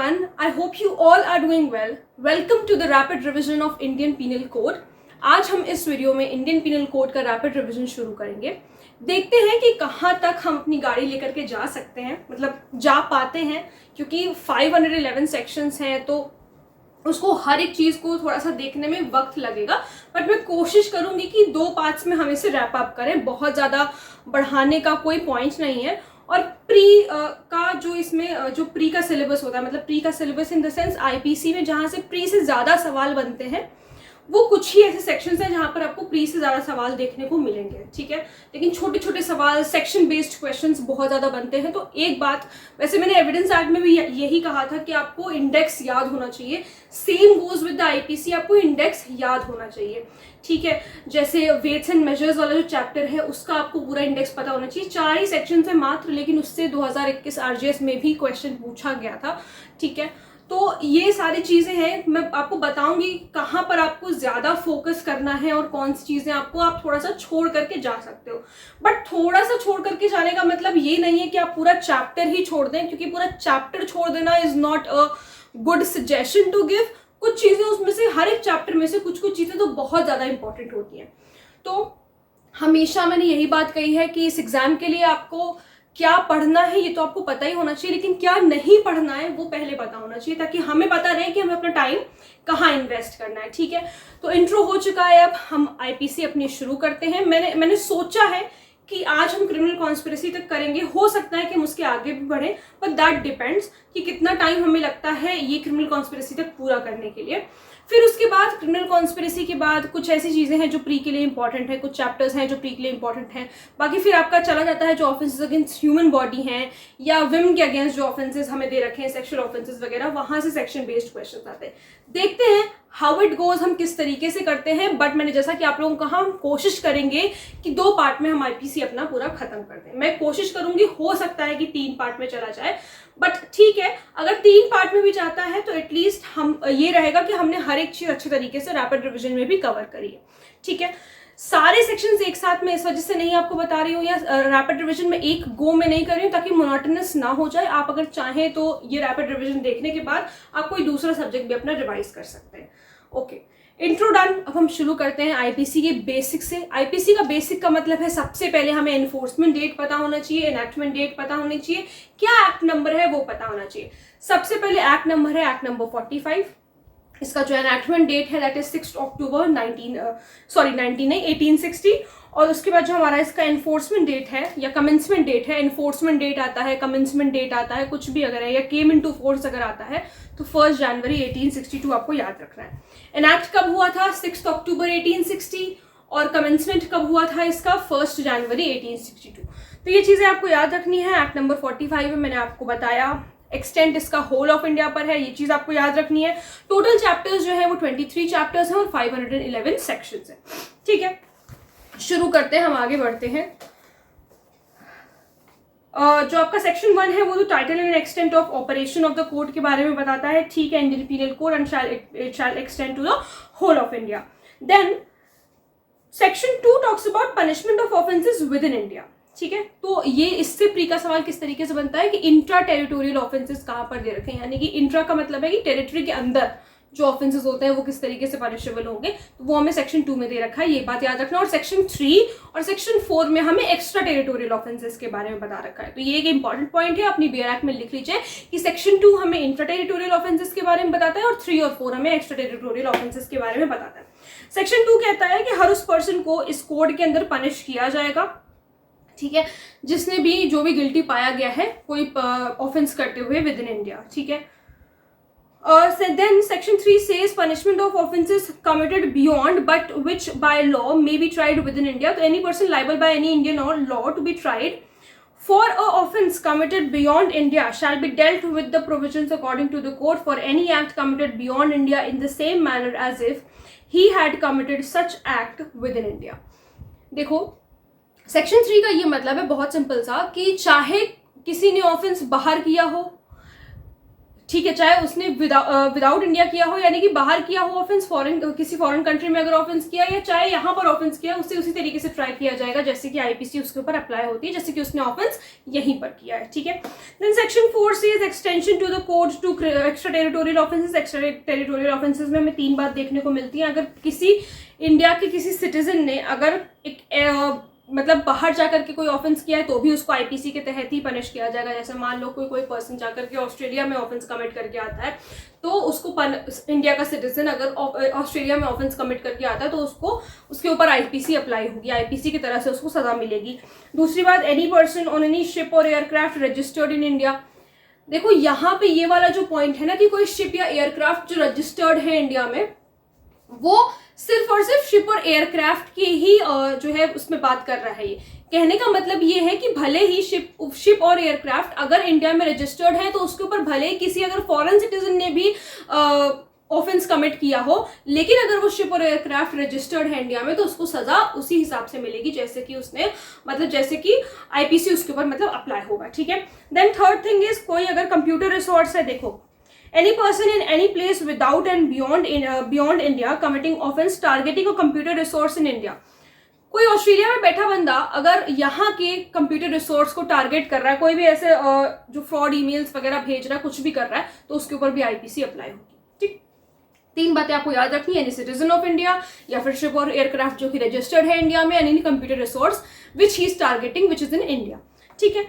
everyone. I hope you all are doing well. Welcome to the rapid revision of Indian Penal Code. आज हम इस video में Indian penal code का rapid revision शुरू करेंगे। देखते हैं कि कहाँ तक हम अपनी गाड़ी लेकर के जा सकते हैं, मतलब जा पाते हैं, क्योंकि 511 सेक्शंस हैं तो उसको हर एक चीज़ को थोड़ा सा देखने में वक्त लगेगा। बट मैं कोशिश करूँगी कि 2 पार्ट्स में हम इसे रैप अप करें, बहुत ज़्यादा बढ़ाने का कोई पॉइंट नहीं है। और प्री का जो इसमें जो प्री का सिलेबस होता है, मतलब प्री का syllabus in the sense IPC में जहाँ से प्री से ज़्यादा सवाल बनते हैं, वो कुछ ही ऐसे सेक्शंस हैं जहाँ पर आपको प्री से ज़्यादा सवाल देखने को मिलेंगे, ठीक है। लेकिन छोटे छोटे सवाल, सेक्शन बेस्ड क्वेश्चंस बहुत ज़्यादा बनते हैं। तो एक बात, वैसे मैंने एविडेंस एक्ट में भी यही कहा था कि आपको इंडेक्स याद होना चाहिए। Same goes with the IPC, आपको इंडेक्स याद होना चाहिए, ठीक है। जैसे वेट्स एंड मेजर्स वाला जो चैप्टर है उसका आपको पूरा इंडेक्स पता होना चाहिए। 4 ही सेक्शन है मात्र, लेकिन उससे 2021 आरजीएस में भी क्वेश्चन पूछा गया था, ठीक है। तो ये सारी चीज़ें हैं, मैं आपको बताऊंगी कहाँ पर आपको ज़्यादा फोकस करना है और कौन सी चीज़ें आपको आप थोड़ा सा छोड़ करके जा सकते हो। बट थोड़ा सा छोड़ करके जाने का मतलब ये नहीं है कि आप पूरा चैप्टर ही छोड़ दें, क्योंकि पूरा चैप्टर छोड़ देना is not a good suggestion to give. कुछ चीज़ें उसमें से, हर एक चैप्टर में से कुछ कुछ चीज़ें तो बहुत ज़्यादा इंपॉर्टेंट होती हैं। तो हमेशा मैंने यही बात कही है कि इस एग्ज़ाम के लिए आपको क्या पढ़ना है ये तो आपको पता ही होना चाहिए, लेकिन क्या नहीं पढ़ना है वो पहले पता होना चाहिए, ताकि हमें पता रहे कि हमें अपना टाइम कहाँ इन्वेस्ट करना है, ठीक है। तो इंट्रो हो चुका है, अब हम आईपीसी अपनी शुरू करते हैं। मैंने सोचा है कि आज हम क्रिमिनल कॉन्स्पिरेसी तक करेंगे। हो सकता है कि हम उसके आगे भी बढ़ें, बट दैट डिपेंड्स कि कितना टाइम हमें लगता है ये क्रिमिनल कॉन्स्पिरेसी तक पूरा करने के लिए। फिर उसके बाद क्रिमिनल कॉन्स्पिरेसी के बाद कुछ ऐसी चीज़ें हैं जो प्री के लिए इंपॉर्टेंट है, कुछ चैप्टर्स हैं जो प्री के लिए इंपॉर्टेंट हैं। बाकी फिर आपका चला जाता है जो ऑफेंसेस अगेंस्ट ह्यूमन बॉडी हैं या विमेन के अगेंस्ट जो ऑफेंसेस हमें दे रखे हैं, सेक्सुअल ऑफेंसेस वगैरह, वहाँ से सेक्शन बेस्ड क्वेश्चन आते हैं। देखते हैं हाउ इट गोज, हम किस तरीके से करते हैं। बट मैंने जैसा कि आप लोगों को कहा, हम कोशिश करेंगे कि 2 पार्ट में हम आईपीसी अपना पूरा खत्म कर दें। मैं कोशिश करूंगी, हो सकता है कि 3 पार्ट में चला जाए, बट ठीक है। अगर 3 पार्ट में भी जाता है तो एटलीस्ट हम ये रहेगा कि हमने हर एक चीज अच्छे तरीके से रैपिड रिविजन में भी कवर करी है, ठीक है। सारे सेक्शंस एक साथ में इस वजह से नहीं आपको बता रही हूँ, या रैपिड रिवीजन में एक गो में नहीं कर रही हूँ ताकि मोनोटोनस ना हो जाए। आप अगर चाहें तो ये रैपिड रिवीजन देखने के बाद आप कोई दूसरा सब्जेक्ट भी अपना रिवाइज कर सकते हैं। Okay, intro done. अब हम शुरू करते हैं आईपीसी के बेसिक से। आईपीसी का बेसिक का मतलब है सबसे पहले हमें एनफोर्समेंट डेट पता होना चाहिए, एनैक्टमेंट डेट पता होनी चाहिए, क्या एक्ट नंबर है वो पता होना चाहिए। सबसे पहले एक्ट नंबर है एक्ट नंबर 45। इसका जो एनैक्टमेंट डेट है दैट इज 6 अक्टूबर 1860। और उसके बाद जो हमारा इसका एनफोर्समेंट डेट है या कमेंसमेंट डेट है, एनफोर्समेंट डेट आता है, कमेंसमेंट डेट आता है, कुछ भी अगर है, या केम इनटू फोर्स अगर आता है तो 1 जनवरी 1862 आपको याद रखना है। एनैक्ट कब हुआ था? 6 अक्टूबर 1860। और कमेंसमेंट कब हुआ था इसका? 1 जनवरी 1862। तो ये चीज़ें आपको याद रखनी है। एक्ट नंबर 45 में मैंने आपको बताया, एक्सटेंट इसका होल ऑफ इंडिया पर है, ये चीज़ आपको याद रखनी है। टोटल चैप्टर्स जो है वो 23 चैप्टर्स हैं और 511 सेक्शंस हैं, ठीक है। शुरू करते हैं, हम आगे बढ़ते हैं। जो आपका सेक्शन 1 है वो तो title and extent of operation of the court के बारे में बताता है, ठीक है। Indian penal code and shall extend to the whole of India. Then section 2 talks about punishment of offences within India, ठीक है। तो ये इससे प्री का सवाल किस तरीके से बनता है कि इंट्रा टेरिटोरियल ऑफेंसेस कहाँ पर दे रखे हैं, यानी कि इंट्रा का मतलब है कि टेरिटरी के अंदर जो ऑफेंसेस होते हैं वो किस तरीके से पनिशेबल होंगे, तो वो हमें सेक्शन 2 में दे रखा है, ये बात याद रखना। और सेक्शन 3 और सेक्शन 4 में हमें एक्स्ट्रा टेरिटोरियल ऑफेंसेस के बारे में बता रखा है। तो ये एक इंपॉर्टेंट पॉइंट है, अपनी बीआर एक्ट में लिख लीजिए कि सेक्शन 2 हमें इंट्रा टेरिटोरियल ऑफेंसेस के बारे में बताता है और 3 और 4 हमें एक्स्ट्रा टेरिटोरियल ऑफेंसेस के बारे में बताता है। सेक्शन 2 कहता है कि हर उस पर्सन को इस कोड के अंदर पनिश किया जाएगा, ठीक है, जिसने भी जो भी गिल्टी पाया गया है कोई ऑफेंस करते हुए विद इन इंडिया, ठीक है। Then section 3 says punishment of offences committed beyond but which by law may be tried within India. So any person liable by any Indian law to be tried for a offence committed beyond India shall be dealt with the provisions according to the code for any act committed beyond India in the same manner as if he had committed such act within India. देखो, section 3 का ये मतलब है बहुत simple सा कि चाहे किसी ने ऑफेंस बाहर किया हो, ठीक है, चाहे उसने विदाउट इंडिया किया हो, यानी कि बाहर किया हो ऑफेंस, किसी फॉरेन कंट्री में अगर ऑफेंस किया, या चाहे यहाँ पर ऑफेंस किया, उससे उसी तरीके से ट्राई किया जाएगा जैसे कि आईपीसी उसके ऊपर अप्लाई होती है, जैसे कि उसने ऑफेंस यहीं पर किया है। ठीक है, देन सेक्शन 4 से extension to the code to extra territorial offences. Extra territorial offences में हमें 3 बात देखने को मिलती है। अगर किसी इंडिया के किसी सिटीजन ने अगर एक मतलब बाहर जाकर के कोई ऑफेंस किया है तो भी उसको आईपीसी के तहत ही पनिश किया जाएगा। जैसे मान लो कोई पर्सन जाकर के ऑस्ट्रेलिया में ऑफेंस कमिट करके आता है, तो उसको इंडिया का सिटीजन अगर ऑस्ट्रेलिया में ऑफेंस कमिट करके आता है तो उसको उसके ऊपर आईपीसी अप्लाई होगी, आईपीसी की तरह से उसको सजा मिलेगी। दूसरी बात, any person on any ship और एयरक्राफ्ट रजिस्टर्ड इन इंडिया। देखो यहाँ पे ये वाला जो पॉइंट है ना कि कोई शिप या एयरक्राफ्ट जो रजिस्टर्ड है इंडिया में, वो सिर्फ और सिर्फ शिप और एयरक्राफ्ट की ही जो है उसमें बात कर रहा है। ये कहने का मतलब ये है कि भले ही शिप और एयरक्राफ्ट अगर इंडिया में रजिस्टर्ड है तो उसके ऊपर भले ही किसी अगर फॉरेन सिटीजन ने भी ऑफेंस कमिट किया हो, लेकिन अगर वो शिप और एयरक्राफ्ट रजिस्टर्ड है इंडिया में तो उसको सजा उसी हिसाब से मिलेगी जैसे कि उसने मतलब जैसे कि आईपीसी उसके ऊपर मतलब अप्लाई होगा। ठीक है, देन थर्ड थिंग इज, कोई अगर कंप्यूटर रिसोर्स है, देखो any person in any place without and beyond India committing offense targeting a computer resource in India। कोई ऑस्ट्रेलिया में बैठा बंदा अगर यहाँ के कंप्यूटर रिसोर्स को टारगेट कर रहा है, कोई भी ऐसे जो फ्रॉड ईमेल्स वगैरह भेज रहा है, कुछ भी कर रहा है, तो उसके ऊपर भी आईपीसी अप्लाई होगी। ठीक, 3 बातें आपको याद रखनी है, एनी सिटीजन ऑफ इंडिया, या फिर शिप और एयरक्राफ्ट जो कि रजिस्टर्ड है इंडिया में, and any computer resource which he is targeting which is in India. ठीक है,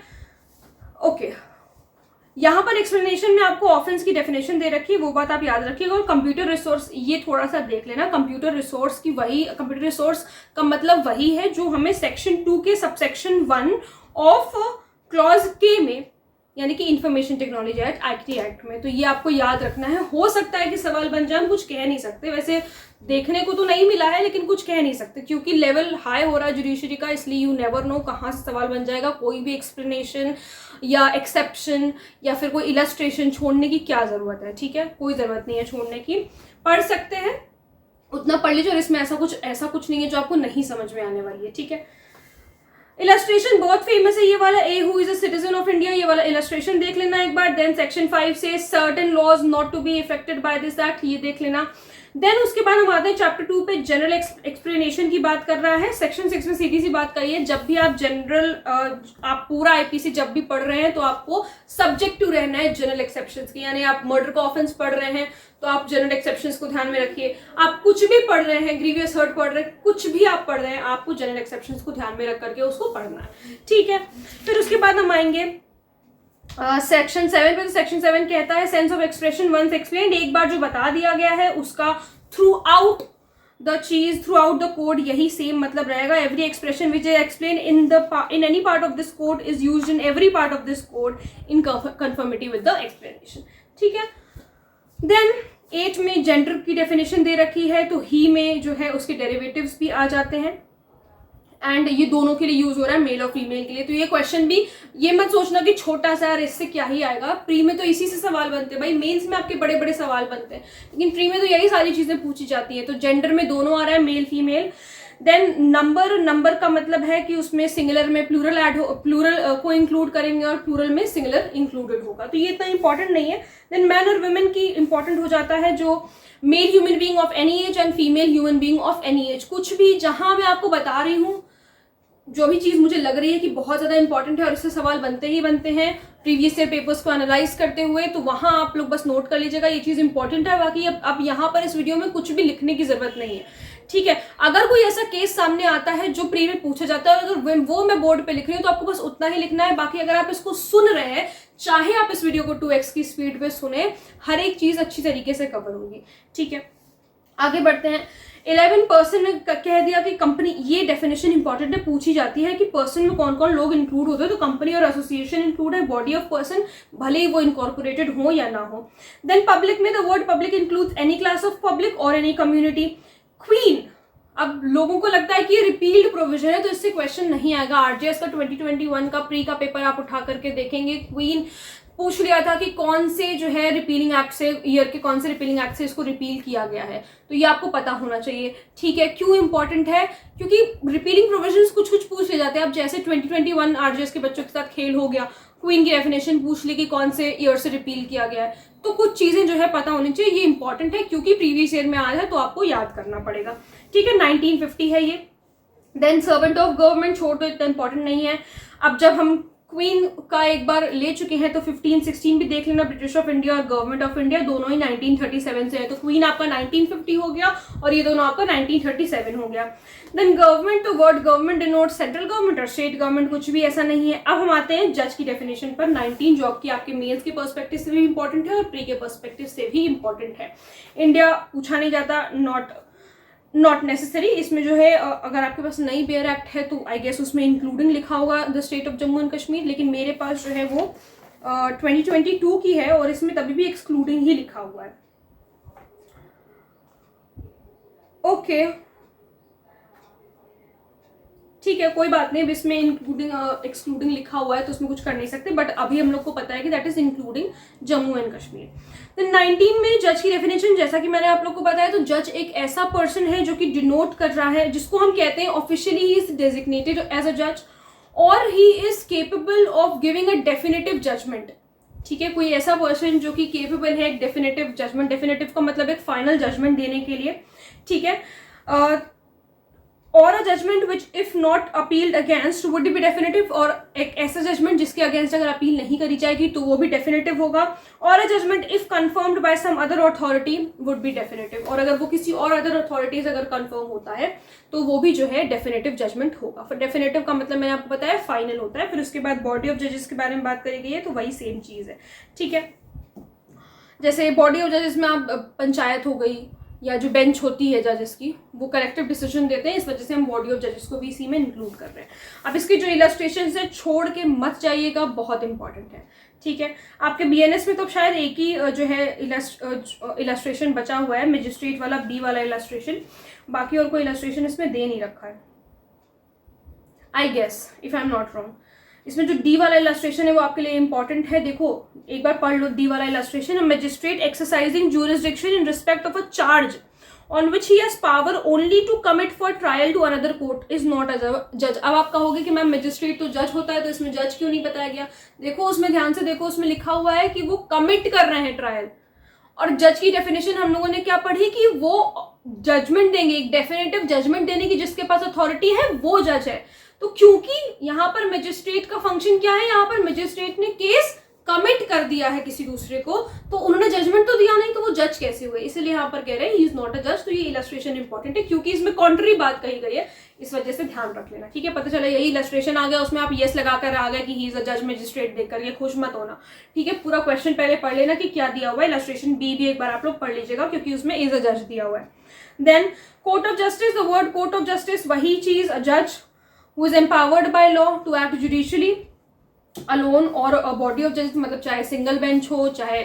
ओके, यहाँ पर एक्सप्लेनेशन में आपको ऑफेंस की डेफिनेशन दे रखी है, वो बात आप याद रखिएगा। और कंप्यूटर रिसोर्स ये थोड़ा सा देख लेना, कंप्यूटर रिसोर्स का मतलब वही है जो हमें सेक्शन 2 के सबसेक्शन 1 ऑफ क्लॉज के में, यानी कि इंफॉर्मेशन टेक्नोलॉजी एक्ट में, तो ये आपको याद रखना है। हो सकता है कि सवाल बन जाए, हम कुछ कह नहीं सकते, वैसे देखने को तो नहीं मिला है लेकिन कुछ कह नहीं सकते क्योंकि लेवल हाई हो रहा है जुडिशरी का, इसलिए यू नेवर नो कहाँ से सवाल बन जाएगा। कोई भी एक्सप्लेनेशन या एक्सेप्शन या फिर कोई इलस्ट्रेशन छोड़ने की क्या ज़रूरत है। ठीक है, कोई ज़रूरत नहीं है छोड़ने की, पढ़ सकते हैं, उतना पढ़ लीजिए, और इसमें ऐसा कुछ नहीं है जो आपको नहीं समझ में आने वाली है। ठीक है, इलस्ट्रेशन बहुत फेमस है ये वाला, A who is a citizen of India, ये वाला इलस्ट्रेशन देख लेना एक बार। देन सेक्शन 5 से certain laws not to be affected by this act, ये देख लेना। देन उसके बाद हम आते हैं चैप्टर 2 पे, जनरल एक्सप्लेनेशन की बात कर रहा है। सेक्शन 6 में सीधी सी बात कही है, जब भी आप जनरल आप पूरा आईपीसी जब भी पढ़ रहे हैं तो आपको सब्जेक्टिव रहना है जनरल एक्सेप्शंस की, यानी आप मर्डर का ऑफेंस पढ़ रहे हैं तो आप जनरल एक्सेप्शंस को ध्यान में रखिए। आप कुछ भी पढ़ रहे हैं, ग्रीवियस हर्ट पढ़ रहे हैं, कुछ भी आप पढ़ रहे हैं, आपको जनरल एक्सेप्शंस को ध्यान में रख करके उसको पढ़ना है। ठीक है, फिर उसके बाद हम आएंगे सेक्शन 7 पे। तो सेक्शन 7 कहता है sense of expression once explained, एक बार जो बता दिया गया है उसका थ्रू आउट द कोड यही सेम मतलब रहेगा। Every expression which is explain in any part of this code is used in every part of this code in conformity with the explanation. ठीक है, देन 8 में जेंडर की definition दे रखी है, तो ही में जो है उसके डेरिवेटिव्स भी आ जाते हैं, एंड ये दोनों के लिए यूज हो रहा है, मेल और फीमेल के लिए। तो ये क्वेश्चन भी ये मत सोचना कि छोटा सा है इससे क्या ही आएगा, प्री में तो इसी से सवाल बनते हैं भाई, मेंस में आपके बड़े बड़े सवाल बनते हैं, लेकिन प्री में तो यही सारी चीजें पूछी जाती हैं। तो जेंडर में दोनों आ रहा है, मेल फीमेल। देन नंबर का मतलब है कि उसमें सिंगुलर में प्लूरल को इंक्लूड करेंगे और प्लूरल में सिंगुलर इंक्लूडेड होगा, तो ये इतना इंपॉर्टेंट नहीं है। देन मैन और वुमेन की इंपॉर्टेंट हो जाता है, जो male human being of any age and female human being of any age. कुछ भी जहां मैं आपको बता रही हूँ, जो भी चीज मुझे लग रही है कि बहुत ज्यादा इंपॉर्टेंट है और इससे सवाल बनते ही बनते हैं प्रीवियस ईयर पेपर्स को एनालाइज करते हुए, तो वहां आप लोग बस नोट कर लीजिएगा ये चीज इंपॉर्टेंट है। बाकी अब यहाँ पर इस वीडियो में कुछ भी लिखने की जरूरत नहीं है। ठीक है, अगर कोई ऐसा केस सामने आता है जो प्री में पूछा जाता है, अगर वो मैं बोर्ड पे लिख रही हूँ तो आपको बस उतना ही लिखना है। बाकी अगर आप इसको सुन रहे हैं, चाहे आप इस वीडियो को 2x की स्पीड पे सुने, हर एक चीज अच्छी तरीके से कवर होगी। ठीक है, आगे बढ़ते हैं। 11 पर्सन में कह दिया कि कंपनी, ये डेफिनेशन इंपॉर्टेंट है, पूछी जाती है कि पर्सन में कौन कौन लोग इंक्लूड होते हैं, तो कंपनी और एसोसिएशन इंक्लूड है, बॉडी ऑफ पर्सन भले ही वो इनकॉर्पोरेटेड हो या ना हो। देन पब्लिक में the word public includes any class of public और एनी कम्युनिटी। क्वीन, अब लोगों को लगता है कि ये रिपील्ड प्रोविजन है तो इससे क्वेश्चन नहीं आएगा। आरजेएस का 2021 का प्री का पेपर आप उठा करके देखेंगे, क्वीन पूछ लिया था कि कौन से जो है रिपीलिंग एक्ट से, ईयर के कौन से रिपीलिंग एक्ट से इसको रिपील किया गया है, तो ये आपको पता होना चाहिए। ठीक है, क्यों इंपॉर्टेंट है, क्योंकि रिपीलिंग प्रोविजंस कुछ पूछ ले जाते हैं। अब जैसे 2021 आरजेएस के बच्चों के साथ खेल हो गया, क्वीन की डेफिनेशन पूछ ली कि कौन से ईयर से रिपील किया गया है। तो कुछ चीजें जो है पता होनी चाहिए, ये इंपॉर्टेंट है क्योंकि प्रीवियस ईयर में आया है तो आपको याद करना पड़ेगा। ठीक है, 1950 है ये। देन सर्वेंट ऑफ गवर्नमेंट छोड़ दो, इतना इंपॉर्टेंट नहीं है। अब जब हम क्वीन का एक बार ले चुके हैं तो 15-16 भी देख लेना। ब्रिटिश ऑफ इंडिया और गवर्नमेंट ऑफ इंडिया दोनों ही 1937 से है, तो क्वीन आपका 1950 हो गया और ये दोनों आपका 1937 हो गया। देन गवर्नमेंट, तो word government denote central government और स्टेट गवर्नमेंट, कुछ भी ऐसा नहीं है। अब हम आते हैं जज की डेफिनेशन पर। 19 जो आपकी आपके मेंस के पर्सपेक्टिव से भी इंपॉर्टेंट है और प्री के पर्सपेक्टिव से भी इंपॉर्टेंट है। इंडिया पूछा नहीं जाता, नॉट नेसेसरी। इसमें जो है अगर आपके पास नई बेयर एक्ट है तो आई गेस उसमें इंक्लूडिंग लिखा होगा the state of Jammu and Kashmir, लेकिन मेरे पास जो है वो 2022 की है और इसमें तभी भी एक्सक्लूडिंग ही लिखा हुआ है। ओके ठीक है, कोई बात नहीं। अब इसमें इंक्लूडिंग एक्सक्लूडिंग लिखा हुआ है तो उसमें कुछ कर नहीं सकते, बट अभी हम लोग को पता है कि that is including Jammu and Kashmir. Then 19 में जज की डेफिनेशन, जैसा कि मैंने आप लोग को बताया, तो जज एक ऐसा पर्सन है जो कि डिनोट कर रहा है, जिसको हम कहते हैं officially he is designated as a जज और he is capable of giving a definitive judgment. ठीक है, कोई ऐसा पर्सन जो कि केपेबल है एक डेफिनेटिव जजमेंट, डेफिनेटिव का मतलब एक फाइनल जजमेंट देने के लिए। ठीक है, और a judgment which if not appealed against would be definitive, और एक ऐसा जजमेंट जिसके अगेंस्ट अगर अपील नहीं करी जाएगी तो वो भी डेफिनेटिव होगा। और a judgment if confirmed by some other authority would be definitive, और अगर वो किसी और अदर अथॉरिटीज अगर कंफर्म होता है तो वो भी जो है डेफिनेटिव जजमेंट होगा। फिर डेफिनेटिव का मतलब मैंने आपको बताया फाइनल होता है। फिर उसके बाद बॉडी ऑफ जजेस के बारे में बात करी गई है, तो वही सेम चीज है। ठीक है, जैसे बॉडी ऑफ जजेस में आप पंचायत हो गई या जो बेंच होती है जजेस की, वो करेक्टिव डिसीजन देते हैं, इस वजह से हम बॉडी ऑफ जजेस को भी इसी में इंक्लूड कर रहे हैं। अब इसकी जो इलस्ट्रेशन है छोड़ के मत जाइएगा, बहुत इंपॉर्टेंट है। ठीक है, आपके बीएनएस में तो शायद एक ही जो है इलस्ट्रेशन बचा हुआ है, मजिस्ट्रेट वाला बी वाला इलस्ट्रेशन, बाकी और कोई इलस्ट्रेशन इसमें दे नहीं रखा है I guess, if I am not wrong. इसमें जो डी वाला इलस्ट्रेशन है वो आपके लिए इंपॉर्टेंट है। देखो एक बार पढ़ लो डी वाला illustration. Magistrate exercising jurisdiction in respect of a charge on which he has power only to commit for trial to another court is not a जज। अब आप कहोगे कि मैम मैजिस्ट्रेट तो जज होता है, तो इसमें जज क्यों नहीं बताया गया? देखो उसमें ध्यान से देखो, उसमें लिखा हुआ है कि वो कमिट कर रहे हैं ट्रायल, और जज की डेफिनेशन हम लोगों ने क्या पढ़ी कि वो जजमेंट देंगे, एक डेफिनेटिव जजमेंट देने की जिसके पास अथॉरिटी है वो जज है। तो क्योंकि यहाँ पर मजिस्ट्रेट का फंक्शन क्या है, यहाँ पर मजिस्ट्रेट ने केस कमिट कर दिया है किसी दूसरे को, तो उन्होंने जजमेंट तो दिया नहीं, तो वो जज कैसे हुए? इसलिए यहाँ पर कह रहे हैं ही इज नॉट अ जज। तो ये इलस्ट्रेशन इंपॉर्टेंट है क्योंकि इसमें कॉन्ट्री बात कही गई है, इस वजह से ध्यान रख लेना। ठीक है, पता चला यही इलस्ट्रेशन आ गया, उसमें आप यस लगाकर आ गए कि ही इज अ जज मजिस्ट्रेट देखकर, ये खुश मत होना। ठीक है, पूरा क्वेश्चन पहले पढ़ लेना कि क्या दिया हुआ है। इलस्ट्रेशन बी भी एक बार आप लोग पढ़ लीजिएगा क्योंकि उसमें इज अ जज दिया हुआ है। Then court of justice, the word court of justice वही चीज, अ जज who is empowered by law to act judicially alone, और a body of judges मतलब चाहे सिंगल बेंच हो चाहे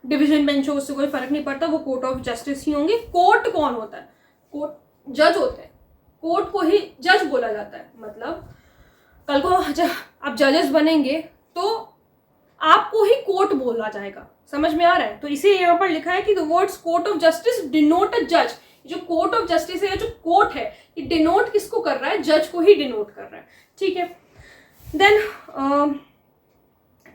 डिवीजन बेंच हो, उससे कोई फर्क नहीं पड़ता, वो कोर्ट ऑफ जस्टिस ही होंगे। कोर्ट कौन होता है? कोर्ट जज होते हैं, कोर्ट को ही जज बोला जाता है। मतलब कल को जब आप जजेस बनेंगे तो आपको ही कोर्ट बोला जाएगा, समझ में आ रहा है? तो इसे यहाँ पर लिखा है कि the words court of justice denote a जज। जो कोर्ट ऑफ जस्टिस है, जो कोर्ट है, ये डिनोट किसको कर रहा है? जज को ही डिनोट कर रहा है। ठीक है, देन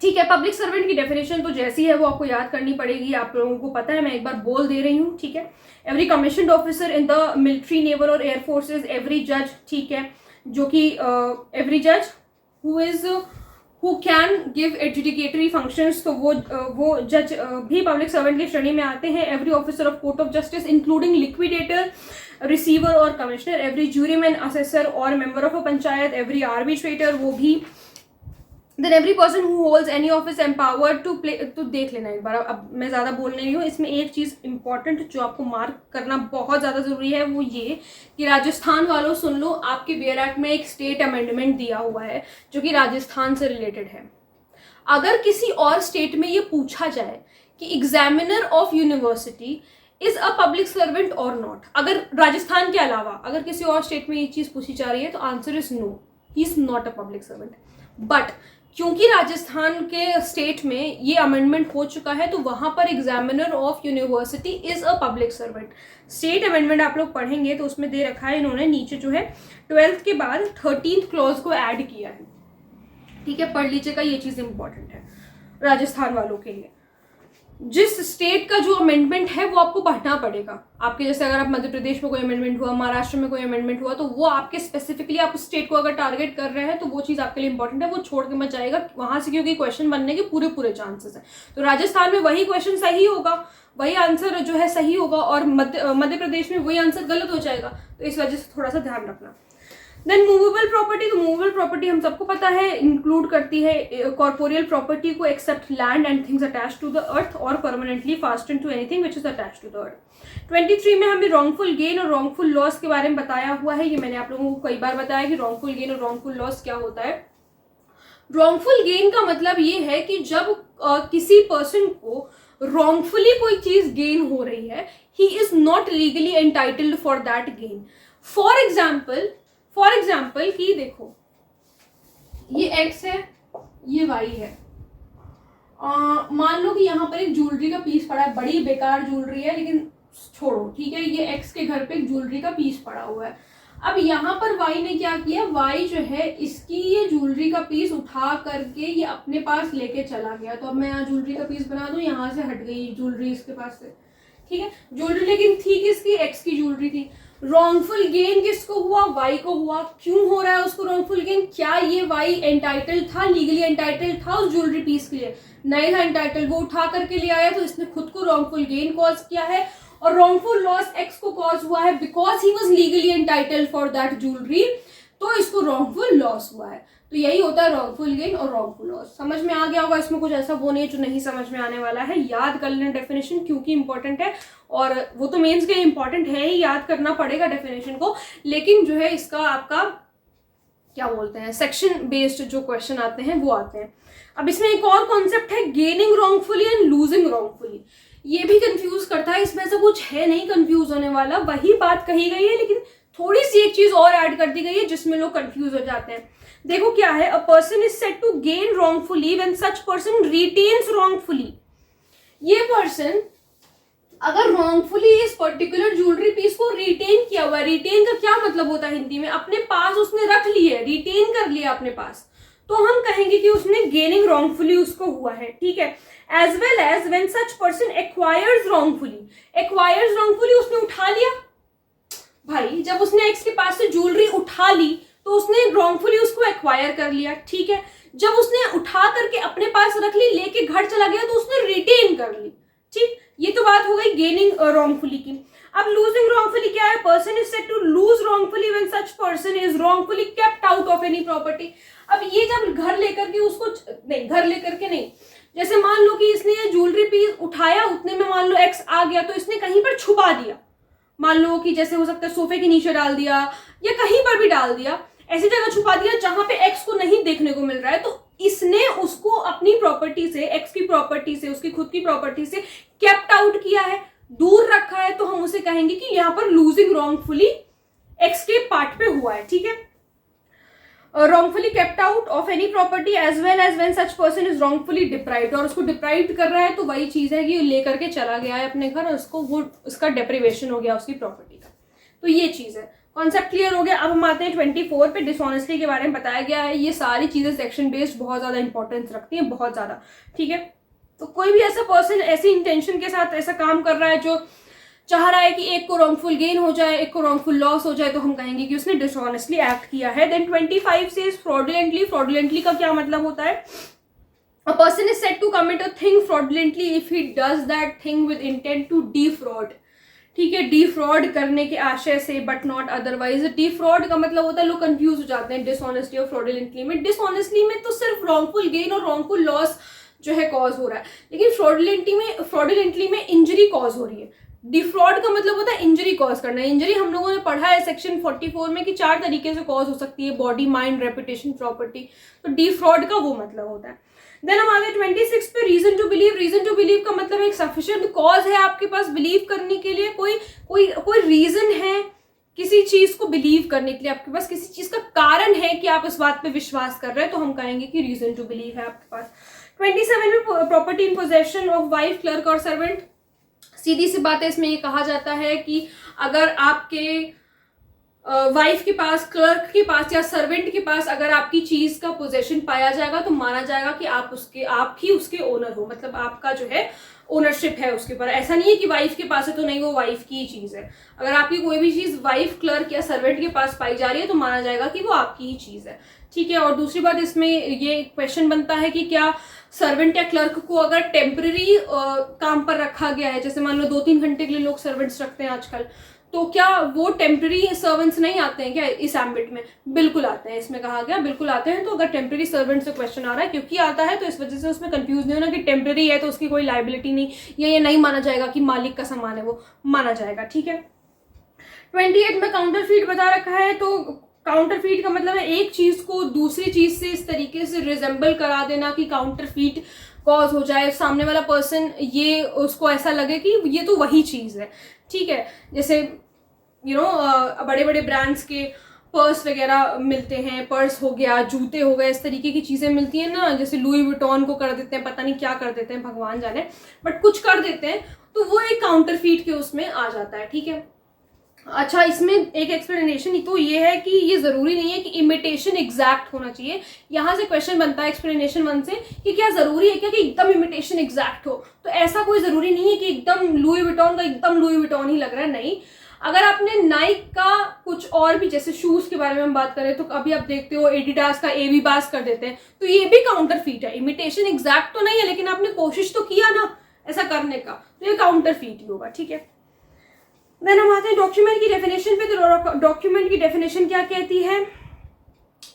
ठीक है, पब्लिक सर्वेंट की डेफिनेशन तो जैसी है वो आपको याद करनी पड़ेगी, आप लोगों को पता है, मैं एक बार बोल दे रही हूँ। ठीक है, every commissioned officer in the military, naval और एयर फोर्सेज, एवरी जज, ठीक है, जो कि एवरी जज who can give adjudicatory functions, तो वो जज भी पब्लिक सर्वेंट की श्रेणी में आते हैं। Every officer of court of justice including liquidator, receiver और कमिश्नर, एवरी ज्यूरीमैन, असेसर और member of a panchayat, every arbitrator, वो भी। Then every person who holds any office empowered to play, तो देख लेना एक बार, अब मैं ज़्यादा बोल नहीं रही हूँ। इसमें एक चीज़ इंपॉर्टेंट जो आपको मार्क करना बहुत ज़्यादा ज़रूरी है वो ये कि राजस्थान वालों सुन लो, आपके बेयर एक्ट में एक स्टेट अमेंडमेंट दिया हुआ है जो कि राजस्थान से रिलेटेड है। अगर किसी और स्टेट में ये पूछा जाए कि examiner of university is a public servant और नॉट, अगर राजस्थान के अलावा अगर किसी और स्टेट में ये चीज़ पूछी जा रही है तो answer is no, he is not a public servant. But क्योंकि राजस्थान के स्टेट में ये अमेंडमेंट हो चुका है तो वहां पर examiner of university is a public servant. State amendment आप लोग पढ़ेंगे तो उसमें दे रखा है इन्होंने नीचे जो है 12th के बाद 13th क्लॉज को ऐड किया है। ठीक है, पढ़ लीजिएगा, ये चीज़ इंपॉर्टेंट है राजस्थान वालों के लिए। जिस स्टेट का जो अमेंडमेंट है वो आपको पढ़ना पड़ेगा। आपके जैसे अगर आप मध्य प्रदेश में कोई अमेंडमेंट हुआ, महाराष्ट्र में कोई अमेंडमेंट हुआ, तो वो आपके स्पेसिफिकली आप उस स्टेट को अगर टारगेट कर रहे हैं तो वो चीज़ आपके लिए इंपॉर्टेंट है, वो छोड़ के मत जाएगा वहां से, क्योंकि क्वेश्चन बनने के पूरे चांसेस है। तो राजस्थान में वही क्वेश्चन सही होगा, वही आंसर जो है सही होगा, और मध्य प्रदेश में वही आंसर गलत हो जाएगा। तो इस वजह से थोड़ा सा ध्यान रखना। देन मूवेबल प्रॉपर्टी, तो मूवेबल प्रॉपर्टी हम सबको पता है इंक्लूड करती है कॉर्पोरियल प्रॉपर्टी को except land and things attached to the earth और permanently fastened to anything which is attached to the earth. 23 में हमें रॉन्गफुल गेन और रॉन्गफुल लॉस के बारे में बताया हुआ है। ये मैंने आप लोगों को कई बार बताया कि रॉन्गफुल गेन और रॉन्गफुल लॉस क्या होता है। रॉन्गफुल गेन का मतलब ये है कि जब किसी पर्सन को रॉन्गफुली कोई चीज गेन हो रही है, ही is not legally entitled for that gain. For example कि देखो ये x है, ये y है। मान लो कि यहाँ पर एक ज्वेलरी का पीस पड़ा है, बड़ी बेकार ज्वेलरी है, लेकिन छोड़ो, ठीक है, ये x के घर पे एक ज्वेलरी का पीस पड़ा हुआ है। अब यहाँ पर y ने क्या किया, y जो है इसकी ये ज्वेलरी का पीस उठा करके ये अपने पास लेके चला गया। तो अब मैं यहाँ ज्वेलरी का पीस बना दूं, यहाँ से हट गई ज्वेलरी इसके पास से, ठीक है। ज्वेलरी लेकिन थी किसकी, x की ज्वेलरी थी। रॉन्गफुल गेन किसको हुआ, y को हुआ। क्यों हो रहा है उसको रॉन्गफुल गेन, क्या ये y एंटाइटल्ड था, लीगली एंटाइटल्ड था उस ज्वेलरी पीस के लिए, नहीं था एंटाइटल्ड, वो उठा करके ले आया, तो इसने खुद को रॉन्गफुल गेन कॉज किया है। और रॉन्गफुल लॉस x को कॉज हुआ है because he was legally entitled for that jewellery, तो इसको रॉन्गफुल लॉस हुआ है। तो यही होता है रॉन्गफुल गेन और रॉन्गफुल लॉस। समझ में आ गया होगा, इसमें कुछ ऐसा वो नहीं है जो नहीं समझ में आने वाला है। याद कर लेना डेफिनेशन, क्योंकि इंपॉर्टेंट है, और वो तो मेंस के लिए इंपॉर्टेंट है ही, याद करना पड़ेगा डेफिनेशन को, लेकिन जो है इसका आपका क्या बोलते हैं, सेक्शन बेस्ड जो क्वेश्चन आते हैं वो आते हैं। अब इसमें एक और कॉन्सेप्ट है gaining wrongfully and losing wrongfully. ये भी कंफ्यूज करता है, इसमें से कुछ है नहीं कंफ्यूज होने वाला, वही बात कही गई है, लेकिन थोड़ी सी एक चीज और ऐड कर दी गई है जिसमें लोग कंफ्यूज हो जाते हैं। देखो क्या है, a person is said to gain wrongfully when such person retains wrongfully. ये पर्सन अगर रॉन्गफुली इस पर्टिकुलर ज्वेलरी पीस को रिटेन किया हुआ है, रिटेन का क्या मतलब होता है हिंदी में, अपने पास उसने रख ली है, रिटेन कर लिया अपने पास, तो हम कहेंगे कि उसने गेनिंग रॉन्गफुली उसको हुआ है, ठीक है। As well as when such person acquires wrongfully, acquires wrongfully उसने उठा लिया, भाई जब उसने एक्स के पास से ज्वेलरी उठा ली तो उसने रॉन्गफुली उसको एक्वायर कर लिया, ठीक है। जब उसने उठा करके अपने पास रख ली, लेके घर चला गया, तो उसने रिटेन कर ली, ठीक। ये तो बात हो गई गेनिंग रॉन्गफुली की। अब लूजिंग रॉन्गफुली क्या है, person is said to lose wrongfully when such person is wrongfully kept out of any property. अब ये जब घर लेकर के उसको नहीं, घर लेकर के नहीं, जैसे मान लो कि इसने ये ज्वेलरी पीस उठाया, उतने में मान लो एक्स आ गया, तो इसने कहीं पर छुपा दिया, मान लो कि जैसे हो सकता है सोफे के नीचे डाल दिया या कहीं पर भी डाल दिया, ऐसी जगह छुपा दिया जहां पे एक्स को नहीं देखने को मिल रहा है, तो इसने उसको अपनी प्रॉपर्टी से, एक्स की प्रॉपर्टी से, उसकी खुद की प्रॉपर्टी से केप्ट आउट किया है, दूर रखा है, तो हम उसे कहेंगे कि यहाँ पर लूजिंग रॉन्गफुली एक्स के पार्ट पे हुआ है, ठीक है। wrongfully kept out of any property as well as when such person is wrongfully deprived, और उसको डिप्राइव्ड कर रहा है, तो वही चीज है कि लेकर के चला गया है अपने घर, उसको वो उसका डेप्रिवेशन हो गया उसकी प्रॉपर्टी का। तो ये चीज है, कॉन्सेप्ट क्लियर हो गया। अब हम आते हैं 24 पे, डिसऑनेस्टी के बारे में बताया गया है। ये सारी चीजें सेक्शन बेस्ड बहुत ज्यादा इंपॉर्टेंस रखती हैं, बहुत ज्यादा, ठीक है। तो कोई भी ऐसा पर्सन ऐसी इंटेंशन के साथ ऐसा काम कर रहा है जो चाह रहा है कि एक को रॉन्गफुल गेन हो जाए, एक को रॉन्गफुल लॉस हो जाए, तो हम कहेंगे कि उसने डिसऑनेस्टली एक्ट किया है। Then 25 says fraudulently. फ्रॉडुलेंटली का क्या मतलब होता है, a person is said to commit a thing fraudulently if he does that thing with intent to defraud, ठीक है, डिफ्रॉड करने के आशय से, बट नॉट अदरवाइज। डिफ्रॉड का मतलब होता है, लोग कंफ्यूज हो जाते हैं डिसऑनेस्टली और फ्रॉडुलेंटली में। डिसऑनेस्टली में तो सिर्फ रॉन्गफुल गेन और रॉन्गफुल लॉस जो है कॉज हो रहा है, लेकिन फ्रॉडुलेंटली में इंजरी कॉज हो रही है। डिफ्रॉड का मतलब होता है इंजरी कॉज करना। इंजरी हम लोगों ने पढ़ा है सेक्शन 44 में कि 4 तरीके से कॉज हो सकती है, बॉडी, माइंड, रेपुटेशन, प्रॉपर्टी। तो डिफ्रॉड का वो मतलब होता है। देन हम आगे 26 पे, reason to believe. Reason to believe का मतलब एक सफिशिएंट कॉज है आपके पास बिलीव करने के लिए, कोई रीजन है किसी चीज को बिलीव करने के लिए, आपके पास किसी चीज का कारण है कि आप इस बात पे विश्वास कर रहे हैं, तो हम कहेंगे कि रीजन टू बिलीव है आपके पास। 27 में, property in possession of wife, clerk और सर्वेंट। सीधी सी बात है, इसमें ये कहा जाता है कि अगर आपके वाइफ के पास, क्लर्क के पास या सर्वेंट के पास अगर आपकी चीज का पोजेशन पाया जाएगा तो माना जाएगा कि आप ही उसके ओनर हो, मतलब आपका जो है ओनरशिप है उसके ऊपर। ऐसा नहीं है कि वाइफ के पास है तो नहीं, वो वाइफ की ही चीज है। अगर आपकी कोई भी चीज वाइफ, क्लर्क या सर्वेंट के पास पाई जा रही है तो माना जाएगा कि वो आपकी ही चीज है, ठीक है। और दूसरी बात इसमें ये क्वेश्चन बनता है कि क्या सर्वेंट या क्लर्क को अगर टेम्पररी काम पर रखा गया है, जैसे मान लो 2-3 घंटे के लिए लोग सर्वेंट्स रखते हैं आजकल, तो क्या वो टेम्पररी सर्वेंट्स नहीं आते हैं क्या इस एम्बिट में? बिल्कुल आते हैं, इसमें कहा गया बिल्कुल आते हैं। तो अगर टेम्पररी सर्वेंट से क्वेश्चन आ रहा है, क्योंकि आता है तो इस वजह से उसमें कंफ्यूज नहीं होना कि टेम्पररी है तो उसकी कोई लाइबिलिटी नहीं, या ये नहीं माना जाएगा कि मालिक का सामान है, वो माना जाएगा, ठीक है। 28 में काउंटरफीट बता रखा है। तो काउंटरफीट का मतलब है एक चीज को दूसरी चीज से इस तरीके से रिजेंबल करा देना कि काउंटरफीट कॉज हो जाए, सामने वाला पर्सन ये उसको ऐसा लगे कि ये तो वही चीज है, ठीक है। जैसे बड़े बड़े ब्रांड्स के पर्स वगैरह मिलते हैं, पर्स हो गया, जूते हो गए, इस तरीके की चीजें मिलती हैं ना, जैसे लुई विटॉन को कर देते हैं, पता नहीं क्या कर देते हैं, भगवान जाने, बट कुछ कर देते हैं, तो वो एक काउंटरफीट के उसमें आ जाता है, ठीक है। अच्छा, इसमें एक एक्सप्लेनेशन तो ये है कि ये जरूरी नहीं है कि इमिटेशन एग्जैक्ट होना चाहिए। यहाँ से क्वेश्चन बनता है एक्सप्लेनेशन 1 से कि क्या जरूरी है क्या कि एकदम इमिटेशन एग्जैक्ट हो? तो ऐसा कोई जरूरी नहीं है कि एकदम लुई विटॉन का एकदम लुई विटॉन ही लग रहा है, नहीं। अगर आपने नाइक का कुछ और भी, जैसे शूज के बारे में हम बात करें तो अभी आप देखते हो एडिडास का एबी बास कर देते हैं, तो ये भी काउंटरफीट है। इमिटेशन एग्जैक्ट तो नहीं है लेकिन आपने कोशिश तो किया ना ऐसा करने का, तो ये काउंटरफीट ही होगा, ठीक है। देन हम आते हैं डॉक्यूमेंट की डेफिनेशन पे। तो डॉक्यूमेंट की डेफिनेशन क्या कहती है?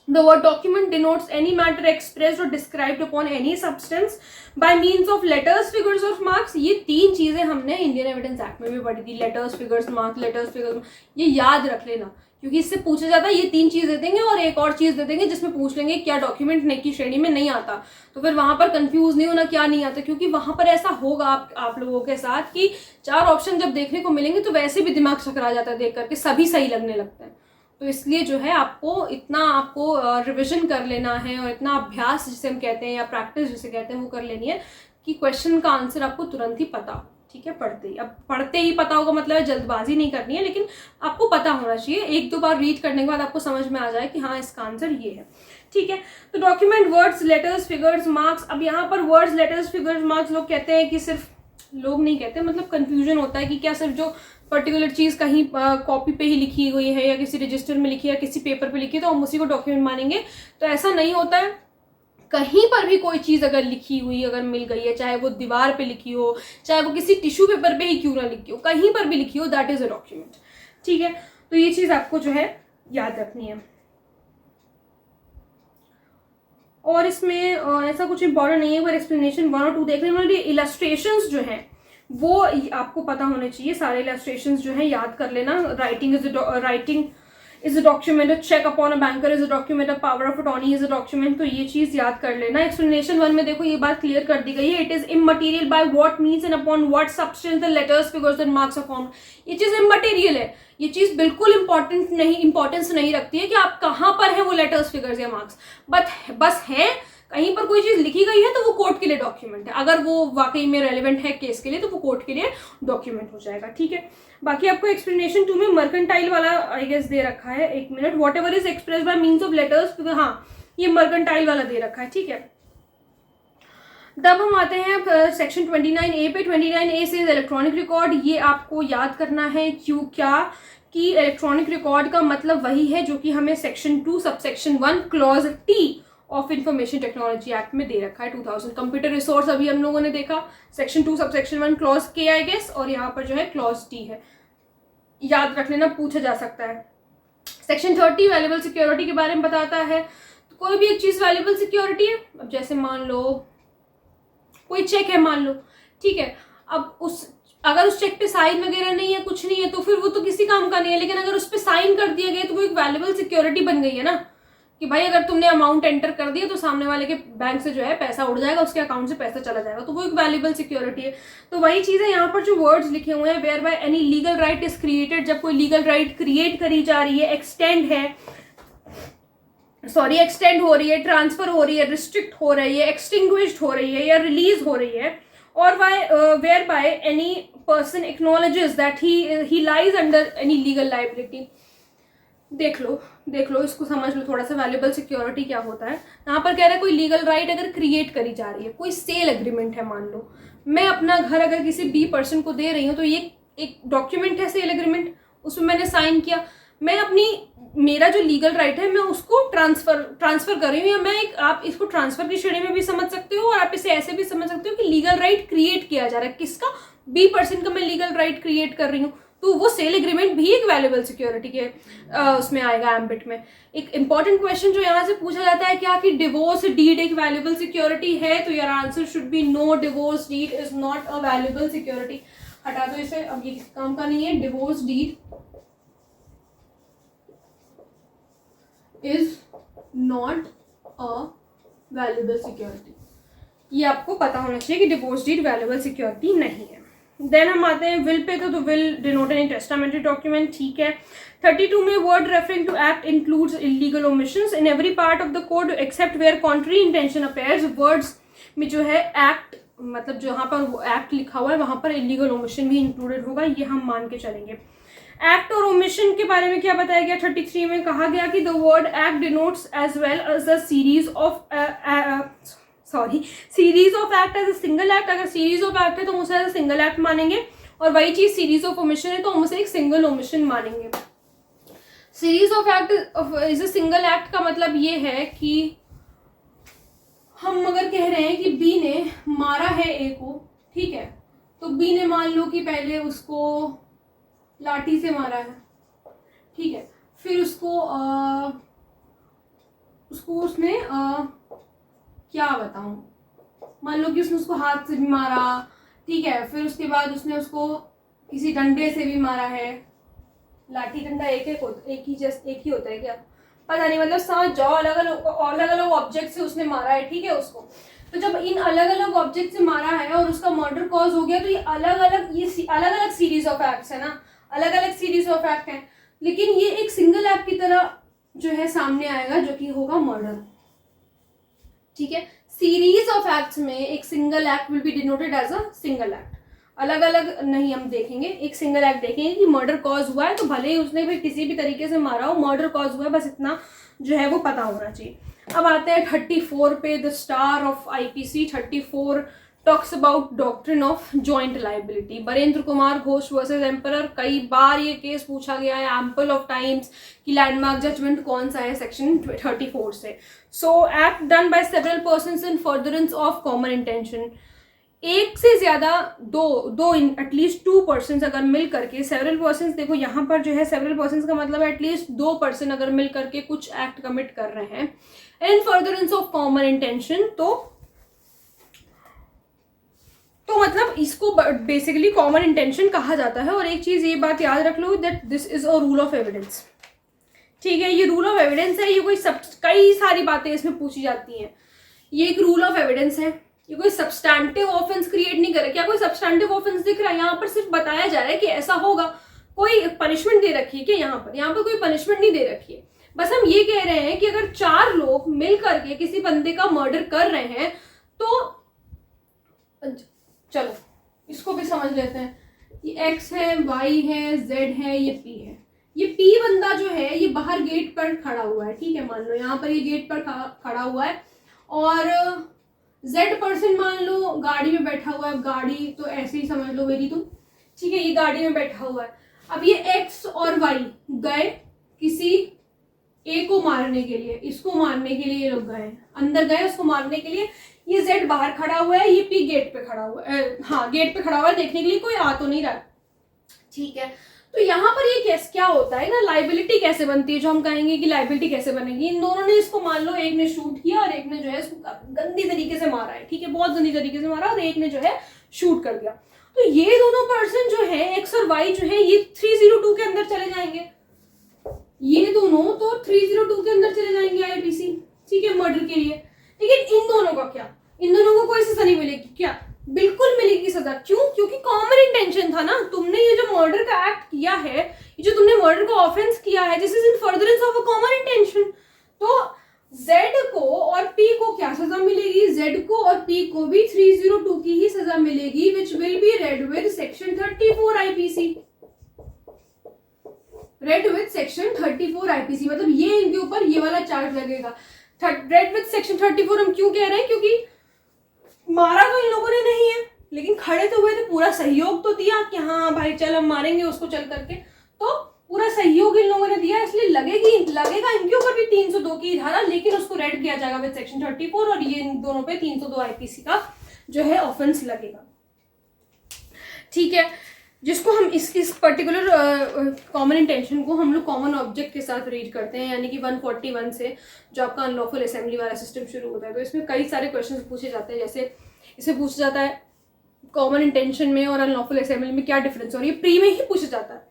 The word document denotes any matter expressed or described upon any substance by means of letters, figures or marks। ये 3 चीजें हमने इंडियन एविडेंस एक्ट में भी पढ़ी थी, letters, figures, marks, letters, figures, ये याद रख लेना क्योंकि इससे पूछा जाता है। ये 3 चीज दे देंगे और एक और चीज दे देंगे जिसमें पूछ लेंगे क्या डॉक्यूमेंट नहीं की श्रेणी में नहीं आता, तो फिर वहां पर कंफ्यूज नहीं होना क्या नहीं आता, क्योंकि वहां पर ऐसा होगा आप लोगों के साथ कि 4 ऑप्शन जब देखने को मिलेंगे तो वैसे भी दिमाग चकरा जाता है देख करके, सभी सही लगने लगता है। तो इसलिए जो है आपको रिविजन कर लेना है और इतना अभ्यास जिसे हम कहते हैं या प्रैक्टिस जिसे कहते हैं वो कर लेनी है कि क्वेश्चन का आंसर आपको तुरंत ही पता हो, ठीक है। पढ़ते ही पता होगा मतलब है जल्दबाजी नहीं करनी है, लेकिन आपको पता होना चाहिए। 1-2 बार रीड करने के बाद आपको समझ में आ जाए कि हाँ इसका आंसर ये है, ठीक है। तो document words, letters, figures, marks. अब यहाँ पर वर्ड्स, लेटर्स, फिगर्स, मार्क्स लोग कहते हैं कि सिर्फ, लोग नहीं कहते, मतलब कंफ्यूजन होता है कि क्या सिर्फ जो पर्टिकुलर चीज कहीं कॉपी पे ही लिखी हुई है या किसी रजिस्टर में लिखी है या किसी पेपर पे लिखी है तो हम उसी को डॉक्यूमेंट मानेंगे, तो ऐसा नहीं होता है। कहीं पर भी कोई चीज अगर लिखी हुई अगर मिल गई है, चाहे वो दीवार पे लिखी हो, चाहे वो किसी टिश्यू पेपर पे ही क्यों ना लिखी हो, कहीं पर भी लिखी हो, दैट इज अ डॉक्यूमेंट, ठीक है। तो ये चीज आपको जो है याद रखनी है। और इसमें ऐसा कुछ इंपॉर्टेंट नहीं है, पर एक्सप्लेनेशन 1 और 2 देख लेना। इलस्ट्रेशंस जो हैं वो आपको पता होने चाहिए, सारे इलस्ट्रेशंस जो है याद कर लेना। Writing is a document, cheque upon a banker is a document, a power of attorney is a document, तो ये चीज याद कर लेना। एक्सप्लेनेशन 1 में देखो ये बात क्लियर कर दी गई है। It is immaterial by what means and upon what substance the letters, figures and marks are formed. ये चीज इमटेरियल है, ये चीज बिल्कुल इंपॉर्टेंस नहीं रखती है कि आप कहाँ पर है वो लेटर्स, फिगर्स या मार्क्स, बस है कहीं पर कोई चीज लिखी गई है तो वो कोर्ट के लिए डॉक्यूमेंट है। अगर वो वाकई में रेलेवेंट है केस के लिए तो वो कोर्ट के लिए डॉक्यूमेंट हो जाएगा, ठीक है। बाकी आपको एक्सप्लेनेशन 2 में मर्केंटाइल वाला आई गेस दे रखा है, 1 minute. What ever is express bye means of letters, हाँ ये मर्केंटाइल वाला दे रखा है, ठीक है। तब हम आते हैं सेक्शन 29A पे। 29A से इलेक्ट्रॉनिक रिकॉर्ड, ये आपको याद करना है क्या कि इलेक्ट्रॉनिक रिकॉर्ड का मतलब वही है जो कि हमें section 2 subsection 1 clause T of information technology act में दे रखा है 2000। कंप्यूटर रिसोर्स अभी हम लोगों ने देखा, सेक्शन 2 सबसेक्शन 1 क्लॉज के आई गेस, और यहाँ पर जो है क्लॉज टी है, याद रख लेना, पूछा जा सकता है। सेक्शन 30 वैल्यूएबल सिक्योरिटी के बारे में बताता है। तो कोई भी एक चीज वैल्यूएबल सिक्योरिटी है, अब जैसे मान लो कोई चेक है मान लो, ठीक है। अब अगर उस चेक पे साइन वगैरह नहीं है, कुछ नहीं है, तो फिर वो तो किसी काम का नहीं है, लेकिन अगर उस पे साइन कर दिया गया तो वो एक वैल्यूएबल सिक्योरिटी बन गई है ना, कि भाई अगर तुमने अमाउंट एंटर कर दिया तो सामने वाले के बैंक से जो है पैसा उड़ जाएगा, उसके अकाउंट से पैसा चला जाएगा, तो वो एक वैल्यूएबल सिक्योरिटी है। तो वही चीज है यहाँ पर जो वर्ड्स लिखे हुए हैं, whereby any legal right is created, जब कोई लीगल राइट क्रिएट करी जा रही है, एक्सटेंड हो रही है, ट्रांसफर हो रही है, रिस्ट्रिक्ट हो रही है, एक्सटिंग्विश्ड हो रही है या रिलीज हो रही है, और whereby any person acknowledges that he lies under any legal liability. देख लो इसको समझ लो थोड़ा सा, वैल्यूएबल सिक्योरिटी क्या होता है। यहाँ पर कह रहा है कोई लीगल राइट अगर क्रिएट करी जा रही है, कोई सेल एग्रीमेंट है, मान लो मैं अपना घर अगर किसी बी पर्सन को दे रही हूँ, तो ये एक डॉक्यूमेंट है, सेल एग्रीमेंट, उसमें मैंने साइन किया। मैं अपनी, मेरा जो लीगल राइट है मैं उसको ट्रांसफर कर रही हूँ, या मैं एक, आप इसको ट्रांसफर की श्रेणी में भी समझ सकते हो और आप इसे ऐसे भी समझ सकते हो कि लीगल राइट क्रिएट किया जा रहा है। किसका? बी पर्सन का मैं लीगल राइट क्रिएट कर रही हूँ, तो वो सेल एग्रीमेंट भी एक वैल्यूएबल सिक्योरिटी के उसमें आएगा, एम्बिट में। एक इंपॉर्टेंट क्वेश्चन जो यहाँ से पूछा जाता है क्या, कि डिवोर्स डीड एक वैल्यूएबल सिक्योरिटी है, तो your answer should be no, divorce deed is not a valuable security. हटा दो इसे, अब ये किस काम का नहीं है। Divorce deed is not a valuable security, ये आपको पता होना चाहिए कि डिवोर्स डीड वैल्यूएबल सिक्योरिटी नहीं है। देन हम आते हैं विल पे, तो will denote any testamentary document, ठीक है। 32 में word referring to act includes illegal omissions in every part of the code except where contrary intention appears. Words में जो है एक्ट, मतलब जहाँ पर वो एक्ट लिखा हुआ है वहाँ पर इलीगल ओमिशन भी इंक्लूडेड होगा, ये हम मान के चलेंगे। एक्ट और ओमिशन के बारे में क्या बताया गया? 33 में कहा गया कि the word act denotes as well as a series of series of act as a single act. अगर सीरीज ऑफ एक्ट है तो हम उसे एज अ सिंगल एक्ट मानेंगे, और वही चीज सीरीज ऑफ ओमिशन है तो हम उसे एक सिंगल ओमिशन मानेंगे। Series of act is a single act का मतलब ये है कि हम अगर कह रहे हैं कि बी ने मारा है ए को, ठीक है, तो बी ने मान लो कि पहले उसको लाठी से मारा है, ठीक है, फिर उसको उसने क्या बताऊं, मान लो कि उसने उसको हाथ से भी मारा, ठीक है, फिर उसके बाद उसने उसको किसी डंडे से भी मारा है। लाठी डंडा एक ही होता है क्या, पता नहीं, मतलब समझ जाओ, अलग अलग ऑब्जेक्ट से उसने मारा है, ठीक है उसको। तो जब इन अलग अलग ऑब्जेक्ट से मारा है और उसका मर्डर कॉज हो गया, तो ये अलग अलग सीरीज ऑफ एक्ट्स है ना, अलग अलग सीरीज ऑफ एक्ट है, लेकिन ये एक सिंगल एक्ट की तरह जो है सामने आएगा, जो कि होगा मर्डर, ठीक है। सीरीज ऑफ एक्ट्स में एक single act will be denoted as a single act, अलग अलग नहीं हम देखेंगे, एक सिंगल एक्ट देखेंगे कि मर्डर कॉज हुआ है, तो भले ही उसने भी किसी भी तरीके से मारा हो, मर्डर कॉज हुआ है, बस इतना जो है वो पता होना चाहिए। अब आते हैं 34 पे, the star of IPC. 34 talks about doctrine of joint liability. Barendra Kumar Ghosh versus emperor, कई बार ये केस पूछा गया है, एम्पल ऑफ टाइम्स, कि लैंडमार्क जजमेंट कौन सा है सेक्शन 34 से। So act done by several persons in furtherance of common intention. एक से ज्यादा दो एटलीस्ट 2 पर्सन अगर मिल करके, सेवरल पर्सन, देखो यहाँ पर जो है सेवरल पर्सन का मतलब एटलीस्ट 2 पर्सन अगर मिल करके कुछ एक्ट कमिट कर रहे हैं इन फर्दरेंस ऑफ कॉमन इंटेंशन, तो मतलब इसको बेसिकली कॉमन इंटेंशन कहा जाता है। और एक चीज ये बात याद रख लो, that this is a rule of evidence, ठीक है, ये रूल ऑफ एविडेंस है, ये कोई कई सारी बातें इसमें पूछी जाती हैं, ये एक रूल ऑफ एविडेंस है, ये कोई सब्सटैंटिव ऑफेंस क्रिएट नहीं कर रहा। क्या कोई सब्सटैंटिव ऑफेंस दिख रहा है? यहाँ पर सिर्फ बताया जा रहा है कि ऐसा होगा, कोई पनिशमेंट दे रखी है क्या? यहाँ पर कोई पनिशमेंट नहीं दे रखी है, बस हम ये कह रहे हैं कि अगर 4 लोग मिल करके किसी बंदे का मर्डर कर रहे हैं, तो चलो इसको भी समझ लेते हैं। ये एक्स है, वाई है, जेड है, ये पी है। ये पी बंदा जो है ये बाहर गेट पर खड़ा हुआ है, ठीक है, मान लो यहाँ पर ये गेट पर खड़ा हुआ है, और जेड पर्सन मान लो गाड़ी में बैठा हुआ है, गाड़ी तो ऐसे ही समझ लो मेरी तुम, ठीक है, ये गाड़ी में बैठा हुआ है। अब ये एक्स और वाई गए किसी ए को मारने के लिए, इसको मारने के लिए ये लोग गए, अंदर गए उसको मारने के लिए। ये जेड बाहर खड़ा हुआ है, ये पी गेट पे खड़ा हुआ है, हाँ गेट पे खड़ा हुआ है, देखने के लिए कोई आ तो नहीं रहा, ठीक है। तो यहाँ पर ये केस क्या होता है ना, लाइबिलिटी कैसे बनती है, जो हम कहेंगे कि लाइबिलिटी कैसे बनेगी। इन दोनों ने इसको मान लो, एक ने शूट किया और एक ने जो है इसको गंदी तरीके से मारा है, ठीक है, बहुत गंदी तरीके से मारा, और एक ने जो है शूट कर दिया। तो ये दोनों पर्सन जो है एक्स और वाई जो है ये 302 के अंदर चले जाएंगे, ये दोनों तो 302 के अंदर चले जाएंगे आईपीसी, ठीक है, मर्डर के लिए। लेकिन इन दोनों का क्या, इन दोनों को कोई सजा नहीं मिलेगी क्या? बिल्कुल मिलेगी सजा। क्यों? क्योंकि कॉमन इंटेंशन था ना, तुमने ये जो मर्डर का एक्ट किया है, ये जो तुमने मर्डर का ऑफेंस किया है, this is in furtherance of a common intention. तो जेड को और पी को क्या सजा मिलेगी? जेड को और पी को भी 302 की ही सजा मिलेगी, which will be read with section 34 IPC. Red with section 34 IPC, मतलब ये इनके ऊपर ये वाला चार्ज लगेगा। रेड विथ सेक्शन 34 हम क्यों कह रहे हैं, क्योंकि मारा तो इन लोगों ने नहीं है, लेकिन खड़े तो हुए थे, पूरा सहयोग तो दिया कि हाँ भाई चल हम मारेंगे उसको चल करके, तो पूरा सहयोग इन लोगों ने दिया, इसलिए लगेगा इनके ऊपर भी 302 की धारा, लेकिन उसको रेड किया जाएगा विद सेक्शन 34 और ये इन दोनों पे 302 आईपीसी का जो है ऑफेंस लगेगा। ठीक है, जिसको हम इस पर्टिकुलर कॉमन इंटेंशन को हम लोग कॉमन ऑब्जेक्ट के साथ रीड करते हैं, यानी कि 141 से जो आपका अनलॉफुल असेंबली वाला सिस्टम शुरू होता है। तो इसमें कई सारे क्वेश्चन पूछे जाते हैं, जैसे इसे पूछा जाता है कॉमन इंटेंशन में और अनलॉफुल असेंबली में क्या डिफरेंस है, और ये प्री में ही पूछा जाता है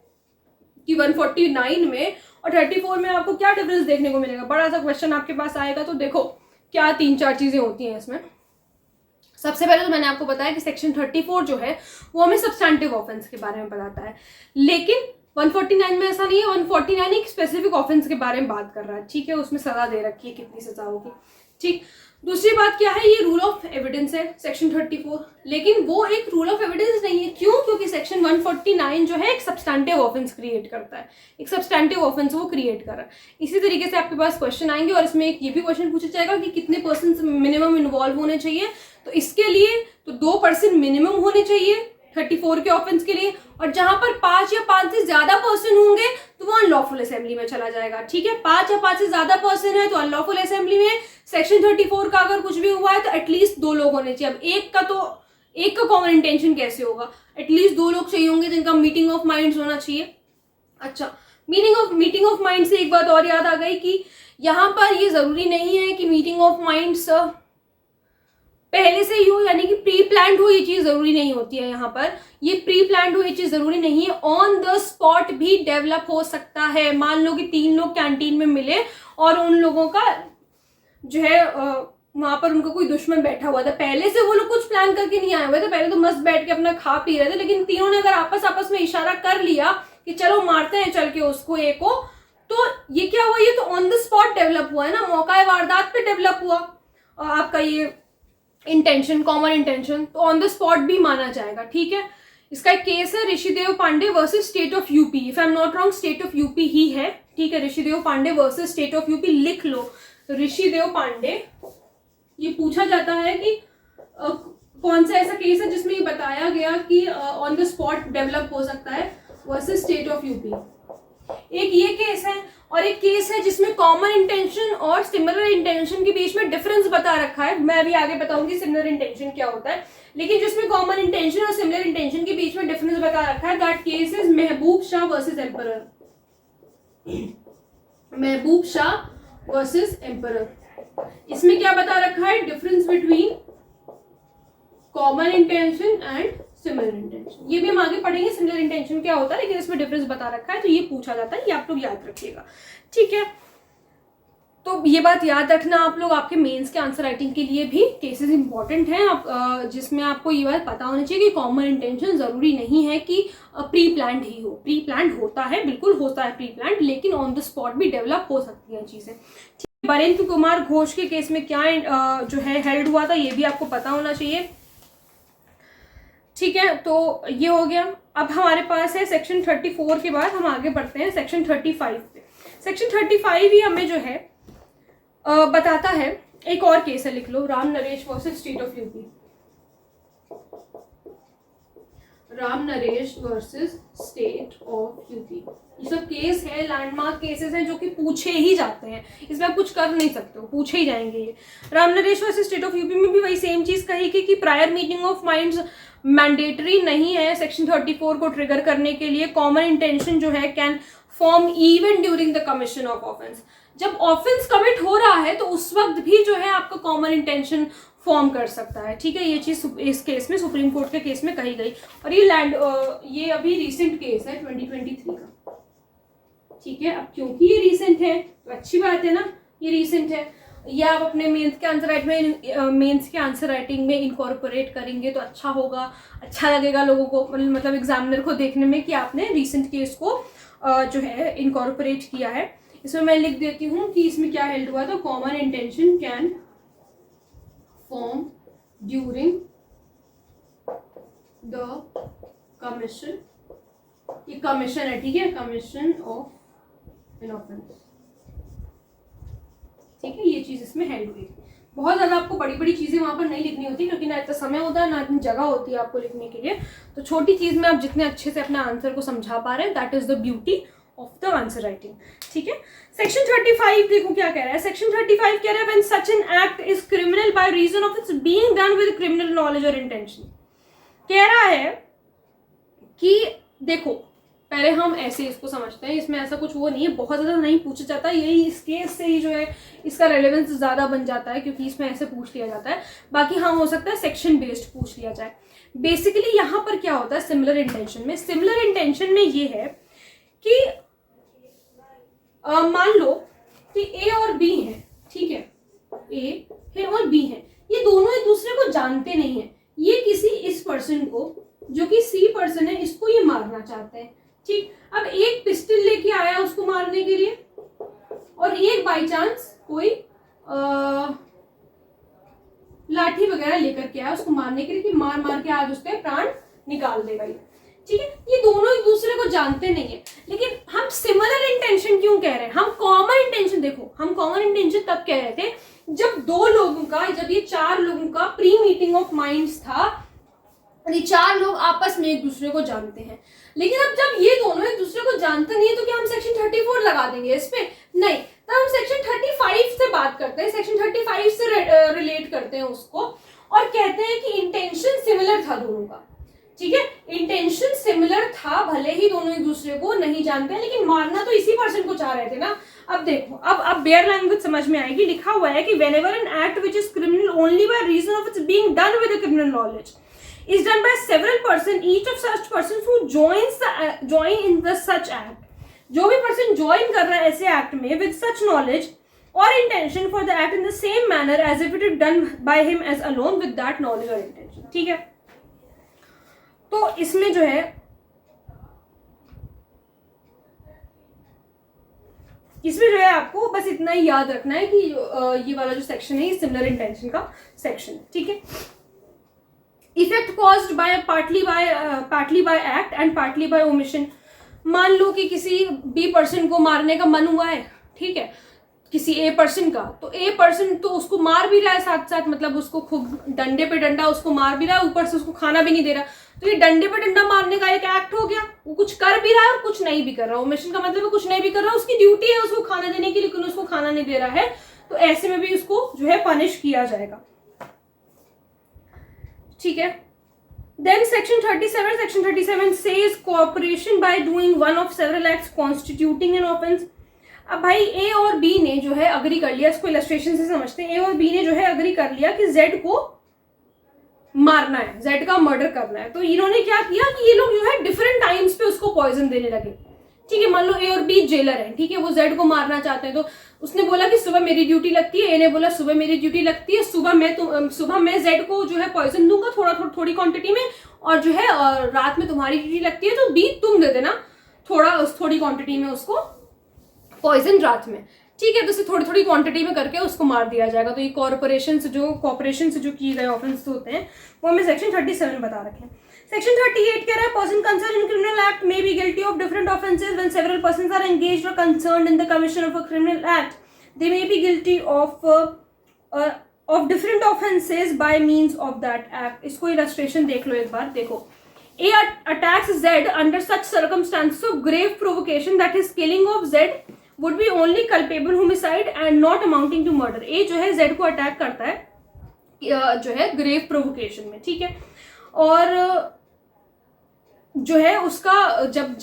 कि 149 में और 34 में आपको क्या डिफरेंस देखने को मिलेगा। बड़ा सा क्वेश्चन आपके पास आएगा, तो देखो क्या 3-4 चीजें होती हैं इसमें। सबसे पहले तो मैंने आपको बताया कि सेक्शन 34 जो है वो हमें सब्सटैंटिव ऑफेंस के बारे में बताता है, लेकिन 149 में ऐसा नहीं है। 149 एक स्पेसिफिक ऑफेंस के बारे में बात कर रहा है, ठीक है, उसमें सजा दे रखी है, कितनी सजा होगी। ठीक, दूसरी बात क्या है, ये रूल ऑफ एविडेंस है सेक्शन 34, लेकिन वो एक रूल ऑफ एविडेंस नहीं है। क्यों? क्योंकि सेक्शन 149 जो है एक सब्सटैंटिव ऑफेंस क्रिएट करता है, एक सब्सटैंटिव ऑफेंस वो क्रिएट कर रहा है। इसी तरीके से आपके पास क्वेश्चन आएंगे और इसमें एक ये भी क्वेश्चन पूछा जाएगा कि कितने पर्सन मिनिमम इन्वॉल्व होने चाहिए, तो इसके लिए तो 2% मिनिमम होने चाहिए 34 के ऑफेंस के लिए, और जहां पर 5 या 5 से ज्यादा पर्सन होंगे तो वो अनलॉफुल असेंबली में चला जाएगा। ठीक है, 5 या 5 से ज्यादा पर्सन है तो अनलॉफुल असेंबली में सेक्शन 34 का अगर कुछ भी हुआ है तो एटलीस्ट 2 लोग होने चाहिए। अब एक का कॉमन इंटेंशन कैसे होगा, एटलीस्ट 2 लोग चाहिए होंगे जिनका मीटिंग ऑफ माइंड्स होना चाहिए। अच्छा, मीटिंग ऑफ माइंड से एक बात और याद आ गई कि यहाँ पर ये जरूरी नहीं है कि मीटिंग ऑफ माइंड्स पहले से ही हो, यानी कि प्री प्लान्ड हो, ये चीज जरूरी नहीं होती है। यहाँ पर ये प्री प्लान्ड हो ये चीज जरूरी नहीं है, ऑन द स्पॉट भी डेवलप हो सकता है। मान लो कि 3 लोग कैंटीन में मिले और उन लोगों का जो है वहां पर उनका कोई दुश्मन बैठा हुआ था, पहले से वो लोग कुछ प्लान करके नहीं आए हुए थे, पहले तो मस्त बैठ के अपना खा पी रहे थे, लेकिन तीनों ने अगर आपस में इशारा कर लिया कि चलो मारते हैं चल के उसको एक को, तो ये क्या हुआ, ये तो ऑन द स्पॉट डेवलप हुआ है ना, मौका वारदात पे डेवलप हुआ आपका ये इंटेंशन, कॉमन इंटेंशन, तो ऑन द स्पॉट भी माना जाएगा। ठीक है, इसका एक केस है Rishidev Pandey versus state of UP, if I am not wrong state of UP ही है। ठीक है, Rishidev Pandey versus state of UP, लिख लो ऋषिदेव पांडे। ये पूछा जाता है कि कौन सा ऐसा केस है जिसमें ये बताया गया कि ऑन द स्पॉट डेवलप हो सकता है वर्सेस स्टेट ऑफ यूपी। एक ये केस है और एक केस है जिसमें कॉमन इंटेंशन और सिमिलर इंटेंशन के बीच में डिफरेंस बता रखा है। मैं अभी आगे बताऊंगी सिमिलर इंटेंशन क्या होता है, लेकिन जिसमें कॉमन इंटेंशन और सिमिलर इंटेंशन के बीच में डिफरेंस बता रखा है, that case is Mehboob Shah versus emperor. Mehboob Shah versus emperor, इसमें क्या बता रखा है, difference between common intention and similar intention. ये भी हम आगे पढ़ेंगे सिमिलर इंटेंशन क्या होता है, लेकिन इसमें डिफरेंस बता रखा है तो ये पूछा जाता है, ये आप लोग याद रखिएगा। ठीक है, तो ये बात याद रखना आप लोग, आपके मेंस के आंसर राइटिंग के लिए भी केसेस इंपॉर्टेंट हैं, जिसमें आपको ये बात पता होनी चाहिए कि कॉमन इंटेंशन जरूरी नहीं है कि प्री प्लान्ड ही हो। प्री प्लान्ड होता है, बिल्कुल होता है प्री प्लान्ड, लेकिन ऑन द स्पॉट भी डेवलप हो सकती हैं चीजें। वीरेंद्र कुमार घोष के केस में क्या जो है हेल्ड हुआ था, ये भी आपको पता होना चाहिए। ठीक है, तो ये हो गया। अब हमारे पास है सेक्शन 34 के बाद हम आगे बढ़ते हैं सेक्शन 35 पे। सेक्शन 35 ही हमें जो है बताता है, एक और केस है, लिख लो, Ram Naresh versus state of UP. Ram Naresh versus state of UP, ये सब केस है, लैंडमार्क केसेस हैं जो कि पूछे ही जाते हैं, इसमें आप कुछ कर नहीं सकते हो, पूछे ही जाएंगे ये। Ram Naresh versus state of UP में भी वही सेम चीज कही कि prior meeting of minds mandatory नहीं है सेक्शन 34 को ट्रिगर करने के लिए। कॉमन इंटेंशन जो है can form even during the commission of offence, जब ऑफेंस कमिट हो रहा है तो उस वक्त भी जो है आपका कॉमन इंटेंशन फॉर्म कर सकता है। ठीक है, ये चीज इस केस में, सुप्रीम कोर्ट के केस में कही गई, और ये अभी रिसेंट केस है 2023 का। ठीक है, अब क्योंकि ये रिसेंट है तो अच्छी बात है ना, ये रिसेंट है, ये आप अपने मेंस के आंसर राइटिंग में इनकॉर्पोरेट करेंगे तो अच्छा होगा, अच्छा लगेगा लोगों को, मतलब एग्जामिनर को देखने में कि आपने रिसेंट केस को जो है इनकॉर्पोरेट किया है। इसमें मैं लिख देती हूँ कि इसमें क्या हेल्ड हुआ था, common intention can form during the commission, ये कमीशन है, ठीक है, कमीशन ऑफ इन ऑफेंस। ठीक है, ये चीज इसमें हेल्ड हुई। बहुत ज्यादा आपको बड़ी बड़ी चीजें वहां पर नहीं लिखनी होती, क्योंकि ना इतना समय होता है ना इतनी जगह होती है आपको लिखने के लिए। तो छोटी चीज में आप जितने अच्छे से अपना आंसर को समझा पा रहे हैं, that is the beauty of the answer writing. ठीक है, सेक्शन 35 देखो क्या कह रहा है। सेक्शन 35 कह रहा है when such an act is criminal by reason of its being done with criminal knowledge और इंटेंशन। कह रहा है कि देखो, पहले हम ऐसे इसको समझते हैं, इसमें ऐसा कुछ वो नहीं है, बहुत ज़्यादा नहीं पूछा जाता, यही इस केस से ही जो है इसका रेलेवेंस ज़्यादा बन जाता है, क्योंकि इसमें ऐसे पूछ लिया जाता है। बाकी हाँ, हो सकता है सेक्शन बेस्ड पूछ लिया जाए। बेसिकली यहाँ पर क्या होता है सिमिलर इंटेंशन में, सिमिलर इंटेंशन में ये है कि मान लो कि ए और बी है, ठीक है, ए है और बी है, ये दोनों एक दूसरे को जानते नहीं है। ये किसी इस पर्सन को, जो कि सी पर्सन है, इसको ये मारना चाहते हैं। ठीक, अब एक पिस्टल लेके आया उसको मारने के लिए, और एक बाई चांस कोई लाठी वगैरह लेकर के आया उसको मारने के लिए, कि मार मार के आज उसके प्राण निकाल देगा ये। ठीक है, ये दोनों एक दूसरे को जानते नहीं है, लेकिन हम सिमिलर इंटेंशन क्यों कह रहे हैं? हम कॉमन इंटेंशन, देखो हम कॉमन इंटेंशन तब कह रहे थे जब दो लोगों का, जब ये चार लोगों का प्री मीटिंग ऑफ माइंड्स था, ये चार लोग आपस में एक दूसरे को जानते हैं। लेकिन अब जब ये दोनों एक दूसरे को जानते नहीं है, तो क्या हम सेक्शन 34 लगा देंगे इस पे? नहीं, तब हम सेक्शन 35 से बात करते हैं, सेक्शन 35 से रिलेट करते हैं उसको, और कहते हैं कि इंटेंशन सिमिलर था दोनों का। ठीक है, इंटेंशन सिमिलर था, भले ही दोनों एक दूसरे को नहीं जानते हैं, लेकिन मारना तो इसी पर्सन को चाह रहे थे ना। अब देखो, अब बेयर लैंग्वेज समझ में आएगी। लिखा हुआ है कि whenever an act which is criminal only by reason of its being done with a criminal knowledge is done by several person, each of such persons who join in the such act, जो भी person join कर रहा है ऐसे act में with such knowledge or intention for the act in the same manner as if it is done by him as alone with that knowledge or intention। ठीक है, तो इसमें जो है, आपको बस इतना ही याद रखना है कि ये वाला जो सेक्शन है ये सिमिलर इंटेंशन का सेक्शन है। ठीक है, effect caused by partly bye act and partly bye omission. मान लो कि किसी बी पर्सन को मारने का मन हुआ है, ठीक है, किसी ए पर्सन का, तो ए पर्सन तो उसको मार भी रहा है साथ साथ, मतलब उसको खूब डंडे पे डंडा उसको मार भी रहा है, ऊपर से उसको खाना भी नहीं दे रहा। तो ये डंडे पे डंडा मारने का एक एक्ट हो गया, वो कुछ कर भी रहा है और कुछ नहीं भी कर रहा। ओमिशन का मतलब है कुछ नहीं भी कर रहा, उसकी ड्यूटी है उसको खाना देने की, लेकिन उसको खाना नहीं दे रहा है, तो ऐसे में भी उसको जो है पनिश किया जाएगा। ठीक है, then section 37 says cooperation by doing one of several acts constituting an offense। अब भाई ए और बी ने जो है अग्री कर लिया, इसको इलस्ट्रेशन से समझते हैं। ए और बी ने जो है अग्री कर लिया कि जेड को मारना है, जेड का मर्डर करना है। तो इन्होंने क्या किया कि ये लोग जो है डिफरेंट टाइम्स पे उसको पॉइजन देने लगे। ठीक है, मान लो ए और बी जेलर हैं, ठीक है, वो जेड को मारना चाहते हैं, तो उसने बोला कि सुबह मेरी ड्यूटी लगती है, ए ने बोला सुबह मेरी ड्यूटी लगती है, सुबह मैं जेड को जो है पॉइजन दूंगा थोड़ी क्वांटिटी में, और जो है रात में तुम्हारी ड्यूटी लगती है, तो बी तुम दे देना थोड़ी क्वांटिटी में उसको पॉइजन रात में। ठीक है, तो इसे थोड़ी क्वांटिटी में करके उसको मार दिया जाएगा। तो ये कॉर्पोरेशन से जो किए गए ऑफेंस होते हैं वो हमें सेक्शन 37 बता रखे हैं। सेक्शन 38 कह रहा है person concern in criminal act may be guilty of different offences when several persons are engaged और concerned in the commission of a criminal act they may be guilty of different offences by means of that act. इसको illustration देख लो एक बार। देखो, A attacks Z under such circumstances of grave provocation that his killing of Z would be only culpable homicide and not amounting to murder। A जो है Z को attack करता है जो है ग्रेव प्रोवोकेशन में। ठीक है, और जो है उसका जब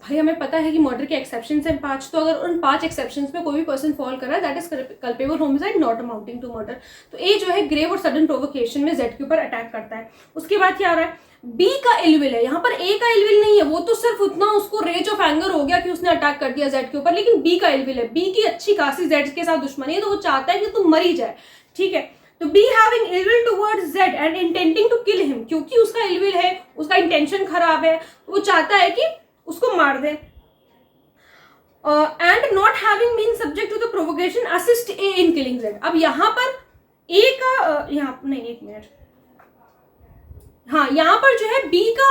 भाई हमें पता है कि मर्डर के एक्सेप्शंस हैं 5, तो अगर उन 5 एक्सेप्शंस में कोई भी पर्सन फॉल कर रहा है that is culpable homicide not amounting to murder. तो ए जो है ग्रेव और सडन प्रोवोकेशन में जेड के ऊपर अटैक करता है। उसके बाद क्या हो रहा है, बी का इलविल है, यहाँ पर ए का इलविल नहीं है, वो तो सिर्फ उतना उसको रेज ऑफ एंगर हो गया कि उसने अटैक कर दिया जेड के ऊपर, लेकिन बी का इलविल है, बी की अच्छी खासी जेड के साथ दुश्मनी है, तो वो चाहता है कि तुम मर ही जाए। ठीक है, तो B having ill will towards Z and intending to kill him, क्योंकि उसका इलविल है, उसका इंटेंशन खराब है, वो चाहता है कि उसको मार दे। And not having been subject to the provocation assist A in killing Z. अब यहाँ पर ए का यहाँ नहीं, एक मिनट, हाँ, यहाँ पर जो है बी का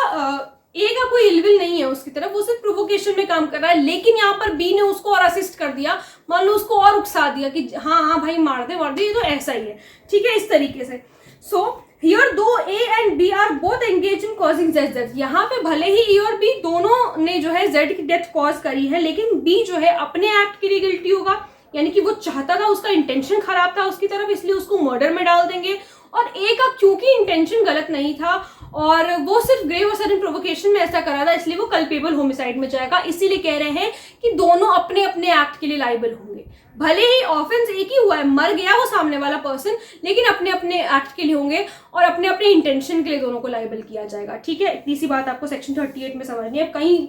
ए का कोई इलविल नहीं है उसकी तरफ, वो सिर्फ प्रोवोकेशन में काम कर रहा है, लेकिन यहाँ पर बी ने उसको और असिस्ट कर दिया, मान लो उसको और उकसा दिया कि हाँ हाँ भाई मार दे, ये तो ऐसा ही है, ठीक है, इस तरीके से। सो हियर दो A and B are both engage in causing Z death, यहाँ पे भले ही ए और बी दोनों ने जो है जेड की डेथ कॉज करी है, लेकिन बी जो है अपने एक्ट के लिए गिल्टी होगा, यानी कि वो चाहता था, उसका इंटेंशन खराब था उसकी तरफ, इसलिए उसको मर्डर में डाल देंगे। और ए का क्योंकि इंटेंशन गलत नहीं था और वो सिर्फ ग्रेव और सडन प्रोवोकेशन में ऐसा करा था, इसलिए वो कल्पेबल होमिसाइड में जाएगा। इसीलिए कह रहे हैं कि दोनों अपने अपने एक्ट के लिए लाइबल होंगे, भले ही ऑफेंस एक ही हुआ है, मर गया वो सामने वाला पर्सन, लेकिन अपने अपने एक्ट के लिए होंगे और अपने अपने इंटेंशन के लिए दोनों को लाइबल किया जाएगा, ठीक है। इतनी सी बात आपको सेक्शन 38 में समझनी है, कहीं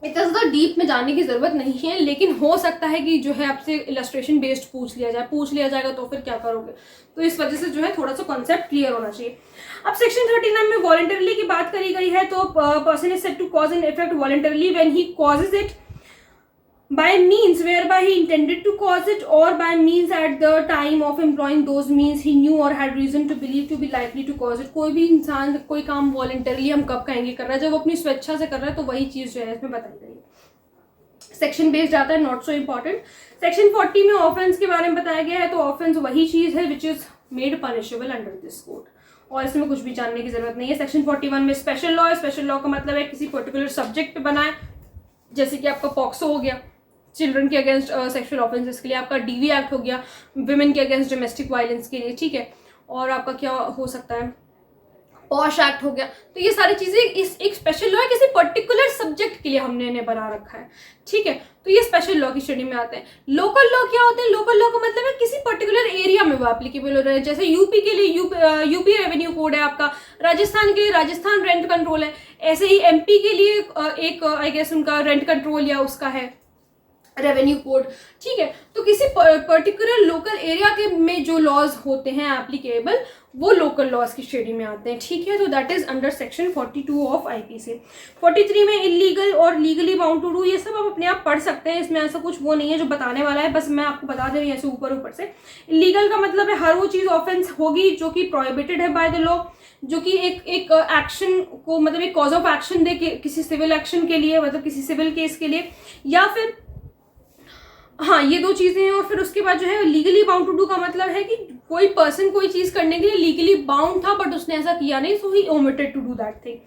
इतना ज़्यादा डीप में जाने की जरूरत नहीं है, लेकिन हो सकता है कि जो है आपसे इलस्ट्रेशन बेस्ड पूछ लिया जाएगा तो फिर क्या करोगे, तो इस वजह से जो है थोड़ा सा कॉन्सेप्ट क्लियर होना चाहिए। अब सेक्शन 39 में वॉलंटरली की बात करी गई है, तो person is said to cause an effect voluntarily when he causes it by means whereby he intended to cause it or by means at the time of employing those means he knew or had reason to believe to be likely to cause it। कोई भी इंसान कोई काम voluntarily हम कब कहेंगे कर रहा है, जब वो अपनी स्वेच्छा से कर रहा है, तो वही चीज जो है इसमें बताई गई है। सेक्शन बेस्ड आता है, नॉट सो इम्पॉर्टेंट। सेक्शन 40 में ऑफेंस के बारे में बताया गया है, तो ऑफेंस वही चीज है which is made punishable under this code, और इसमें कुछ भी जानने की जरूरत नहीं है। सेक्शन 41 में स्पेशल लॉ है, स्पेशल लॉ का मतलब है किसी पर्टिकुलर सब्जेक्ट पे बना है, जैसे कि आपका पॉक्सो हो गया चिल्ड्रन के अगेंस्ट सेक्सुअल ऑफेंसेस के लिए, आपका डीवी एक्ट हो गया विमेन के अगेंस्ट डोमेस्टिक वायलेंस के लिए, ठीक है, और आपका क्या हो सकता है पॉश एक्ट हो गया। तो ये सारी चीजें इस एक स्पेशल लॉ है, किसी पर्टिकुलर सब्जेक्ट के लिए हमने इन्हें बना रखा है, ठीक है, तो ये स्पेशल लॉ की श्रेणी में आते हैं। लोकल लॉ क्या होते हैं? लोकल लॉ का मतलब है किसी पर्टिकुलर एरिया में वो एप्लीकेबल हो रहे हैं, जैसे यूपी के लिए यूपी रेवेन्यू कोड है आपका, राजस्थान के लिए राजस्थान रेंट कंट्रोल है, ऐसे ही एमपी के लिए एक आई गेस उनका रेंट कंट्रोल या उसका है रेवेन्यू कोड, ठीक है। तो किसी पर्टिकुलर लोकल एरिया के में जो लॉज होते हैं एप्लीकेबल, वो लोकल लॉज की श्रेणी में आते हैं, ठीक है। तो that is under section 42 of IPC. 43 में इलीगल और लीगली बाउंड टू डू, ये सब आप अपने आप पढ़ सकते हैं, इसमें ऐसा कुछ वो नहीं है जो बताने वाला है, बस मैं आपको बता दे रही हूँ ऐसे ऊपर से। इलीगल का मतलब है हर वो चीज ऑफेंस होगी जो कि प्रोहिबिटेड है बाय द लॉ, जो कि एक एक्शन को मतलब एक कॉज ऑफ एक्शन दे किसी सिविल एक्शन के लिए, मतलब किसी सिविल केस के लिए, या फिर हाँ ये दो चीजें हैं। और फिर उसके बाद जो है लीगली बाउंड टू डू का मतलब है कि कोई पर्सन कोई चीज करने के लिए लीगली बाउंड था बट उसने ऐसा किया नहीं, so he omitted to do that thing.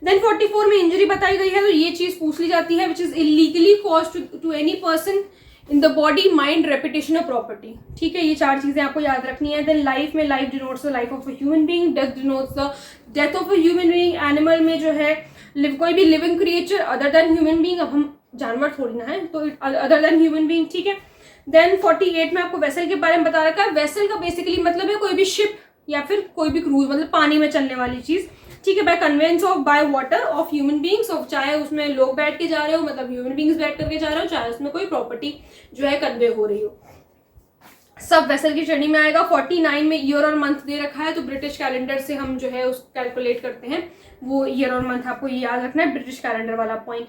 Then 44 में इंजरी बताई गई है, तो ये चीज पूछ ली जाती है which is illegally cause to any person in the body mind reputation और प्रॉपर्टी, ठीक है। ये चार चीजें आपको याद रखनी है। देन लाइफ में life denotes the life of a human being, death denotes the death of a human being. Animal में जो है कोई भी living creature other than human being, अब हम जानवर थोड़ी ना है, तो अदर देन ह्यूमन बीइंग, ठीक है। देन 48 में आपको वेसल के बारे में बता रखा है। वेसल का बेसिकली मतलब है कोई भी शिप या फिर कोई भी क्रूज, मतलब पानी में चलने वाली चीज, ठीक है। By conveyance of by water of human beings, of चाहे उसमें लोग बैठ के जा रहे हो, मतलब ह्यूमन बींग्स बैठ करके जा रहे हो, चाहे उसमें कोई प्रॉपर्टी जो है कन्वे हो रही हो, सब वेसल की श्रेणी में आएगा। 49 में ईयर और मंथ दे रखा है, तो ब्रिटिश कैलेंडर से हम जो है उस कैलकुलेट करते हैं, वो ईयर और मंथ आपको ये याद रखना है, ब्रिटिश कैलेंडर वाला point.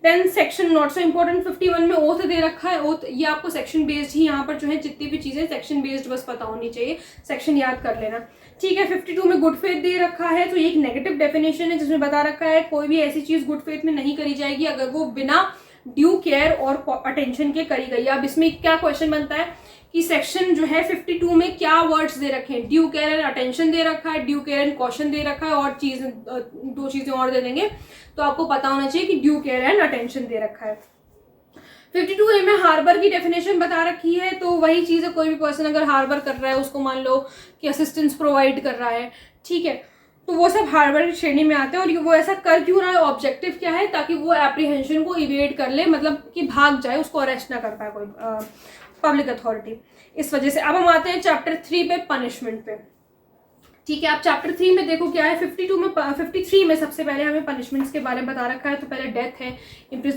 Then section not so important 51 में ओथ दे रखा है। ओथ ये आपको सेक्शन बेस्ड ही, यहाँ पर जो है जितनी भी चीजें सेक्शन बेस्ड बस पता होनी चाहिए, सेक्शन याद कर लेना, ठीक है। 52 में गुड फेथ दे रखा है, तो ये एक नेगेटिव डेफिनेशन है जिसमें बता रखा है कोई भी ऐसी चीज गुड फेथ में नहीं करी जाएगी अगर वो बिना ड्यू केयर और अटेंशन के करी गई। अब इसमें क्या क्वेश्चन बनता है कि सेक्शन जो है 52 में क्या वर्ड्स दे रखे हैं, ड्यू केयर एंड अटेंशन दे रखा है, ड्यू केयर एंड कॉशन दे रखा है, और दो चीजें और दे देंगे, तो आपको पता होना चाहिए कि ड्यू केयर एंड अटेंशन दे रखा है। 52A में हार्बर की डेफिनेशन बता रखी है, तो वही चीज है कोई भी पर्सन अगर हार्बर कर रहा है, उसको मान लो कि असिस्टेंस प्रोवाइड कर रहा है, ठीक है, तो वो सब हार्बर की श्रेणी में आते हैं। और वो ऐसा कर क्यों रहा है, ऑब्जेक्टिव क्या है, ताकि वो एप्रीहेंशन को इवेड कर ले, मतलब कि भाग जाए, उसको अरेस्ट ना कर पाए कोई पब्लिक अथॉरिटी, इस वजह से। अब हम आते हैं चैप्टर 3 पे, पनिशमेंट पे, ठीक है। आप चैप्टर 3 में देखो क्या है, 53 में सबसे पहले हमें पनिशमेंट्स के बारे में बता रखा है। तो पहले डेथ है,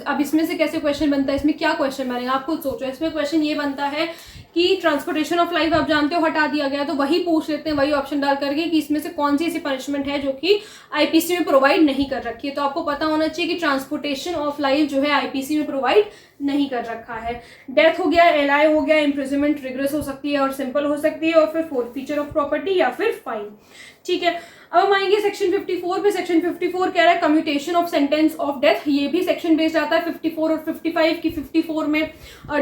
अब इसमें से कैसे क्वेश्चन बनता है, इसमें क्या क्वेश्चन बनेगा आप खुद सोचो। इसमें क्वेश्चन ये बनता है कि ट्रांसपोर्टेशन ऑफ लाइफ आप जानते हो हटा दिया गया, तो वही पूछ लेते हैं, वही ऑप्शन डाल करके कि इसमें से कौन सी ऐसी पनिशमेंट है जो कि आईपीसी में प्रोवाइड नहीं कर रखी है। तो आपको पता होना चाहिए कि ट्रांसपोर्टेशन ऑफ लाइफ जो है आईपीसी में प्रोवाइड नहीं कर रखा है। डेथ हो गया, एलआई हो गया, इम्प्रिजनमेंट रिग्रेस हो सकती है और सिंपल हो सकती है, और फिर फोर्फीचर ऑफ प्रॉपर्टी या फिर फाइन। ठीक है। अब हम आएंगे सेक्शन 54 पे। सेक्शन 54 कह रहा है commutation of sentence of death. ये भी सेक्शन बेस्ड आता है 54 और 55 की। 54 में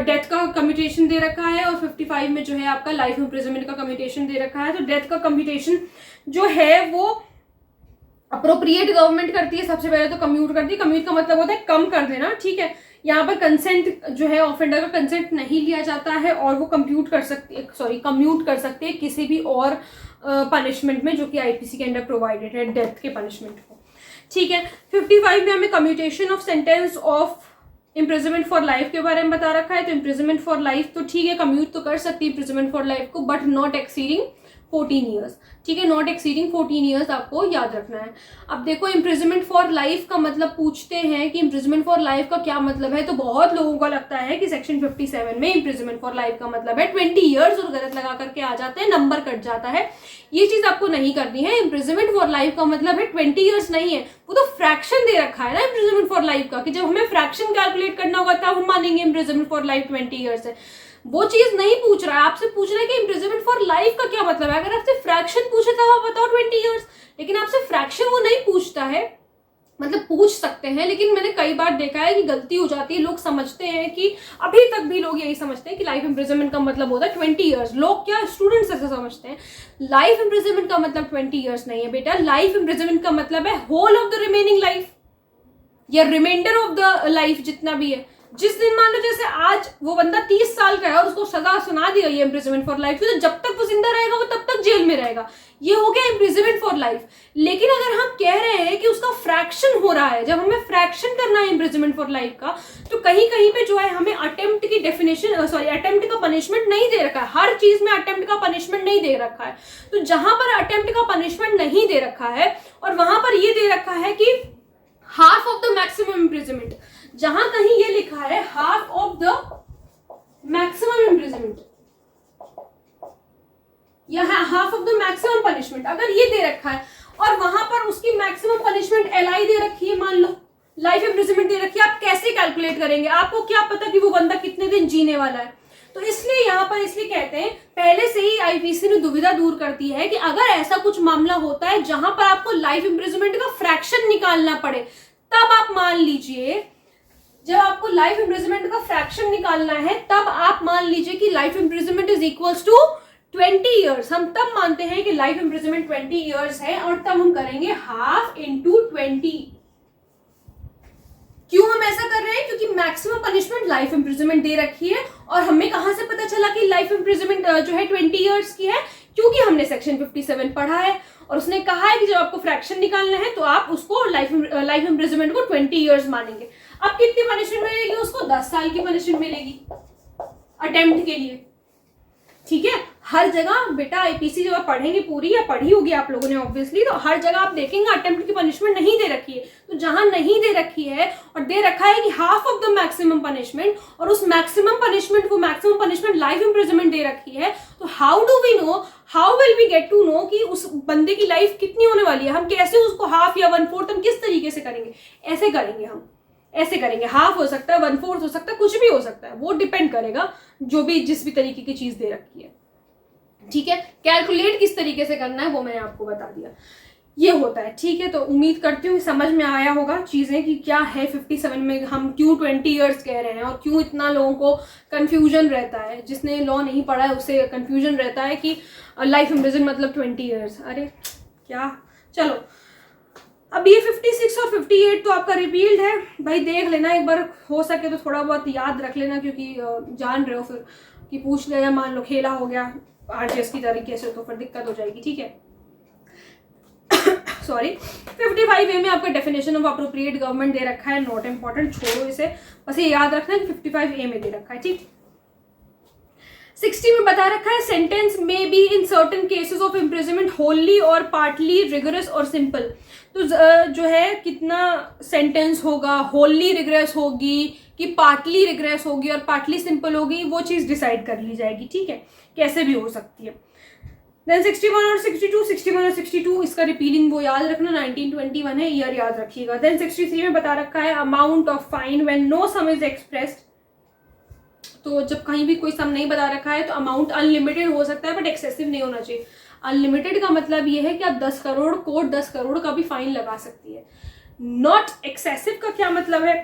डेथ का कम्यूटेशन दे रखा है और 55 में जो है आपका लाइफ इम्प्रिजनमेंट का कम्यूटेशन दे रखा है। तो डेथ का कम्यूटेशन जो है वो अप्रोप्रिएट गवर्नमेंट करती है। सबसे पहले तो कम्यूट करती है। कम्यूट का मतलब होता है कम कर देना, ठीक है। यहाँ पर कंसेंट जो है ऑफेंडर का कंसेंट नहीं लिया जाता है और वो कम्यूट कर सकते हैं किसी भी और पनिशमेंट में जो कि आईपीसी के अंडर प्रोवाइडेड है, डेथ के पनिशमेंट को, ठीक है। 55 में हमें commutation of sentence of imprisonment for life के बारे में बता रखा है। तो इम्प्रिजनमेंट फॉर लाइफ तो ठीक है, कम्यूट तो कर सकती है इम्प्रिजनमेंट फॉर लाइफ को, बट नॉट एक्सीडिंग 14 ईयर्स, ठीक है। नॉट एक्सीडिंग 14 ईयर्स आपको याद रखना है। अब देखो इम्प्रिजनमेंट फॉर लाइफ का मतलब पूछते हैं कि इम्प्रिजनमेंट फॉर लाइफ का क्या मतलब है। तो बहुत लोगों को लगता है कि सेक्शन 57 में इम्प्रिजनमेंट फॉर लाइफ का मतलब है 20 ईयर्स और गलत लगा करके आ जाते हैं, नंबर कट जाता है। ये चीज आपको नहीं करनी है। इम्प्रिजनमेंट फॉर लाइफ का मतलब है 20 ईयर्स नहीं है, वो तो फ्रैक्शन दे रखा है ना इम्प्रिजनमेंट फॉर लाइफ का, कि जब हमें फ्रैक्शन कैलकुलेट करना होगा तब हम मानेंगे इम्प्रिजनमेंट फॉर लाइफ 20 ईयर्स है। वो चीज नहीं पूछ रहा है, आपसे पूछ रहा है कि इम्प्रिजनमेंट फॉर लाइफ का क्या मतलब है। अगर आपसे फ्रैक्शन पूछे तो आप बताओ 20 ईयर्स, लेकिन आपसे फ्रैक्शन वो नहीं पूछता है। मतलब पूछ सकते हैं, लेकिन मैंने कई बार देखा है कि गलती हो जाती है। लोग समझते हैं कि अभी तक भी लोग यही समझते हैं कि लाइफ इम्प्रिजनमेंट का मतलब होता है 20 ईयर्स। लोग क्या, स्टूडेंट्स ऐसा समझते हैं। लाइफ इम्प्रिजनमेंट का मतलब 20 ईयर्स नहीं है बेटा। लाइफ इम्प्रिजनमेंट का मतलब है whole of the remaining life या रिमाइंडर ऑफ द लाइफ, जितना भी है। जिस दिन मान लो जैसे आज वो बंदा 30 साल का है और उसको सजा सुना दी गई है इम्प्रिजनमेंट फॉर लाइफ, तो जब तक वो जिंदा रहेगा वो तब तक जेल में रहेगा। ये हो गया इम्प्रिजनमेंट फॉर लाइफ। लेकिन अगर हम कह रहे हैं कि उसका फ्रैक्शन हो रहा है, जब हमें फ्रैक्शन करना है इम्प्रिजनमेंट फॉर लाइफ का, तो कहीं कहीं पे जो है हमें अटेम्प्ट की डेफिनेशन अटेम्प्ट का पनिशमेंट नहीं दे रखा है। हर चीज में अटेम्प्ट का पनिशमेंट नहीं दे रखा है। तो जहां पर अटेम्प्ट का पनिशमेंट नहीं दे रखा है और वहां पर ये दे रखा है कि half of the maximum imprisonment, जहां कहीं ये लिखा है half of the maximum imprisonment या half of the maximum punishment, अगर ये दे रखा है और वहां पर उसकी मैक्सिमम पनिशमेंट एलआई दे रखी है, मान लो लाइफ इम्प्रिजनमेंट दे रखी है, आप कैसे कैलकुलेट करेंगे? आपको क्या पता कि वो बंदा कितने दिन जीने वाला है? तो इसलिए यहाँ पर इसलिए कहते हैं, पहले से ही आईपीसी ने दुविधा दूर करती है कि अगर ऐसा कुछ मामला होता है जहां पर आपको लाइफ इम्प्रिजनमेंट का फ्रैक्शन निकालना पड़े, तब आप मान लीजिए, जब आपको लाइफ इम्प्रिजनमेंट का फ्रैक्शन निकालना है तब आप मान लीजिए कि life imprisonment is equals to 20 years. हम तब मानते हैं कि लाइफ इम्प्रिजनमेंट 20 ईयर्स है और तब हम करेंगे हाफ इंटू 20। क्यों हम ऐसा कर रहे हैं? क्योंकि मैक्सिमम पनिशमेंट लाइफ इम्प्रिजनमेंट दे रखी है और हमें कहां से पता चला कि लाइफ इम्प्रिजनमेंट जो है 20 ईयर्स की है? क्योंकि हमने सेक्शन 57 पढ़ा है और उसने कहा है कि जब आपको फ्रैक्शन निकालना है तो आप उसको लाइफ इम्प्रिजनमेंट को 20 ईयर्स मानेंगे। अब कितनी पनिशमेंट मिलेगी उसको? 10 साल की पनिशमेंट मिलेगी अटेम्प्ट के लिए, ठीक है। हर जगह बेटा आईपीसी जब आप पढ़ेंगे पूरी, या पढ़ी होगी आप लोगों ने ऑब्वियसली, तो हर जगह आप देखेंगे अटेम्प्ट की पनिशमेंट नहीं दे रखी है। तो जहां नहीं दे रखी है और दे रखा है कि half of the maximum punishment, और उस मैक्सिमम पनिशमेंट लाइफ इम्प्रिजनमेंट दे रखी है, तो how will we get to know कि उस बंदे की लाइफ कितनी होने वाली है? हम कैसे उसको हाफ या 1/4 हम किस तरीके से करेंगे? ऐसे करेंगे, हाफ हो सकता है, 1/4 हो सकता है, कुछ भी हो सकता है, वो डिपेंड करेगा जो भी जिस भी तरीके की चीज दे रखी है, ठीक है। कैलकुलेट किस तरीके से करना है वो मैंने आपको बता दिया, ये होता है, ठीक है। तो उम्मीद करती हूँ समझ में आया होगा चीजें कि क्या है 57 में, हम क्यों 20 ईयर्स कह रहे हैं और क्यों इतना लोगों को कंफ्यूजन रहता है। जिसने लॉ नहीं पढ़ा है उसे कंफ्यूजन रहता है कि लाइफ इम्प्रिजन मतलब 20 ईयर्स। अरे क्या, चलो अब ये 56 और 58 तो आपका रिपील्ड है भाई, देख लेना एक बार, हो सके तो थोड़ा बहुत याद रख लेना, क्योंकि जान रहे हो फिर कि पूछ लिया, मान लो खेला हो गया आरजीएस की तरीके से तो फिर दिक्कत हो जाएगी, ठीक है। सॉरी, 55A में आपका डेफिनेशन ऑफ अप्रोप्रिएट गवर्नमेंट दे रखा है, नॉट इंपॉर्टेंट, छोड़ो इसे, बस ये याद रखना है कि 55A में दे रखा है, ठीक। 60 में बता रखा है सेंटेंस में be in certain cases of imprisonment Holi और पार्टली रिगरस और सिंपल। तो जो है कितना सेंटेंस होगा, होली रिग्रेस होगी कि पार्टली रिग्रेस होगी और पार्टली सिंपल होगी, वो चीज डिसाइड कर ली जाएगी, ठीक है, कैसे भी हो सकती है। देन 61 और 62 इसका रिपीलिंग वो याद रखना, 1921 है, ईयर याद रखिएगा। देन 63 में बता रखा है amount of fine when know some is expressed. तो जब कहीं भी कोई सम नहीं बता रखा है तो अमाउंट अनलिमिटेड हो सकता है बट एक्सेसिव नहीं होना चाहिए। अनलिमिटेड का मतलब ये है कि आप 10 करोड़ कोर्ट 10 करोड़ का भी फाइन लगा सकती है। नॉट एक्सेसिव का क्या मतलब है,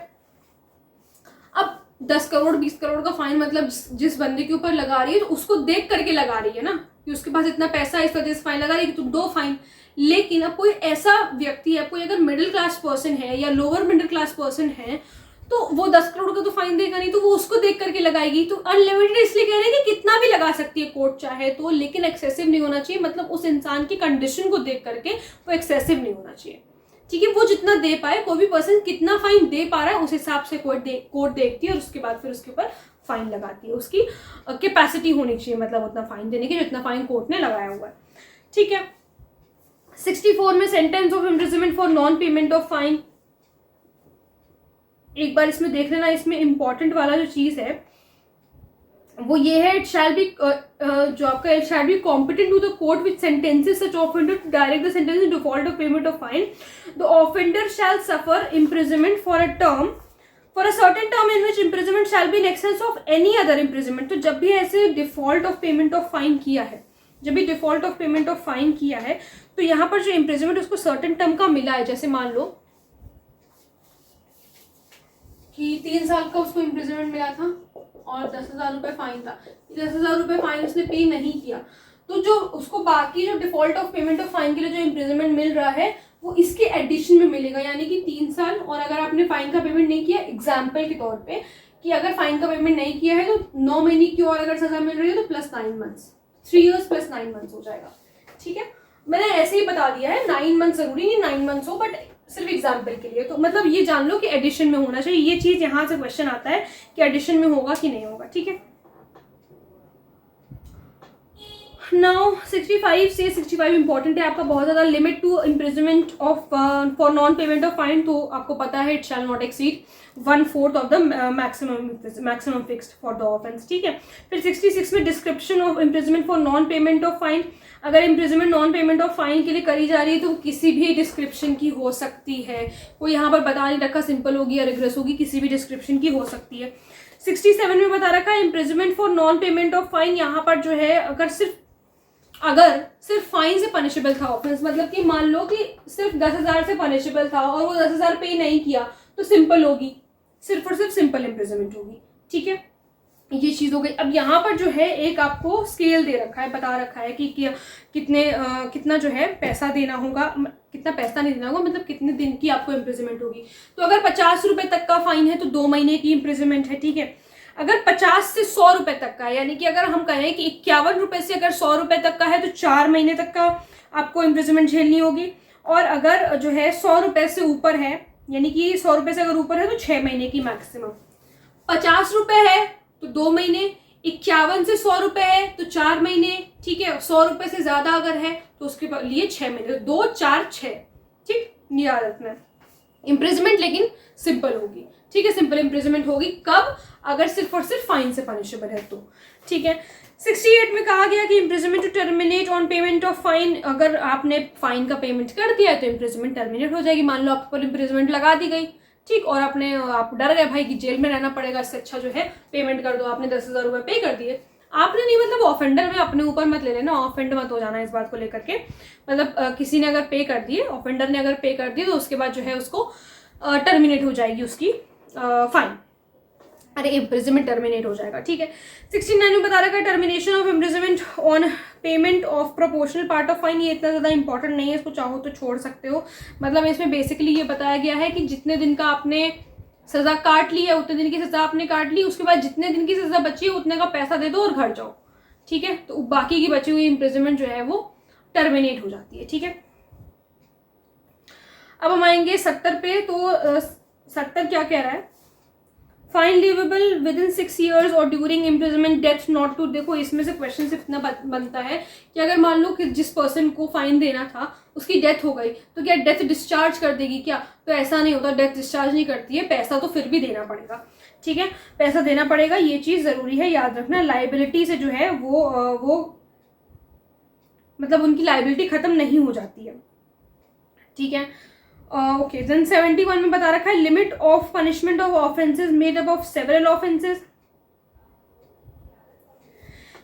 अब 10 करोड़ 20 करोड़ का फाइन मतलब जिस बंदे के ऊपर लगा रही है तो उसको देख करके लगा रही है ना, कि उसके पास इतना पैसा है इस वजह से फाइन लगा रही है कि तुम दो फाइन। लेकिन अब कोई ऐसा व्यक्ति है, कोई अगर मिडिल क्लास पर्सन है या लोअर मिडिल क्लास पर्सन है, तो वो 10 करोड़ का तो फाइन देगा नहीं, तो वो उसको देख करके लगाएगी। तो अनलिमिटेड इसलिए कह रहे हैं कि कितना भी लगा सकती है कोर्ट चाहे तो, लेकिन एक्सेसिव नहीं होना चाहिए, मतलब उस इंसान की कंडीशन को देख करके वो एक्सेसिव नहीं होना चाहिए। ठीक है, वो जितना दे पाए, कोई भी पर्सन कितना फाइन दे पा रहा है उस हिसाब से कोर्ट देखती है और उसके बाद फिर उसके ऊपर फाइन लगाती है। उसकी कैपेसिटी होनी चाहिए, मतलब उतना फाइन देने की जितना फाइन कोर्ट ने लगाया हुआ है। ठीक है, 64 में sentence of imprisonment for non payment of fine, एक बार इसमें देख लेना, इसमें इंपॉर्टेंट वाला जो चीज है वो ये है, इट शैल बी जो आपका it shall be competent to the court which sentences such offender to direct the sentence in default of payment of fine. The offender shall suffer imprisonment for a certain term in which imprisonment shall be in excess of any other imprisonment. तो जब भी ऐसे default of payment of fine किया है, जब भी default of payment of fine किया है, तो यहाँ पर जो इम्प्रिजनमेंट उसको सर्टेन टर्म का मिला है, जैसे मान लो कि 3 साल का उसको इम्प्रिजनमेंट मिला था और 10,000 रुपये फाइन था, 10,000 रुपये फाइन उसने पे नहीं किया, तो जो उसको बाकी जो default of payment of fine के लिए जो इम्प्रिजनमेंट मिल रहा है वो इसके एडिशन में मिलेगा, यानी कि 3 साल। और अगर आपने फाइन का पेमेंट नहीं किया, एग्जाम्पल के तौर पे कि अगर फाइन का पेमेंट नहीं किया है तो 9 महीने की और अगर सजा मिल रही है तो plus 9 months, 3 years plus 9 months हो जाएगा। ठीक है, मैंने ऐसे ही बता दिया है, 9 months जरूरी नहीं 9 months हो, बट सिर्फ एग्जाम्पल के लिए। तो मतलब ये जान लो कि एडिशन में होना चाहिए, ये चीज यहां से क्वेश्चन आता है कि एडिशन में होगा कि नहीं होगा। ठीक है, नाउ 65 से 65 इंपॉर्टेंट है आपका बहुत ज्यादा। Limit to imprisonment of for non payment of fine, तो आपको पता है it shall not exceed 1/4 of the maximum fixed for the offence. ठीक है, फिर 66 में description of imprisonment for non payment of fine. अगर imprisonment non payment of fine के लिए करी जा रही है तो किसी भी डिस्क्रिप्शन की हो सकती है, कोई यहाँ पर बता नहीं रखा सिंपल होगी या रिग्रेस होगी, किसी भी डिस्क्रिप्शन की हो सकती है। 67 में बता रखा है imprisonment for non payment of fine, यहाँ पर जो है अगर सिर्फ फाइन से पनिशेबल था ऑफेंस, मतलब कि मान लो कि सिर्फ 10,000 से पनिशेबल था और वो 10,000 पे नहीं किया तो सिंपल होगी, सिर्फ और सिर्फ सिंपल इम्प्रिजनमेंट होगी। ठीक है, ये चीज हो गई। अब यहाँ पर जो है एक आपको स्केल दे रखा है, बता रखा है कि कितना जो है पैसा देना होगा, कितना पैसा नहीं देना होगा, मतलब कितने दिन की आपको इम्प्रिजनमेंट होगी। तो अगर 50 रुपए तक का फाइन है तो 2 महीने की इम्प्रिजनमेंट है। ठीक है, अगर 50 से 100 रुपए तक का है, यानी कि अगर हम कहें कि 51 रुपए से अगर 100 रुपए तक का है तो 4 महीने तक का आपको इम्प्रिजनमेंट झेलनी होगी। और अगर जो है 100 रुपए से ऊपर है, यानी कि 100 रुपए से अगर ऊपर है तो 6 महीने की मैक्सिमम। 50 रुपए है तो 2 महीने, 51 से 100 रुपए है तो 4 महीने। ठीक है, 100 रुपए से ज्यादा अगर है तो उसके लिए 6 महीने, 2 4 6। ठीक, याद रखना है। इम्प्रिजनमेंट लेकिन सिंपल होगी। ठीक है, सिंपल इम्प्रिजनमेंट होगी कब, अगर सिर्फ और सिर्फ फाइन से पनिशेबल है तो। ठीक है, 68 में कहा गया कि imprisonment to terminate on payment of fine, अगर आपने फाइन का पेमेंट कर दिया है तो इम्प्रिजनमेंट टर्मिनेट हो जाएगी। मान लो आप पर इम्प्रिजनमेंट लगा दी गई, ठीक, और आप डर गए भाई कि जेल में रहना पड़ेगा, इससे अच्छा जो है पेमेंट कर दो, आपने 10,000 रुपये पे कर दिए। आपने नहीं, मतलब ऑफेंडर में अपने ऊपर मत ले लेना, ऑफेंड मत हो जाना इस बात को लेकर के। मतलब किसी ने अगर पे कर दिए, ऑफेंडर ने अगर पे कर दिए तो उसके बाद जो है उसको टर्मिनेट हो जाएगी उसकी फाइन, अरे इम्प्रिजनमेंट टर्मिनेट हो जाएगा। ठीक है, 69 में बता रखा है termination of imprisonment on payment of proportional part of fine. ये इतना ज़्यादा इंपॉर्टेंट नहीं है, इसको चाहो तो छोड़ सकते हो। मतलब इसमें बेसिकली ये बताया गया है कि जितने दिन का आपने सजा काट ली है उतने दिन की सजा आपने काट ली, उसके बाद जितने दिन की सजा बची है उतने का पैसा दे दो और घर जाओ। ठीक है, तो बाकी की बची हुई इम्प्रिजनमेंट जो है वो टर्मिनेट हो जाती है। ठीक है, अब हम आएंगे 70 पे। तो 70 क्या कह रहा है, fine leviable within 6 years और during imprisonment death not to. देखो इसमें से क्वेश्चन सिर्फ इतना बनता है कि अगर मान लो कि जिस पर्सन को फाइन देना था उसकी डेथ हो गई तो क्या डेथ डिस्चार्ज कर देगी क्या, तो ऐसा नहीं होता, डेथ डिस्चार्ज नहीं करती है, पैसा तो फिर भी देना पड़ेगा। ठीक है, पैसा देना पड़ेगा, ये चीज जरूरी है याद रखना। लाइबिलिटी से जो है वो मतलब उनकी लाइबिलिटी खत्म नहीं हो जाती है। ठीक है, ओके, देन 71 में बता रखा है limit of punishment of offences made up of several offences.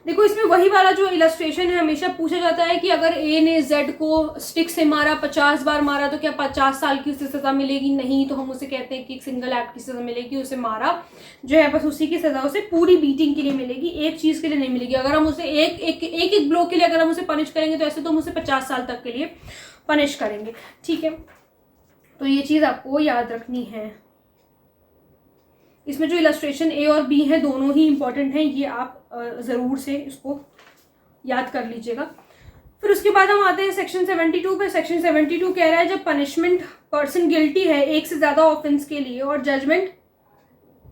देखो इसमें वही वाला जो इलस्ट्रेशन है, हमेशा पूछा जाता है कि अगर ए ने जेड को स्टिक से मारा, 50 बार मारा, तो क्या 50 साल की उसे सजा मिलेगी? नहीं, तो हम उसे कहते हैं कि एक सिंगल एक्ट की सजा मिलेगी। उसे मारा जो है बस उसी की सजा उसे पूरी बीटिंग के लिए मिलेगी, एक चीज के लिए नहीं मिलेगी। अगर हम उसे एक ब्लो के लिए अगर हम उसे पनिश करेंगे तो ऐसे तो हम उसे 50 साल तक के लिए पनिश करेंगे। ठीक है, तो ये चीज आपको याद रखनी है। इसमें जो इलस्ट्रेशन ए और बी है दोनों ही इंपॉर्टेंट हैं, ये आप ज़रूर से इसको याद कर लीजिएगा। फिर उसके बाद हम आते हैं सेक्शन 72 पे। सेक्शन 72 कह रहा है जब पनिशमेंट पर्सन गिल्टी है एक से ज़्यादा ऑफेंस के लिए और judgment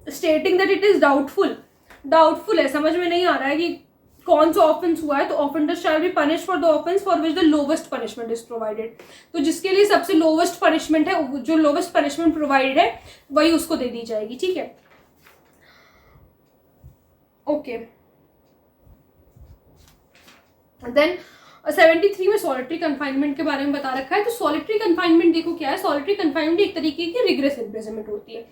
stating that it is doubtful है, समझ में नहीं आ रहा है कि कौन सा ऑफेंस हुआ है, तो offender shall be punish for the offence for which the lowest punishment is provided. तो जिसके लिए सबसे लोवेस्ट पनिशमेंट है, जो लोवेस्ट पनिशमेंट प्रोवाइडेड है वही उसको दे दी जाएगी। ठीक है, ओके। देन 73 में सॉलिटरी कन्फाइनमेंट के बारे में बता रखा है। तो सॉलिटरी कन्फाइनमेंट देखो क्या है, सॉलिटरी कन्फाइनमेंट एक तरीके की रिग्रेस इम्प्रिजनमेंट होती है।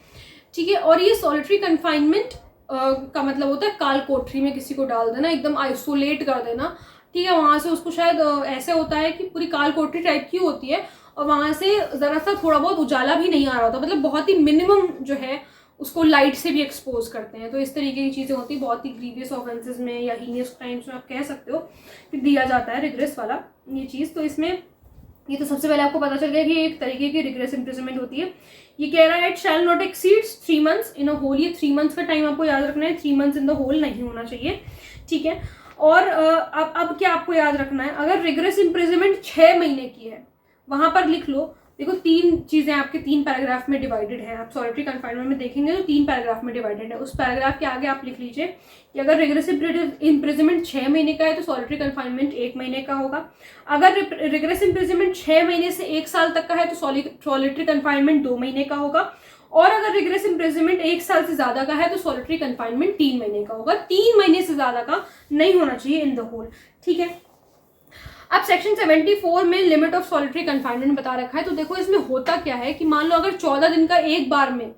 ठीक है, और ये सॉलिटरी कन्फाइनमेंट का मतलब होता है काल कोठरी में किसी को डाल देना, एकदम आइसोलेट कर देना। ठीक है, वहां से उसको शायद ऐसे होता है कि पूरी काल कोठरी टाइप की होती है और वहां से जरा सा थोड़ा बहुत उजाला भी नहीं आ रहा होता, मतलब बहुत ही मिनिमम जो है उसको लाइट से भी एक्सपोज करते हैं। तो इस तरीके की चीज़ें होती है, बहुत ही ग्रीवियस ऑफेंसेस में या हीनियस क्राइम्स में आप कह सकते हो कि दिया जाता है रिग्रेस वाला ये चीज़। तो इसमें ये तो सबसे पहले आपको पता चल गया कि एक तरीके की रिग्रेस इम्प्रिजनमेंट होती है। ये कह रहा है it shall not exceeds 3 months in a whole. ये 3 months का टाइम आपको याद रखना है, 3 months इन द होल नहीं होना चाहिए। ठीक है, और अब क्या आपको याद रखना है, अगर रिग्रेस इम्प्रिजनमेंट 6 महीने की है, वहां पर लिख लो। देखो 3 चीजें आपके 3 पैराग्राफ में डिवाइडेड है, आप सॉलिटरी कन्फाइनमेंट में देखेंगे तो 3 पैराग्राफ में डिवाइडेड है। उस पैराग्राफ के आगे आप लिख लीजिए कि अगर रिग्रेस इम्प्रिजनमेंट 6 महीने का है तो सॉलिटरी कन्फाइनमेंट 1 महीने का होगा। अगर रिग्रेस इम्प्रिजनमेंट 6 महीने से 1 साल तक का है तो सॉलिटरी कन्फाइनमेंट 2 महीने का होगा। और अगर रिग्रेस इम्प्रिजनमेंट 1 साल से ज्यादा का है तो सॉलिटरी कन्फाइनमेंट 3 महीने का होगा। 3 महीने से ज्यादा का नहीं होना चाहिए इन द होल। ठीक है, अब सेक्शन 74 में लिमिट ऑफ सॉलिटरी कन्फाइनमेंट बता रखा है। तो देखो इसमें होता क्या है कि मान लो अगर 14 दिन का एक बार में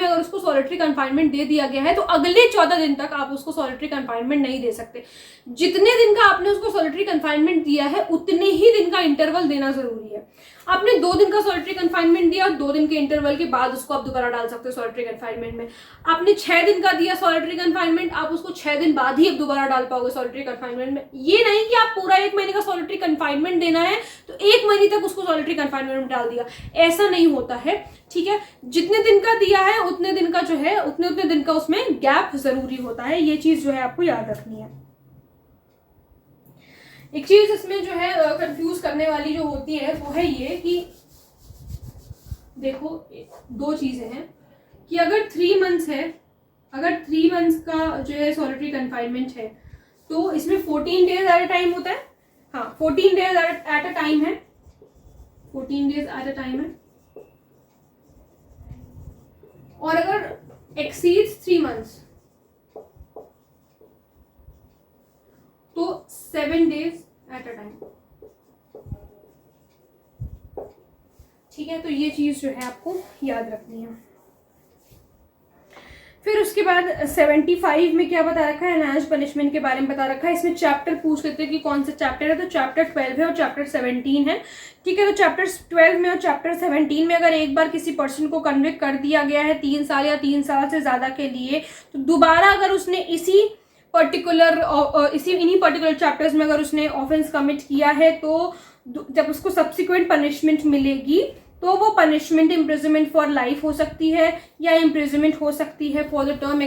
अगर उसको सॉलिटरी कन्फाइनमेंट दे दिया गया है तो अगले 14 दिन तक आप उसको सॉलिटरी कन्फाइनमेंट नहीं दे सकते। जितने दिन का आपने उसको सॉलिटरी कन्फाइनमेंट दिया है उतने ही दिन का इंटरवल देना जरूरी है। आपने 2 दिन का सॉलिटरी कन्फाइनमेंट दिया और 2 दिन के इंटरवल के बाद उसको आप दोबारा डाल सकते हो सॉलिटरी कन्फाइनमेंट में। आपने 6 दिन का दिया सॉलिटरी कन्फाइनमेंट, आप उसको 6 दिन बाद ही अब दोबारा डाल पाओगे सॉलिटरी कन्फाइनमेंट में। ये नहीं कि आप पूरा 1 महीने का सॉलिटरी कन्फाइनमेंट देना है तो 1 महीने तक उसको सॉलिटरी कन्फाइनमेंट में डाल दिया, ऐसा नहीं होता है। ठीक है, जितने दिन का दिया है उतने दिन का जो है उतने दिन का उसमें गैप जरूरी होता है। ये चीज जो है आपको याद रखनी है। एक चीज इसमें जो है कंफ्यूज करने वाली जो होती है वो है ये कि देखो 2 चीजें हैं कि अगर 3 months है, अगर 3 months का जो है सॉलिटरी कन्फाइनमेंट है तो इसमें 14 days एट अ टाइम होता है। हाँ, 14 days एट अ टाइम है, 14 days एट अ टाइम है। और अगर एक्सीड्स 3 months तो 7 days एट अ टाइम। ठीक है, तो ये चीज जो है आपको याद रखनी है। फिर उसके बाद 75 में क्या बता रखा है, एनहांस्ड पनिशमेंट के बारे में बता रखा है। इसमें चैप्टर पूछ लेते हैं कि कौन सा चैप्टर है, तो चैप्टर 12 है और चैप्टर 17 है। ठीक है, तो चैप्टर 12 में और चैप्टर 17 में अगर एक बार किसी पर्सन को कन्विक्ट कर दिया गया है 3 साल या 3 साल से ज्यादा के लिए, तो दोबारा अगर उसने इन्हीं पर्टिकुलर चैप्टर्स में अगर उसने ऑफेंस कमिट किया है तो जब उसको सब्सिक्वेंट पनिशमेंट मिलेगी तो वो पनिशमेंट इम्प्रिजनमेंट फॉर लाइफ हो सकती है या इम्प्रिजनमेंट हो सकती है for the term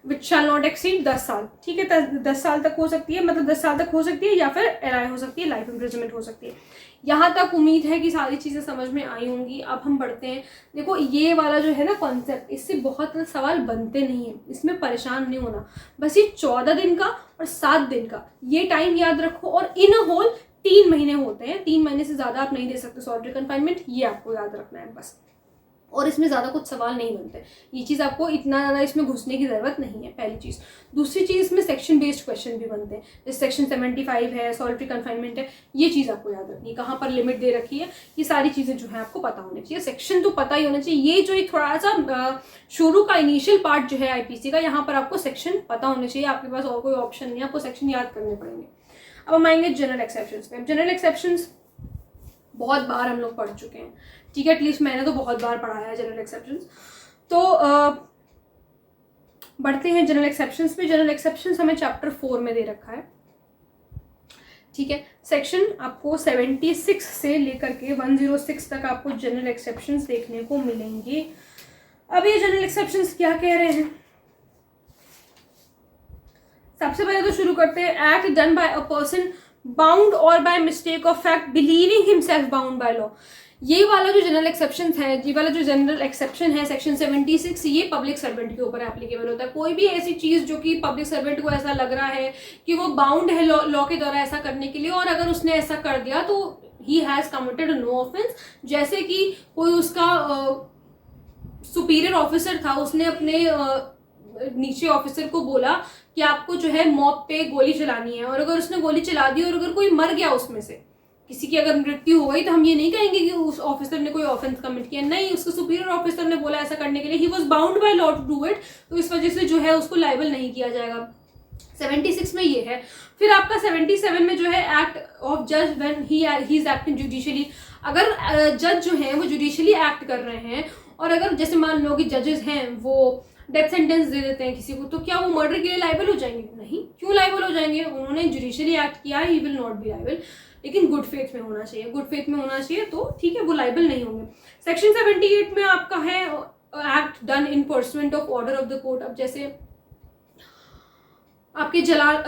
which shell not exceed 10 साल। ठीक है, 10 साल तक हो सकती है, मतलब 10 साल तक हो सकती है या फिर एलआई हो सकती है, लाइफ इम्प्रिजनमेंट हो सकती है। यहाँ तक उम्मीद है कि सारी चीज़ें समझ में आई होंगी। अब हम बढ़ते हैं। देखो ये वाला जो है ना कॉन्सेप्ट, इससे बहुत सवाल बनते नहीं है, इसमें परेशान नहीं होना। बस ये 14 दिन का और 7 दिन का ये टाइम याद रखो और इन होल 3 महीने होते हैं। 3 महीने से ज़्यादा आप नहीं दे सकते सॉलिटरी कन्फाइनमेंट, ये आपको याद रखना है बस। और इसमें ज़्यादा कुछ सवाल नहीं बनते। ये चीज़ आपको इतना ज़्यादा इसमें घुसने की ज़रूरत नहीं है, पहली चीज़। दूसरी चीज़, इसमें सेक्शन बेस्ड क्वेश्चन भी बनते हैं, जैसे सेक्शन 75 है, सॉलिटरी कन्फाइनमेंट है, ये चीज़ आपको याद रखनी है, कहाँ पर लिमिट दे रखी है, ये सारी चीज़ें जो है आपको पता होनी चाहिए। सेक्शन तो पता ही होना चाहिए। ये जो एक थोड़ा सा शुरू का इनिशियल पार्ट जो है आईपीसी का, यहाँ पर आपको सेक्शन पता होने चाहिए, आपके पास और कोई ऑप्शन नहीं है, आपको सेक्शन याद करने पड़ेंगे। अब हम आएंगे जनरल एक्सेप्शंस पे। जनरल एक्सेप्शंस बहुत बार हम लोग पढ़ चुके हैं, ठीक है, एटलीस्ट मैंने तो बहुत बार पढ़ाया है जनरल एक्सेप्शंस। तो बढ़ते हैं जनरल एक्सेप्शंस पे। जनरल एक्सेप्शंस हमें चैप्टर 4 में दे रखा है, ठीक है। सेक्शन आपको 76 से लेकर के 106 तक आपको जनरल एक्सेप्शंस देखने को मिलेंगे। अब ये जनरल एक्सेप्शंस क्या कह रहे हैं, सबसे पहले तो शुरू करते हैं। Act done by a person bound और by mistake of fact believing himself bound by law. ये वाला जो जनरल एक्सेप्शन है, ये वाला जो जनरल एक्सेप्शन है सेक्शन 76, ये पब्लिक सर्वेंट के ऊपर एप्लीकेबल होता है। कोई भी ऐसी चीज जो कि पब्लिक सर्वेंट को ऐसा लग रहा है कि वो बाउंड है लॉ के द्वारा ऐसा करने के लिए, और अगर उसने ऐसा कर दिया तो he has committed no offence. जैसे कि कोई उसका सुपीरियर ऑफिसर था, उसने अपने नीचे ऑफिसर को बोला कि आपको जो है मॉब पे गोली चलानी है, और अगर उसने गोली चला दी और अगर कोई मर गया, उसमें से किसी की अगर मृत्यु हो गई, तो हम ये नहीं कहेंगे कि उस ऑफिसर ने कोई ऑफेंस कमिट किया, नहीं, उसको सुपीरियर ऑफिसर ने बोला ऐसा करने के लिए, he was bound by law to do it, तो इस वजह से जो है उसको लायबल नहीं किया जाएगा। 76 में ये है। फिर आपका 77 में जो है एक्ट ऑफ जज when he is acting judicially. अगर जज जो है वो जुडिशियली एक्ट कर रहे हैं, और अगर जैसे मान लो कि जजेस हैं वो डेथ सेंटेंस दे देते हैं किसी को, तो क्या वो मर्डर के लिए लायबल हो जाएंगे? नहीं। क्यों लायबल हो जाएंगे? उन्होंने जुडिशियली एक्ट किया है, he will not be liable, लेकिन गुड फेथ में होना चाहिए, गुड फेथ में होना चाहिए, तो ठीक है, वो लायबल नहीं होंगे। सेक्शन 78 में आपका है act done in pursuant of order of the court. अब जैसे आपके जल्लाद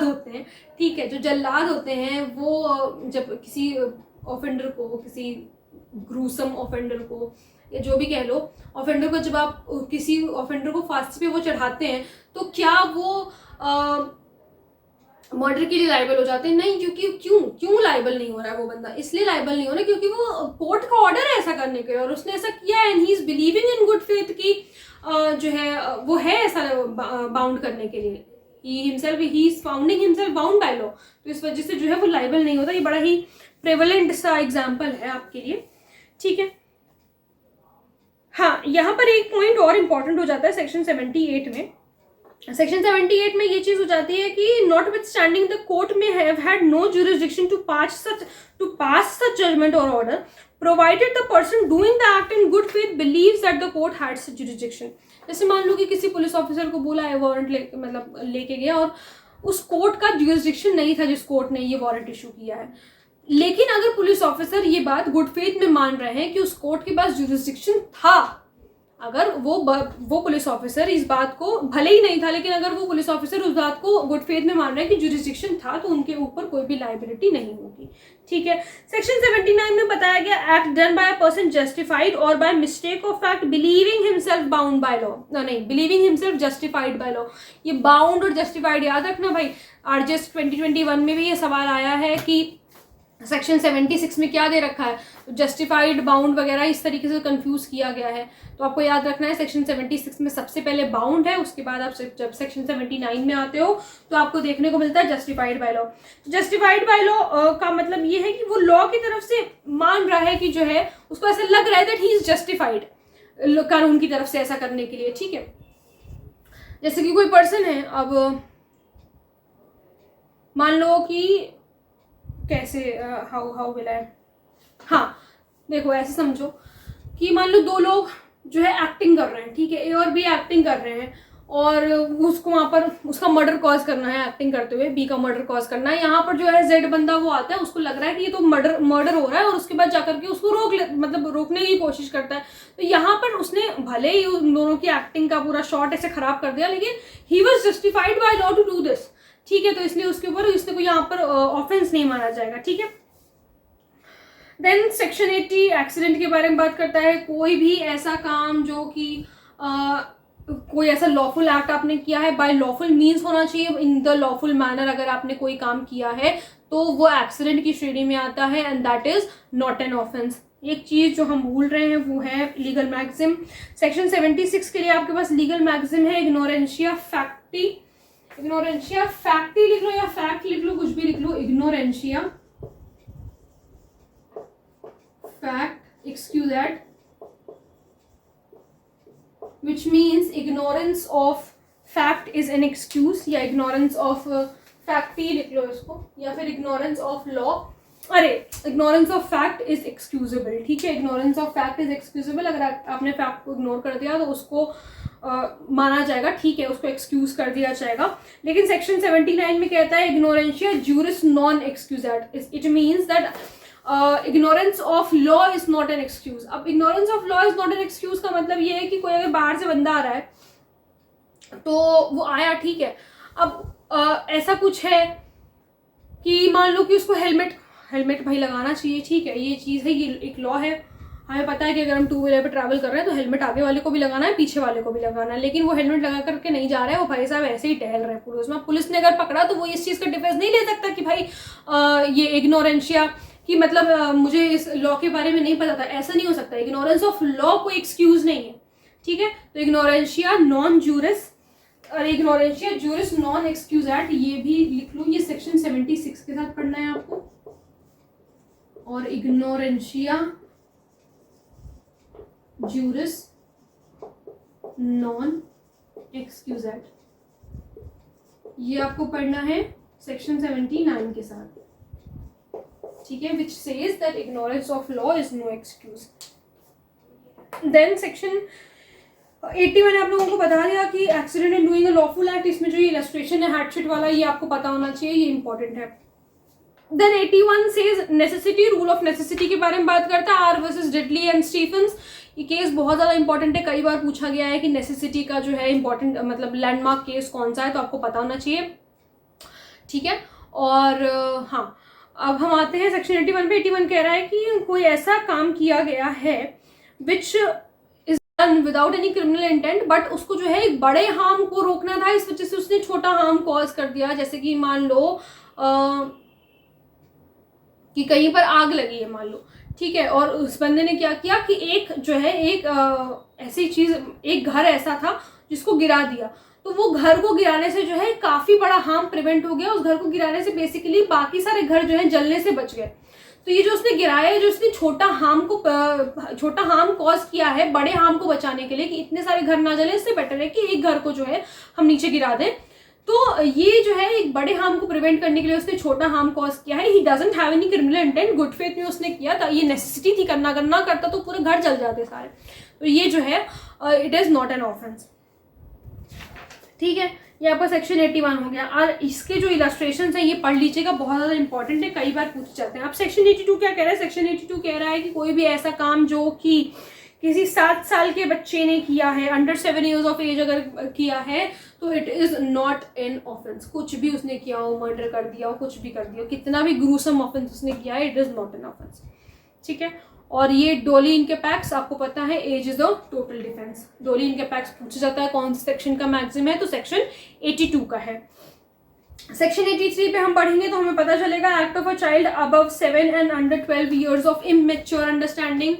होते हैं, ठीक है, जो जल्लाद होते हैं वो जब किसी ऑफेंडर को, किसी ग्रूसम ऑफेंडर को, या जो भी कह लो ऑफेंडर को, जब आप किसी ऑफेंडर को फांसी पे वो चढ़ाते हैं, तो क्या वो मर्डर के लिए लायबल हो जाते हैं? नहीं, क्योंकि क्यों लायबल नहीं हो रहा है वो बंदा? इसलिए लायबल नहीं हो रहा क्योंकि वो कोर्ट का ऑर्डर है ऐसा करने के, और उसने ऐसा किया है, and he is believing in good faith की जो है वो है ऐसा बाउंड करने के लिए, he is founding himself bound by law, तो इस वजह से जो है वो लायबल नहीं होता। ये बड़ा ही प्रेवलेंट सा एग्जाम्पल है आपके लिए, ठीक है। हाँ, यहाँ पर एक पॉइंट और इम्पॉर्टेंट हो जाता है सेक्शन 78 में। सेक्शन 78 में ये चीज हो जाती है कि notwithstanding the court may have had no jurisdiction to pass such judgment और order provided the person doing the act in good faith believes that the court had such jurisdiction. जैसे मान लो कि किसी police officer को बोला है, warrant लेके गया, और उस कोर्ट का जुरिसडिक्शन नहीं था जिस कोर्ट ने ये वारंट इशू किया है, लेकिन अगर पुलिस ऑफिसर ये बात गुड फेथ में मान रहे हैं कि उस कोर्ट के पास जुरिसडिक्शन था, अगर वो पुलिस ऑफिसर इस बात को, भले ही नहीं था, लेकिन अगर वो पुलिस ऑफिसर उस बात को गुड फेथ में मान रहे हैं कि जुरिसडिक्शन था, तो उनके ऊपर कोई भी लायबिलिटी नहीं होगी, ठीक है। सेक्शन 79 में बताया गया act done by a person justified और by mistake of fact believing himself bound by law, नहीं, believing himself justified by law. ये बाउंड और जस्टिफाइड याद रखना भाई, आरजेएस 2021 में भी ये सवाल आया है कि सेक्शन 76 में क्या दे रखा है, जस्टिफाइड, बाउंड वगैरह इस तरीके से कंफ्यूज किया गया है, तो आपको याद रखना है सेक्शन 76 में सबसे पहले बाउंड है, उसके बाद आप जब सेक्शन 79 में आते हो तो आपको देखने को मिलता है justified by law. Justified by law का मतलब ये है कि वो लॉ की तरफ से मान रहा है कि जो है उसको ऐसा लग रहा है दैट ही इज जस्टिफाइड कानून की तरफ से ऐसा करने के लिए, ठीक है। जैसे कि कोई पर्सन है, अब मान लो कि कैसे हाउ विल आई, हाँ देखो ऐसे समझो कि मान लो दो लोग जो है एक्टिंग कर रहे हैं, ठीक है, ए और बी एक्टिंग कर रहे हैं, और उसको वहाँ पर उसका मर्डर कॉज करना है, एक्टिंग करते हुए बी का मर्डर कॉज करना है। यहाँ पर जो है जेड बंदा वो आता है, उसको लग रहा है कि ये तो मर्डर हो रहा है, और उसके बाद जाकर के उसको रोकने की कोशिश करता है। तो यहाँ पर उसने भले ही उन दोनों की एक्टिंग का पूरा शॉट ऐसे खराब कर दिया, लेकिन he was justified by law to do this, ठीक है, तो इसलिए उसके ऊपर इसने को यहाँ पर ऑफेंस नहीं माना जाएगा, ठीक है। देन सेक्शन 80 एक्सीडेंट के बारे में बात करता है। कोई भी ऐसा काम जो कि कोई ऐसा लॉफुल एक्ट आपने किया है, बाय लॉफुल मीन्स होना चाहिए, इन द लॉफुल मैनर अगर आपने कोई काम किया है तो वो एक्सीडेंट की श्रेणी में आता है, and that is not an offence. एक चीज जो हम भूल रहे हैं वो है लीगल मैक्सिम। सेक्शन 76 के लिए आपके पास लीगल मैक्सिम है इग्नोरेंशिया फैक्टी। इग्नोरेंशिया फैक्टी लिख लो या फैक्ट लिख लो, कुछ भी लिख लो। इग्नोरेंशिया fact एक्सक्यूजेट which means ignorance of fact is an excuse, या ignorance of fact ही लिख लो इसको, या फिर ignorance of law, अरे ignorance of fact is excusable, ठीक है। ignorance of fact is excusable, अगर आपने fact को ignore कर दिया तो उसको माना जाएगा, ठीक है, उसको excuse कर दिया जाएगा। लेकिन section 79 में कहता है ignorantia juris non excusat, it means that ignorance of law is not an excuse। अब ignorance of law is not an excuse का मतलब ये है कि कोई अगर बाहर से बंदा आ रहा है तो वो आया, ठीक है, अब ऐसा कुछ है कि मान लो कि उसको हेलमेट भाई लगाना चाहिए, ठीक है, ये चीज़ है, ये एक लॉ है। हमें पता है कि अगर हम टू व्हीलर पे ट्रैवल कर रहे हैं तो हेलमेट आगे वाले को भी लगाना है, पीछे वाले को भी लगाना है, लेकिन वो हेलमेट लगा करके नहीं जा रहा है, वो भाई साहब ऐसे ही टहल रहे हैं पुलिस में। पुलिस ने अगर पकड़ा तो वो इस चीज़ का डिफेंस नहीं ले सकता कि भाई ये इग्नोरेंशिया कि मतलब मुझे इस लॉ के बारे में नहीं पता था, ऐसा नहीं हो सकता। इग्नोरेंस ऑफ लॉ कोई एक्सक्यूज नहीं है, ठीक है। तो इग्नोरेंशिया नॉन जूरिस और इग्नोरेंशिया जूरिस नॉन एक्सक्यूजेट, ये भी लिख लो, ये सेक्शन 76 के साथ पढ़ना है आपको। और इग्नोरेंशिया जूरिस नॉन एक्सक्यूजेट, ये आपको पढ़ना है सेक्शन 79 के साथ, ठीक है, which says that ignorance of law is no excuse। Then section 80 मैंने आप लोगों को बता दिया कि accident in doing a lawful act, इसमें जो ये इलस्ट्रेशन है हैटशेट वाला, ये आपको पता होना चाहिए, ये इंपॉर्टेंट है। Then 81 says necessity, rule of necessity के बारे में बात करता है, R versus Dudley and Stephens. ये केस बहुत ज़्यादा इंपॉर्टेंट है, कई बार पूछा गया है कि नेसेसिटी का जो है इंपॉर्टेंट मतलब लैंडमार्क केस कौन सा है, तो आपको पता होना चाहिए, ठीक है। और हाँ, अब हम आते हैं सेक्शन 81 पे। 81 कह रहा है कि कोई ऐसा काम किया गया है which is done without any criminal intent, but उसको जो है एक बड़े हार्म को रोकना था, इस वजह से उसने छोटा हार्म कॉज कर दिया। जैसे कि मान लो कि कहीं पर आग लगी है, मान लो, ठीक है, और उस बंदे ने क्या किया कि एक जो है एक ऐसी चीज, एक घर ऐसा था जिसको गिरा दिया, तो वो घर को गिराने से जो है काफी बड़ा हार्म प्रिवेंट हो गया। उस घर को गिराने से बेसिकली बाकी सारे घर जो है जलने से बच गए। तो ये जो उसने गिराया है, जो उसने छोटा हार्म कॉज किया है बड़े हार्म को बचाने के लिए कि इतने सारे घर ना जले, इससे बेटर है कि एक घर को जो है हम नीचे गिरा दें। तो ये जो है एक बड़े हार्म को प्रिवेंट करने के लिए उसने छोटा हार्म कॉज किया है। He doesn't have any criminal intent, good faith में उसने किया था, ये नेसेसिटी थी करना, अगर ना करता तो पूरे घर जल जाते सारे। तो ये जो है it is not an offence, ठीक है। ये आपका सेक्शन 81 हो गया। और इसके जो इलस्ट्रेशन है ये पढ़ लीजिएगा, बहुत ज़्यादा इंपॉर्टेंट है, कई बार पूछ जाते हैं। अब सेक्शन 82 क्या कह रहा है? सेक्शन 82 कह रहा है कि कोई भी ऐसा काम जो कि किसी 7 साल के बच्चे ने किया है, अंडर 7 years ऑफ एज अगर किया है, तो it is not an offence. कुछ भी उसने किया हो, मर्डर कर दिया हो, कुछ भी कर दिया हो, कितना भी ग्रूसम ऑफेंस उसने किया है, it is not an offence, ठीक है। और ये डोली इनके पैक्स आपको पता है, age is the total defence. डोली इनके पैक्स पूछा जाता है कौन से सेक्शन का मैक्सिम है, तो सेक्शन 82 का है। सेक्शन 83 पे हम पढ़ेंगे तो हमें पता चलेगा, act of a child above 7 and under 12 years of immature understanding.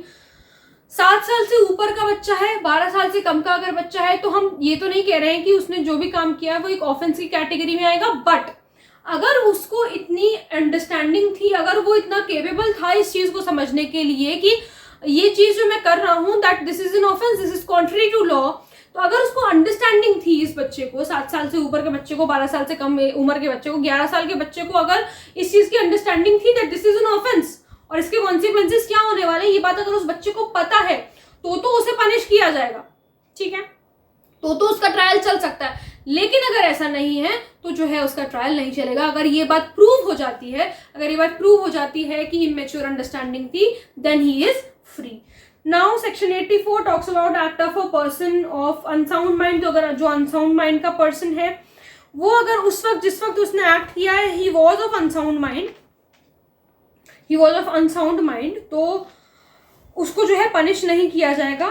7 साल से ऊपर का बच्चा है, 12 साल से कम का अगर बच्चा है, तो हम ये तो नहीं कह रहे हैं कि उसने जो भी काम किया है वो एक ऑफेंस की कैटेगरी में आएगा, बट अगर उसको इतनी अंडरस्टैंडिंग थी, अगर वो इतना केपेबल था इस चीज को समझने के लिए कि ये चीज जो मैं कर रहा हूँ that this is an offence, this is contrary to law, तो अगर उसको अंडरस्टैंडिंग थी इस बच्चे को, 7 साल से ऊपर के बच्चे को, 12 साल से कम उम्र के बच्चे को, 11 साल के बच्चे को, अगर इस चीज की अंडरस्टैंडिंग थी that this is an offence और इसके कॉन्सिक्वेंसेस क्या होने वाले, ये बात अगर उस बच्चे को पता है तो उसे पनिश किया जाएगा, ठीक है, तो उसका ट्रायल चल सकता है। लेकिन अगर ऐसा नहीं है तो जो है उसका ट्रायल नहीं चलेगा। अगर ये बात प्रूव हो जाती है कि इमेच्योर अंडरस्टैंडिंग थी, then he is free. Now section 84 talks about act of a person of unsound mind. तो अगर जो अनसाउंड माइंड का पर्सन है वो अगर जिस वक्त उसने एक्ट किया है, he was of unsound mind, तो उसको जो है पनिश नहीं किया जाएगा,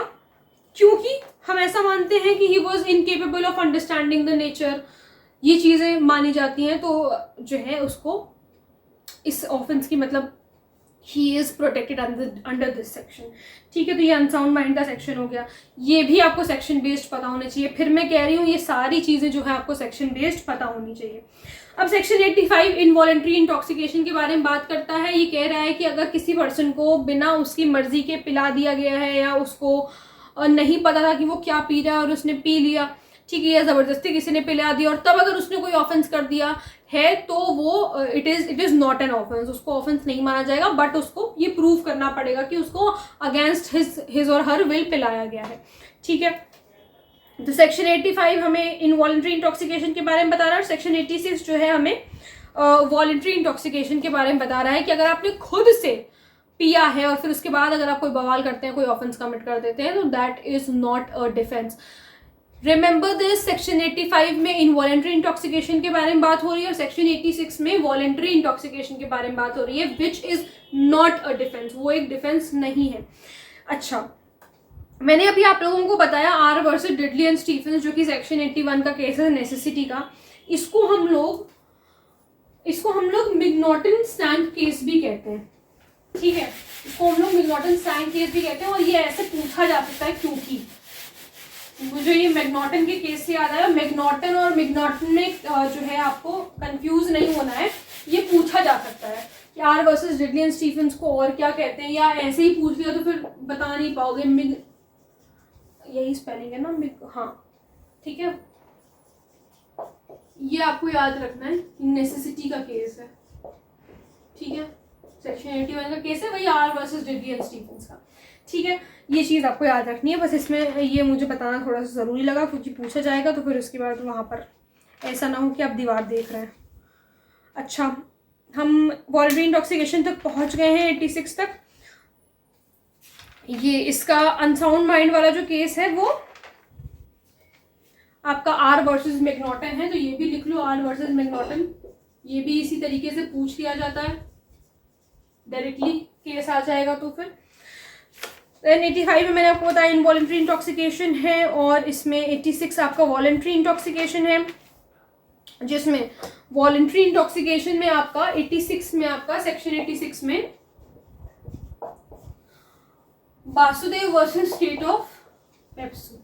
क्योंकि हम ऐसा मानते हैं कि he was incapable of understanding the nature, ये चीज़ें मानी जाती हैं, तो जो है उसको इस ऑफेंस की मतलब he is protected under this section. ठीक है, तो ये अनसाउंड माइंड का सेक्शन हो गया। ये भी आपको सेक्शन बेस्ड पता होना चाहिए। फिर मैं कह रही हूँ ये सारी चीजें जो है आपको सेक्शन बेस्ड पता होनी चाहिए। अब सेक्शन 85 इनवॉलंटरी इंटॉक्सिकेशन के बारे में बात करता है। ये कह रहा है कि अगर किसी पर्सन को बिना उसकी मर्जी के पिला दिया गया है या उसको नहीं पता था कि वो क्या पी रहा है और उसने पी लिया, ठीक है, या जबरदस्ती किसी ने पिला दिया और तब अगर उसने कोई ऑफेंस कर दिया है तो वो it is not an offence, उसको ऑफेंस नहीं माना जाएगा, बट उसको ये प्रूव करना पड़ेगा कि उसको अगेंस्ट हिज और हर विल पिलाया गया है। ठीक है, तो सेक्शन 85 हमें इनवॉलंटरी इंटॉक्सिकेशन के बारे में बता रहा है और सेक्शन 86 जो है हमें वॉलंटरी इंटॉक्सिकेशन के बारे में बता रहा है कि अगर आपने खुद से पिया है और फिर उसके बाद अगर आप कोई बवाल करते हैं, कोई ऑफेंस कमिट कर देते हैं, तो that is not a defence. Remember this, section 85 में इनवॉलंटरी इंटॉक्सिकेशन के बारे में बात हो रही है और सेक्शन 86 में वॉलंटरी इंटॉक्सिकेशन के बारे में बात हो रही है, which is not a defence, वो एक डिफेंस नहीं है। अच्छा, मैंने अभी आप लोगों को बताया आर वर्सेस डिडली एंड स्टीफेंस, जो कि सेक्शन 81 का केस है नेसेसिटी का। इसको हम लोग मैकनॉटन स्टैंड केस भी कहते हैं। ठीक है, इसको हम लोग मैकनॉटन स्टैंड केस भी कहते हैं और ये ऐसे पूछा जा सकता है क्योंकि मुझे ये मैकनॉटन के केस से याद आया। मैकनॉटन और मैकनॉटन में जो है आपको कंफ्यूज नहीं होना है, ये पूछा जा सकता है कि आर वर्सेस डिडली एंड स्टीफेंस को और क्या कहते हैं, या ऐसे ही पूछ लिया तो फिर बता नहीं पाओगे। यही स्पेलिंग है ना, हाँ ठीक है, ये आपको याद रखना है, नेसेसिटी का केस है। ठीक है, सेक्शन 81 का केस है, वही आर वर्सेस डिडली एंड स्टीफेंस का। ठीक है, ये चीज़ आपको याद रखनी है, बस इसमें ये मुझे बताना थोड़ा सा ज़रूरी लगा क्योंकि पूछा जाएगा तो फिर उसके बाद वहाँ पर ऐसा ना हो कि आप दीवार देख रहे हैं। अच्छा, हम वॉलंटरी इंटॉक्सिकेशन तक पहुँच गए हैं 86 तक। ये इसका अनसाउंड माइंड वाला जो केस है वो आपका आर वर्सेस मैकनॉटन है, तो ये भी लिख लो, आर वर्सेस मैकनॉटन। ये भी इसी तरीके से पूछ लिया जाता है, डायरेक्टली केस आ जाएगा। तो फिर 85 में मैंने आपको बताया इनवॉलंटरी इंटॉक्सिकेशन है और इसमें 86 आपका वॉलंटरी इंटॉक्सिकेशन है, जिसमें वॉलंटरी इंटॉक्सिकेशन में आपका 86 में आपका सेक्शन 86 में Vasudev versus state of PEPSU,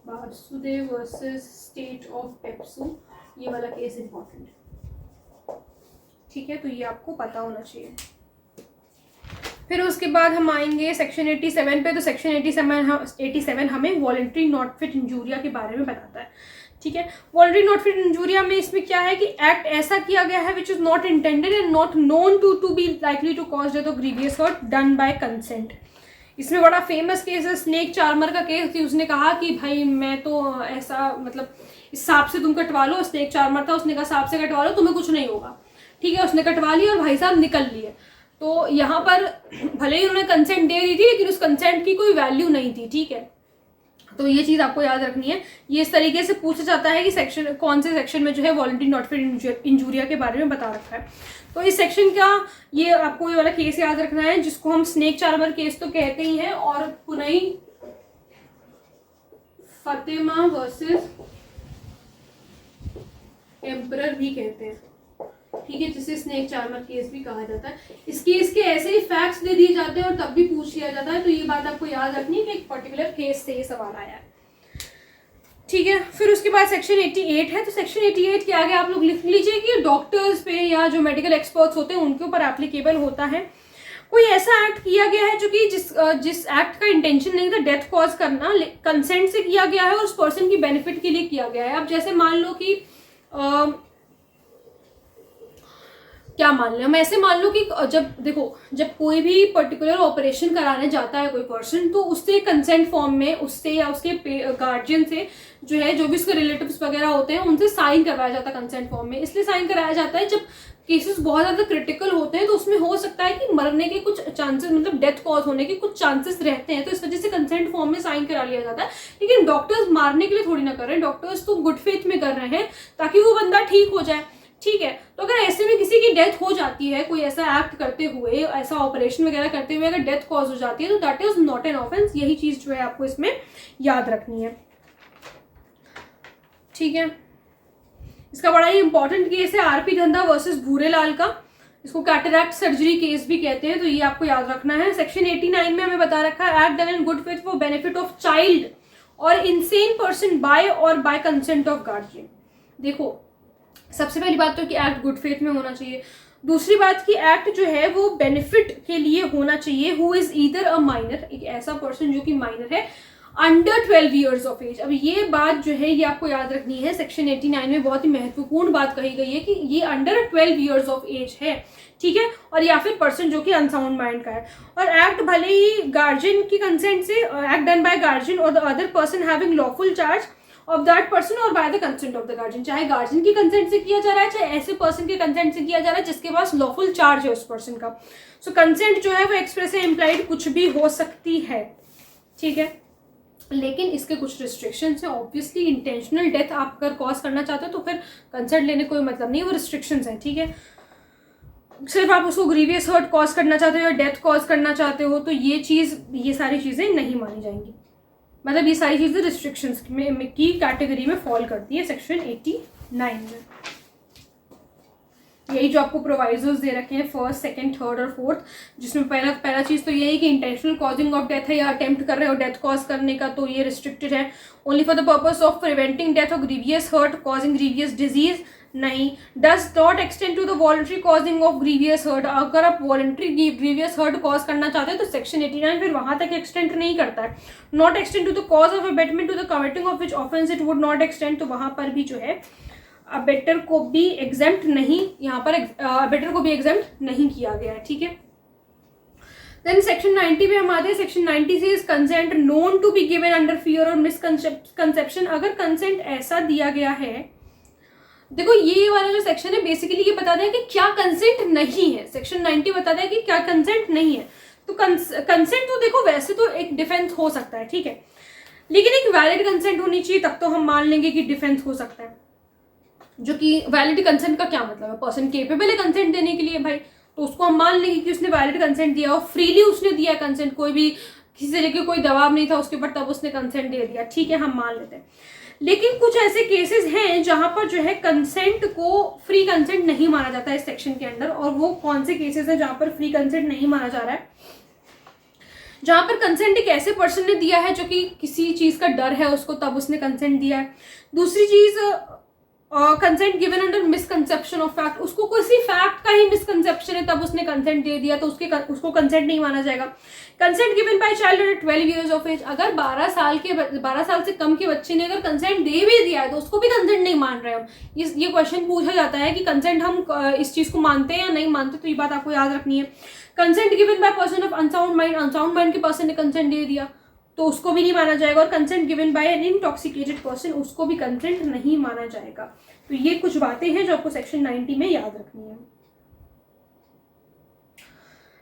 Vasudev versus state of PEPSU, ये वाला केस इंपॉर्टेंट है। ठीक है, तो ये आपको पता होना चाहिए। फिर उसके बाद हम आएंगे सेक्शन 87 पे। तो सेक्शन 87 हमें वॉलंटरी नॉट फिट इंजूरिया के बारे में बताता है। ठीक है, वॉलंटरी नॉट फिट इंजूरिया में इसमें क्या है कि एक्ट ऐसा किया गया है which is not intended and not known to be likely to cause death और grievous hurt done by consent. इसमें बड़ा फेमस केस है स्नेक चार्मर का केस थी। उसने कहा कि भाई मैं तो ऐसा मतलब इस सांप से तुम कटवा लो, स्नेक चार्मर था, उसने कहा सांप से कटवा लो तुम्हें कुछ नहीं होगा। ठीक है, उसने कटवा लिया और भाई साहब निकल लिए। तो यहाँ पर भले ही उन्होंने कंसेंट दे दी थी लेकिन उस कंसेंट की कोई वैल्यू नहीं थी। ठीक है, तो ये चीज़ आपको याद रखनी है। ये इस तरीके से पूछा जाता है कि सेक्शन कौन से सेक्शन में जो है वॉलंटरी नॉट फिट इंजूरिया के बारे में बता रखा है। तो इस सेक्शन का ये आपको ये वाला केस याद रखना है, जिसको हम स्नेक चार्मर केस तो कहते ही हैं और पुनई फातिमा वर्सेस एम्परर भी कहते हैं। ठीक है, जिसे स्नेक चार्मर केस भी कहा जाता है। इस केस के ऐसे ही फैक्ट्स दे दिए जाते हैं और तब भी पूछ लिया जाता है, तो ये बात आपको याद रखनी है कि एक पर्टिकुलर केस से ये सवाल आया है। ठीक है, फिर उसके बाद सेक्शन 88 है। तो सेक्शन 88 के आगे आप लोग लिख लीजिए कि डॉक्टर्स पे या जो मेडिकल एक्सपर्ट्स होते हैं उनके ऊपर एप्लीकेबल होता है। कोई ऐसा एक्ट किया गया है जो कि जिस एक्ट का इंटेंशन नहीं था डेथ कॉज करना, कंसेंट से किया गया है और उस पर्सन की बेनिफिट के लिए किया गया है। अब जैसे मान लो कि क्या मान लें, हम ऐसे मान लो कि जब कोई भी पर्टिकुलर ऑपरेशन कराने जाता है कोई पर्सन, तो उससे कंसेंट फॉर्म में उससे या उसके गार्जियन से जो है जो भी उसके रिलेटिव्स वगैरह होते हैं उनसे साइन करवाया जाता है कंसेंट फॉर्म में। इसलिए साइन कराया जाता है जब केसेस बहुत ज़्यादा क्रिटिकल होते हैं, तो उसमें हो सकता है कि मरने के कुछ चांसेस, मतलब डेथ कॉज होने के कुछ चांसेस रहते हैं, तो इस वजह से कंसेंट फॉर्म में साइन करा लिया जाता है। लेकिन डॉक्टर्स मारने के लिए थोड़ी ना कर रहे हैं, डॉक्टर्स तो गुड फेथ में कर रहे हैं ताकि वो बंदा ठीक हो जाए। ठीक है, तो अगर ऐसे में किसी की डेथ हो जाती है, कोई ऐसा एक्ट करते हुए, ऐसा ऑपरेशन वगैरह करते हुए अगर डेथ कॉज हो जाती है, तो that is not an offence. यही चीज जो है आपको इसमें याद रखनी है। ठीक है, इसका बड़ा ही इंपॉर्टेंट केस है आरपी धंधा वर्सेस भूरेलाल का। इसको कैटरैक्ट सर्जरी केस भी कहते हैं, तो ये आपको याद रखना है। सेक्शन 89 में हमें बता रखा है act done in good faith for benefit of child और इंसेन पर्सन बाय और बाय कंसेंट ऑफ गार्जियन। देखो सबसे पहली बात तो कि एक्ट गुड फेथ में होना चाहिए, दूसरी बात कि एक्ट जो है वो बेनिफिट के लिए होना चाहिए। Who is either a minor, एक ऐसा पर्सन जो कि माइनर है, अंडर 12 ईयर्स ऑफ एज। अब ये बात जो है ये आपको याद रखनी है, सेक्शन 89 में बहुत ही महत्वपूर्ण बात कही गई है कि ये अंडर 12 ईयर्स ऑफ एज है, ठीक है, और या फिर पर्सन जो कि अनसाउंड माइंड का है। और एक्ट भले ही गार्जियन की कंसेंट से, एक्ट डन बाय गार्जियन और the other person having lawful charge of that person और by the consent of the guardian, चाहे गार्जियन की कंसेंट से किया जा रहा है चाहे ऐसे पर्सन के कंसेंट से किया जा रहा है जिसके पास लॉफुल चार्ज है उस पर्सन का। सो कंसेंट जो है वो एक्सप्रेस या इम्प्लाइड कुछ भी हो सकती है, ठीक है, लेकिन इसके कुछ रिस्ट्रिक्शंस हैं। ऑब्वियसली इंटेंशनल डेथ आप अगर कॉज करना चाहते हो तो फिर कंसेंट लेने कोई मतलब नहीं, वो रिस्ट्रिक्शंस हैं, ठीक है। सिर्फ आप उसको ग्रीवियस हर्ट कॉज करना चाहते हो या डेथ कॉज करना चाहते हो तो ये सारी चीज़ें नहीं मानी जाएंगी, मतलब ये सारी चीज़ें रिस्ट्रिक्शंस में की कैटेगरी में फॉल करती है सेक्शन 89 में। यही जो आपको प्रोवाइजर्स दे रखे हैं फर्स्ट, सेकंड, थर्ड और फोर्थ, जिसमें पहला चीज़ तो ये है कि इंटेंशनल कॉजिंग ऑफ डेथ है या अटेम्प्ट कर रहे हो डेथ कॉज करने का, तो ये रिस्ट्रिक्टेड है। Only for the purpose of preventing death और grievous hurt causing grievous disease, नहीं। Does not extend to the voluntary causing of grievous hurt, अगर आप वॉलंटरी ग्रीवियस हर्ट कॉज करना चाहते हैं तो सेक्शन 89 फिर वहां तक एक्सटेंड नहीं करता है। Not extend to the cause of abetment to the committing of which offence it would not extend, तो वहां पर भी जो है अबेटर को भी एग्जेम्प्ट नहीं, यहाँ पर अबेटर को भी एग्जेम्प्ट नहीं किया गया है, ठीक है। देन सेक्शन 90 में हम आते हैं। सेक्शन 90 से consent known to be given under fear और मिसकंसेप्शन, अगर कंसेंट ऐसा दिया गया है, देखो ये वाला जो सेक्शन है बेसिकली ये बताता है कि क्या कंसेंट नहीं है। सेक्शन 90 बताता है कि क्या कंसेंट नहीं है, तो कंसेंट तो देखो वैसे तो एक डिफेंस हो सकता है, ठीक है, लेकिन एक वैलिड कंसेंट होनी चाहिए, तब तो हम मान लेंगे कि डिफेंस हो सकता है। जो कि वैलिड कंसेंट का क्या मतलब है, पर्सन केपेबल है कंसेंट देने के लिए भाई, तो उसको हम मान लेंगे कि उसने वैलिड कंसेंट दिया और फ्रीली उसने दिया कंसेंट, कोई भी किसी तरीके का कोई दबाव नहीं था उसके ऊपर, तब उसने कंसेंट दे दिया, ठीक है, हम मान लेते हैं। लेकिन कुछ ऐसे केसेस हैं जहां पर जो है कंसेंट को फ्री कंसेंट नहीं माना जाता है इस सेक्शन के अंदर, और वो कौन से केसेस हैं जहां पर फ्री कंसेंट नहीं माना जा रहा है, जहां पर कंसेंट एक ऐसे पर्सन ने दिया है जो कि किसी चीज का डर है उसको, तब उसने कंसेंट दिया है। दूसरी चीज consent given under misconception of fact, उसको किसी फैक्ट का ही मिसकंसेप्शन है तब उसने कंसेंट दे दिया, तो उसको कंसेंट नहीं माना जाएगा। Consent given by child under 12 years of age, अगर 12 साल से कम के बच्चे ने अगर कंसेंट दे भी दिया है तो उसको भी कंसेंट नहीं मान रहे हम। ये क्वेश्चन पूछा जाता है कि कंसेंट हम इस चीज को मानते हैं या नहीं मानते, तो ये बात आपको याद रखनी है। Consent given by person of unsound mind के पर्सन ने कंसेंट दे दिया तो उसको भी नहीं माना जाएगा, और consent given by an intoxicated person, उसको भी कंसेंट नहीं माना जाएगा। तो ये कुछ बातें हैं जो आपको सेक्शन 90 में याद रखनी है।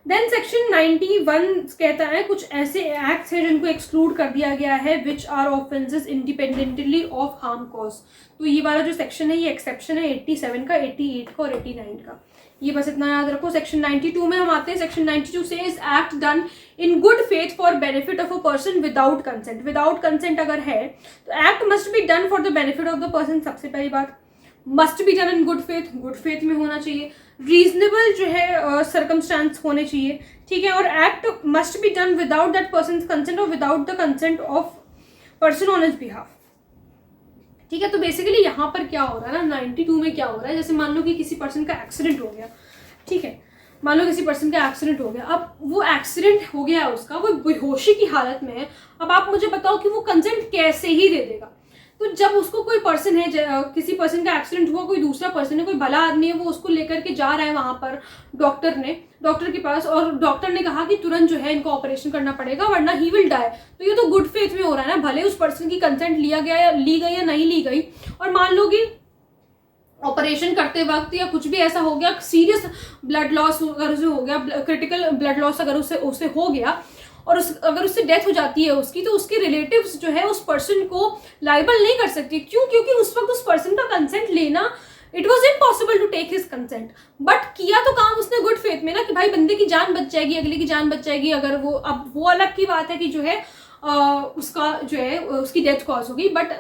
देन सेक्शन 91 कहता है कुछ ऐसे एक्ट्स हैं जिनको एक्सक्लूड कर दिया गया है which are offences independently of harm cause. तो ये वाला जो सेक्शन है ये एक्सेप्शन है 87 का, 88 का और 89 का, ये बस इतना याद रखो। सेक्शन 92 में हम आते हैं। सेक्शन 92 से is act done in good faith for benefit of a person without consent. Without consent अगर है तो act must be done for the benefit of the person. सबसे पहली बात must be done in good faith में होना चाहिए। Reasonable जो है सर्कमस्टांस होने चाहिए, ठीक है, और act must be done without that person consent और without the consent of person on his behalf, ठीक है। तो बेसिकली यहाँ पर क्या हो रहा है ना, 92 में क्या हो रहा है, जैसे मान लो कि किसी पर्सन का एक्सीडेंट हो गया, ठीक है, मान लो किसी पर्सन का एक्सीडेंट हो गया, अब वो एक्सीडेंट हो गया उसका, वो बेहोशी की हालत में है, अब आप मुझे बताओ कि वो कंसेंट कैसे ही दे देगा। तो जब उसको कोई पर्सन है, किसी पर्सन का एक्सीडेंट हुआ, कोई दूसरा पर्सन है, कोई भला आदमी है, वो उसको लेकर के जा रहा है वहां पर डॉक्टर के पास, और डॉक्टर ने कहा कि तुरंत जो है इनको ऑपरेशन करना पड़ेगा वरना ही विल डाई, तो ये तो गुड फेथ में हो रहा है ना, भले उस पर्सन की कंसेंट ली गई या नहीं ली गई, और मान लो कि ऑपरेशन करते वक्त या कुछ भी ऐसा हो गया, सीरियस ब्लड लॉस अगर उसे हो गया, क्रिटिकल ब्लड लॉस अगर उसे हो गया, और अगर उससे डेथ हो जाती है उसकी, तो उसके रिलेटिव्स जो है उस पर्सन को लाइबल नहीं कर सकती। क्यों? क्योंकि उस वक्त उस पर्सन का कंसेंट लेना it was impossible to take his consent, but किया तो काम उसने गुड फेथ में ना, कि भाई बंदे की जान बच जाएगी, अगले की जान बच जाएगी। अगर वो, अब वो अलग की बात है कि जो है उसका जो है उसकी डेथ कॉज होगी, बट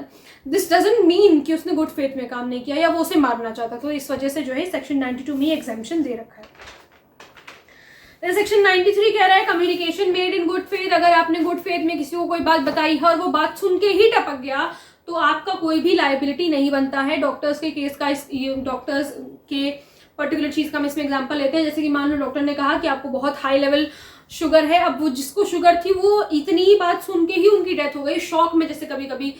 दिस डजंट मीन कि उसने गुड फेथ में काम नहीं किया या वो उसे मारना चाहता, तो इस वजह से जो है सेक्शन 92 में एग्जाम्पशन दे रखा है। सेक्शन 93 कह रहा है communication made in good faith. अगर आपने गुड फेथ में किसी को कोई बात बताई है और वो बात सुन के ही टपक गया तो आपका कोई भी लाइबिलिटी नहीं बनता है। डॉक्टर्स के केस का, डॉक्टर्स के पर्टिकुलर चीज का हम इसमें एग्जांपल लेते हैं। जैसे कि मान लो डॉक्टर ने कहा कि आपको बहुत हाई लेवल शुगर है, अब वो जिसको शुगर थी वो इतनी ही बात सुन के ही उनकी डेथ हो गई शॉक में, जैसे कभी कभी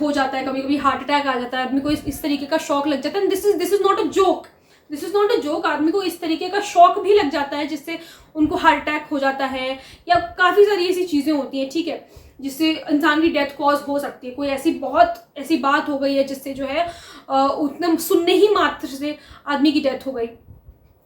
हो जाता है, कभी कभी हार्ट अटैक आ जाता है, आदमी को इस तरीके का शॉक लग जाता है। This is not a joke, this is not a joke. आदमी को इस तरीके का शॉक भी लग जाता है जिससे उनको हार्ट अटैक हो जाता है, या काफी सारी ऐसी चीजें होती हैं, ठीक है, जिससे इंसान की डेथ कॉज हो सकती है। कोई ऐसी बात हो गई है जिससे जो है उतना सुनने ही मात्र से आदमी की डेथ हो गई,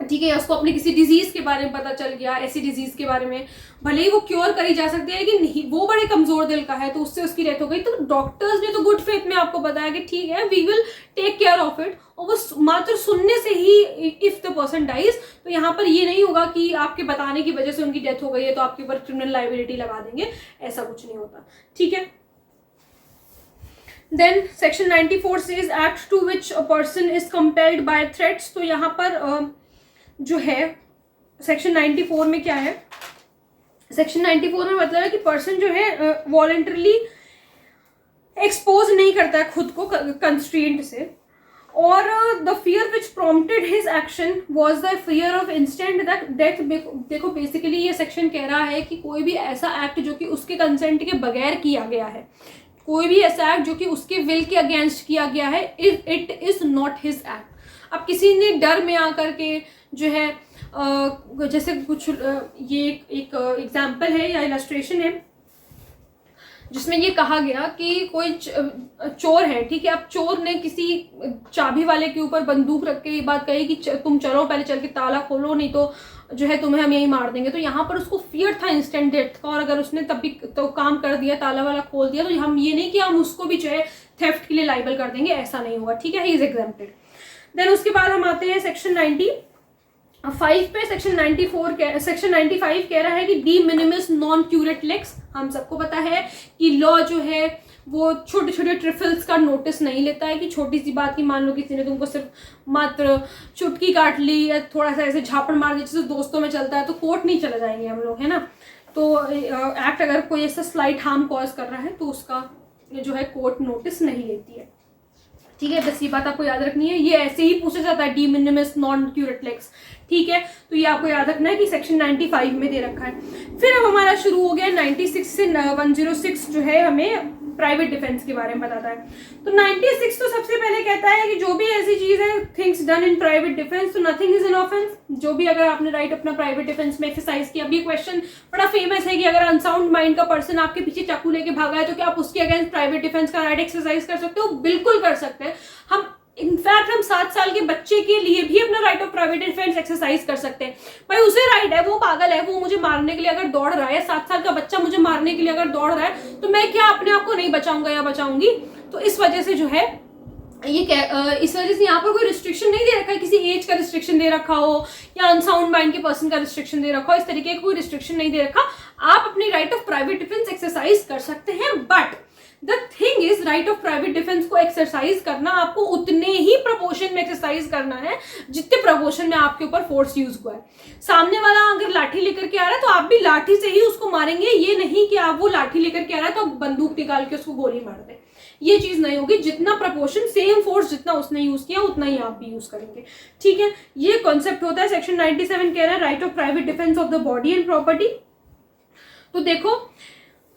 ठीक है, उसको अपने किसी डिजीज के बारे में पता चल गया, ऐसी डिजीज के बारे में, भले ही वो क्योर करी जा सकती है लेकिन नहीं, वो बड़े कमजोर दिल का है तो उससे उसकी डेथ हो गई। तो डॉक्टर्स ने तो गुड फेथ में आपको बताया कि ठीक है we will take care of it, और वो मात्र सुनने से ही इफ द पर्सन डाइज, तो यहाँ पर ये नहीं होगा कि आपके बताने की वजह से उनकी डेथ हो गई है तो आपके ऊपर क्रिमिनल लाइबिलिटी लगा देंगे, ऐसा कुछ नहीं होता, ठीक है। Then section 94 says act to which a person is compelled by threats. तो यहाँ पर जो है सेक्शन 94 में क्या है, सेक्शन 94 में मतलब है कि पर्सन जो है वॉलंटरली एक्सपोज नहीं करता है खुद को कंस्ट्रेंट से, और the fear which prompted his action was the fear of instant death. देखो बेसिकली ये सेक्शन कह रहा है कि कोई भी ऐसा एक्ट जो कि उसके कंसेंट के बगैर किया गया है, कोई भी ऐसा एक्ट जो कि उसके विल के अगेंस्ट किया गया है, it is not his act. अब किसी ने डर में आकर के जो है जैसे कुछ ये एक एग्जाम्पल है या इलस्ट्रेशन है जिसमें ये कहा गया कि कोई चोर है, ठीक है, अब चोर ने किसी चाबी वाले के ऊपर बंदूक रख के ये बात कही कि तुम चलो पहले चल के ताला खोलो नहीं तो जो है तुम्हें हम यही मार देंगे। तो यहाँ पर उसको फियर था इंस्टेंट डेथ का, और अगर उसने तब भी तो काम कर दिया, ताला वाला खोल दिया, तो हम ये नहीं कि हम उसको भी जो है थेफ्ट के लिए लाइबल कर देंगे, ऐसा नहीं होगा, ठीक है, ही इज एग्जेम्प्टेड। देन उसके बाद हम आते हैं सेक्शन 95 पे। सेक्शन 95 कह रहा है कि डी मिनिमिस नॉन क्यूरेट लेक्स। हम सबको पता है कि लॉ जो है वो छोटे छोटे ट्रिफल्स का नोटिस नहीं लेता है, कि छोटी सी बात की, मान लो किसी ने तुमको सिर्फ मात्र चुटकी काट ली या थोड़ा सा ऐसे झापड़ मार दी, जैसे दोस्तों में चलता है, तो कोर्ट नहीं चले जाएंगे हम लोग, है ना। तो एक्ट अगर कोई ऐसा स्लाइट हार्म कॉज कर रहा है तो उसका जो है कोर्ट नोटिस नहीं लेती है, ठीक है, बस ये बात आपको याद रखनी है। ये ऐसे ही पूछा जाता है डी मिनिमिस नॉन क्यूरेट लेक्स, ठीक है, तो ये आपको याद रखना है कि सेक्शन 95 में दे रखा है। फिर अब हमारा शुरू हो गया 96 से 106 जो है हमें प्राइवेट डिफेंस के बारे में बताता है। तो 96 तो सबसे पहले कहता है कि जो भी ऐसी चीज है things done in private defence तो नथिंग इज एन ऑफेंस। जो भी अगर आपने राइट अपना प्राइवेट डिफेंस में एक्सरसाइज किया, अभी क्वेश्चन बड़ा फेमस है कि अगर अनसाउंड माइंड का पर्सन आपके पीछे चाकू लेके भागा है तो क्या आप उसके अगेंस्ट प्राइवेट डिफेंस का राइट एक्सरसाइज कर सकते हो? बिल्कुल कर सकते हैं। हम इनफैक्ट हम 7 साल के बच्चे के लिए भी अपना right of private defence exercise कर सकते हैं। भाई उसे राइट है, वो पागल है, वो मुझे मारने के लिए अगर दौड़ रहा है, 7 साल का बच्चा मुझे मारने के लिए अगर दौड़ रहा है तो मैं क्या अपने आप को नहीं बचाऊंगा या बचाऊंगी? तो इस वजह से जो है इस वजह से यहाँ पर कोई रिस्ट्रिक्शन नहीं दे रखा है, किसी एज का रिस्ट्रिक्शन दे रखा हो या अनसाउंड माइंड के पर्सन का रिस्ट्रिक्शन दे रखा हो, इस तरीके का कोई रिस्ट्रिक्शन नहीं दे रखा। आप अपनी right of private defence exercise कर सकते हैं, but the thing is right of private defence को एक्सरसाइज करना आपको उतने ही प्रपोर्शन में एक्सरसाइज करना है जितने प्रपोर्शन में आपके ऊपर फोर्स यूज हुआ है। सामने वाला अगर लाठी लेकर के आ रहा है तो आप भी लाठी से ही उसको मारेंगे, ये नहीं कि आप वो लाठी लेकर के आ रहा है तो बंदूक निकाल के उसको गोली मार दें, ये चीज नहीं होगी। जितना प्रपोर्शन, सेम फोर्स जितना उसने यूज किया उतना ही आप भी यूज करेंगे, ठीक है, ये कॉन्सेप्ट होता है। सेक्शन 97 कह रहा है right of private defence of the body and property. तो देखो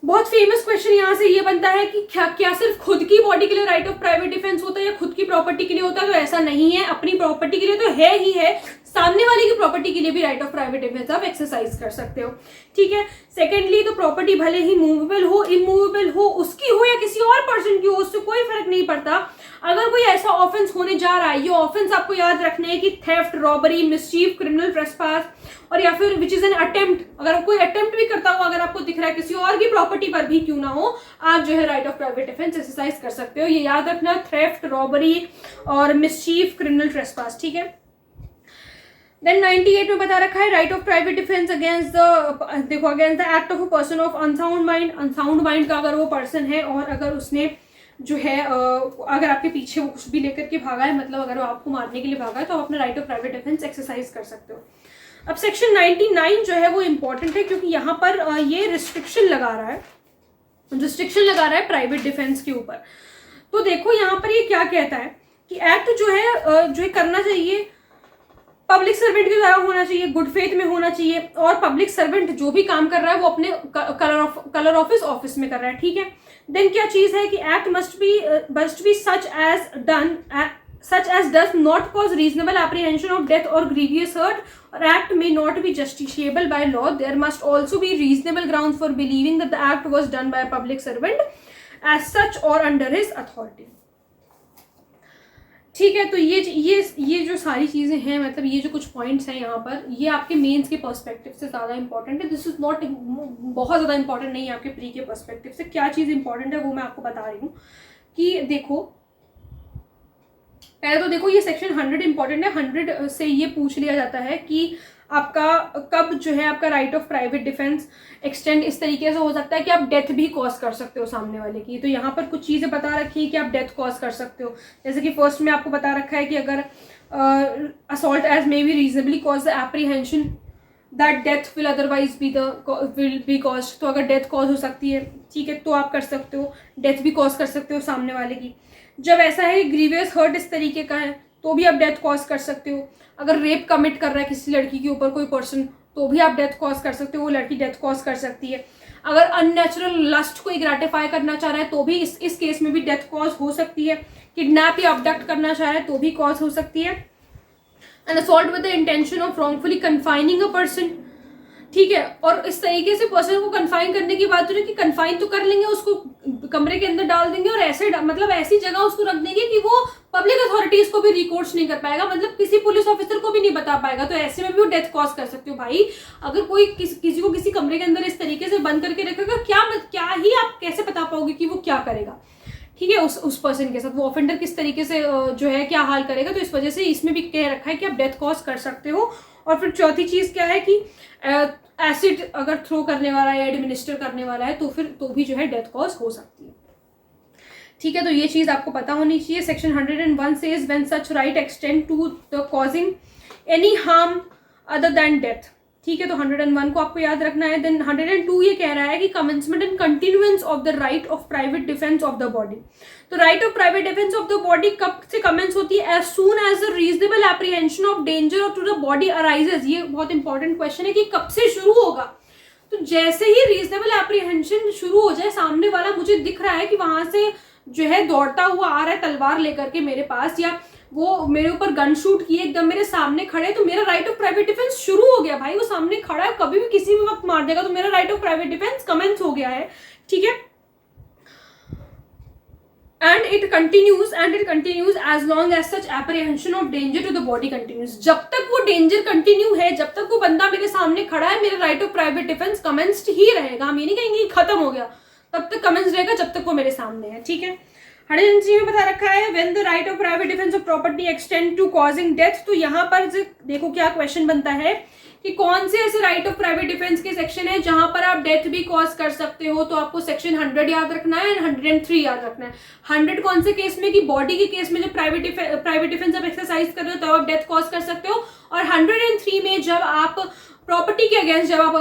बहुत फेमस क्वेश्चन यहाँ से ये बनता है कि क्या सिर्फ खुद की बॉडी के लिए राइट ऑफ प्राइवेट डिफेंस होता है या खुद की प्रॉपर्टी के लिए होता है? तो ऐसा नहीं है, अपनी प्रॉपर्टी के लिए तो है ही है, सामने वाले की प्रॉपर्टी के लिए भी राइट ऑफ प्राइवेट डिफेंस आप एक्सरसाइज कर सकते हो, ठीक है। सेकेंडली, तो प्रॉपर्टी भले ही मूवेबल हो, इमूवेबल हो, उसकी हो या किसी और पर्सन की हो, उससे कोई फर्क नहीं पड़ता। अगर कोई ऐसा ऑफेंस होने जा रहा है, ये ऑफेंस आपको याद रखने है कि theft, robbery, mischief, criminal trespass और या फिर विच इज एन अटेम्प्ट, अगर कोई अटेम्प्ट भी करता हो, अगर आपको दिख रहा है किसी और की प्रॉपर्टी पर भी क्यों ना हो, आप जो है right of private defence exercise कर सकते हो। ये याद रखना, थेफ्ट, रॉबरी और मिसचीफ, क्रिमिनल ट्रेसपास, ठीक है। देन 98 में बता रखा है right of private defence against the, देखो against the act of a person of unsound mind. Unsound mind का अगर वो पर्सन है और अगर उसने जो है अगर आपके पीछे वो कुछ भी लेकर के भागा है, मतलब अगर वो आपको मारने के लिए भागा है, तो आप अपना right of private defence exercise कर सकते हो। अब सेक्शन 99 जो है वो इम्पॉर्टेंट है क्योंकि यहाँ पर ये रिस्ट्रिक्शन लगा रहा है प्राइवेट डिफेंस के ऊपर। तो देखो यहाँ पर ये क्या कहता है कि एक्ट जो है करना चाहिए, पब्लिक सर्वेंट के द्वारा होना चाहिए, गुड फेथ में होना चाहिए, और पब्लिक सर्वेंट जो भी काम कर रहा है वो अपने कलर ऑफिस में कर रहा है, ठीक है। देन क्या चीज है कि act must B such as does not cause reasonable apprehension of death or grievous hurt, or act may not be justiciable by law. There must also be reasonable grounds for believing that the act was done by a public servant as such or under his authority. ठीक है, तो ये जो सारी चीज़ें हैं, मतलब ये जो कुछ पॉइंट्स हैं यहाँ पर, ये आपके मेंस के पर्सपेक्टिव से ज़्यादा इंपॉर्टेंट है। दिस इज़ नॉट बहुत ज़्यादा इंपॉर्टेंट नहीं है आपके प्री के पर्सपेक्टिव से। क्या चीज़ इंपॉर्टेंट है वो मैं आपको बता रही हूँ कि देखो, पहले तो देखो ये सेक्शन 100 इंपॉर्टेंट है। 100 से ये पूछ लिया जाता है कि आपका कब जो है आपका right of private defence extend इस तरीके से हो सकता है कि आप डेथ भी कॉज कर सकते हो सामने वाले की। तो यहाँ पर कुछ चीज़ें बता रखी है कि आप डेथ कॉज कर सकते हो। जैसे कि फर्स्ट में आपको बता रखा है कि अगर assault as may be reasonably cause the apprehension that death will otherwise be cause, तो अगर डेथ कॉज हो सकती है, ठीक है, तो आप कर सकते हो, डेथ भी कॉज कर सकते हो सामने वाले की। जब ऐसा है ग्रीवियस हर्ट इस तरीके का है तो भी आप डेथ कॉज कर सकते हो। अगर रेप कमिट कर रहा है किसी लड़की के ऊपर कोई पर्सन, तो भी आप डेथ कॉज कर सकते हो, वो लड़की डेथ कॉज कर सकती है। अगर अननेचुरल लस्ट को ग्रेटिफाई करना चाह रहा है तो भी इस केस में भी डेथ कॉज हो सकती है। किडनैप या अबडक्ट करना चाह रहा है तो भी कॉज हो सकती है। And assault with the intention of wrongfully confining a person, ठीक है, और इस तरीके से पर्सन को कन्फाइन करने की बात हो रही है कि कन्फाइन तो कर लेंगे, उसको कमरे के अंदर डाल देंगे और ऐसे मतलब ऐसी जगह उसको रख देंगे कि वो पब्लिक अथॉरिटीज को भी रिकॉर्ड्स नहीं कर पाएगा, मतलब किसी पुलिस ऑफिसर को भी नहीं बता पाएगा। तो ऐसे में भी वो डेथ कॉज कर सकते हो भाई। अगर कोई किसी को किसी कमरे के अंदर इस तरीके से बंद करके रखेगा, क्या ही आप कैसे बता पाओगे कि वो क्या करेगा, ठीक है, उस पर्सन के साथ वो ऑफेंडर किस तरीके से जो है क्या हाल करेगा। तो इस वजह से इसमें भी कह रखा है कि आप डेथ कॉज कर सकते हो। और फिर चौथी चीज क्या है कि एसिड अगर थ्रो करने वाला है या एडमिनिस्टर करने वाला है तो भी जो है डेथ कॉज हो सकती है, ठीक है। तो ये चीज आपको पता होनी चाहिए। Section 101 says when such right extend to the causing any harm other than death, ठीक है। तो 101 को आपको याद रखना है। देन 102 ये कह रहा है कि commencement and continuance of the right of private defence of the body. तो right of private defence of the body कब से कमेंस होती है? As soon as the reasonable apprehension of danger to the body arises. ये बहुत important question है कि कब से शुरू होगा। तो जैसे ही रीजनेबल एप्रीहेंशन शुरू हो जाए, सामने वाला मुझे दिख रहा है कि वहां से जो है दौड़ता हुआ आ रहा है तलवार लेकर के मेरे पास, या वो मेरे ऊपर गन शूट किए एकदम मेरे सामने खड़े, तो मेरा राइट ऑफ प्राइवेट डिफेंस शुरू हो गया भाई। वो सामने खड़ा है, कभी भी किसी भी वक्त मार देगा, तो मेरा right of private defence commence हो गया है, ठीक है। And it continues as long as such apprehension of danger to the body continues. जब तक वो डेंजर कंटिन्यू है, जब तक वो बंदा मेरे सामने खड़ा है, मेरा right of private defence commenced ही रहेगा। हम ये नहीं कहेंगे खत्म हो गया, तब तक कमेंस रहेगा जब तक वो मेरे सामने है, ठीक है। 103 में बता रखा है when the right of private defence of property extend to causing death. तो यहाँ पर देखो क्या क्वेश्चन बनता है कि कौन से ऐसे राइट ऑफ प्राइवेट डिफेंस के सेक्शन है जहां पर आप डेथ भी कॉज कर सकते हो। तो आपको सेक्शन 100 याद रखना है, 103 याद रखना है। 100 कौन से केस में कि बॉडी के केस में जब प्राइवेट डिफेंस आप एक्सरसाइज कर रहे हो तो आप डेथ कॉज कर सकते हो, और 103 में जब आप प्रॉपर्टी के अगेंस्ट जब आप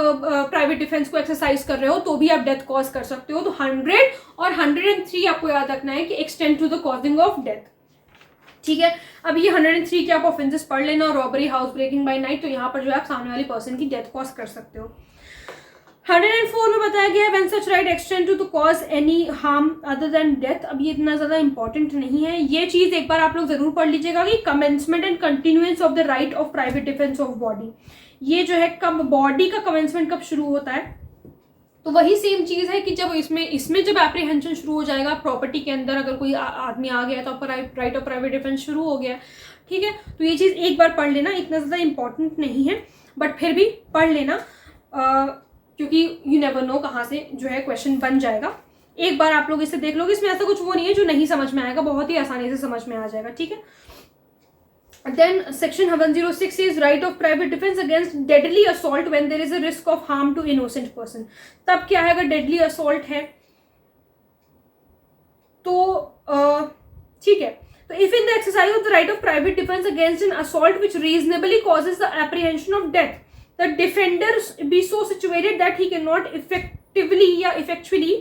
प्राइवेट डिफेंस को एक्सरसाइज कर रहे हो तो भी आप डेथ कॉज कर सकते हो। तो 100 और 103 आपको याद रखना है कि extend to the causing of death, ठीक है। अब ये 103 के आप ऑफेंसेस पढ़ लेना, robbery, house breaking by night, तो यहाँ पर जो है आप सामने वाली पर्सन की डेथ कॉज कर सकते हो। 104 में बताया गया है when such right extend to cause any harm other than death. अब ये इतना ज्यादा इंपॉर्टेंट नहीं है, ये चीज एक बार आप लोग जरूर पढ़ लीजिएगा कि commencement and continuance of the right of private defence of body. ये जो है कब बॉडी का कमेंसमेंट कब शुरू होता है, तो वही सेम चीज है कि जब इसमें जब एप्रीहेंशन शुरू हो जाएगा प्रॉपर्टी के अंदर, अगर कोई आदमी आ गया तो आपका राइट ऑफ प्राइवेट डिफेंस शुरू हो गया, ठीक है। तो ये चीज एक बार पढ़ लेना, इतना ज्यादा इंपॉर्टेंट नहीं है बट फिर भी पढ़ लेना, क्योंकि यू नेवर नो कहाँ से जो है क्वेश्चन बन जाएगा। एक बार आप लोग इसे देख लोगे, इसमें ऐसा कुछ वो नहीं है जो नहीं समझ में आएगा, बहुत ही आसानी से समझ में आ जाएगा, ठीक है। Then section 106 is right of private defense against deadly assault when there is a risk of harm to innocent person. तब क्या है अगर deadly assault है तो ठीक है, तो if in the exercise of the right of private defense against an assault which reasonably causes the apprehension of death, the defender be so situated that he cannot effectively या effectually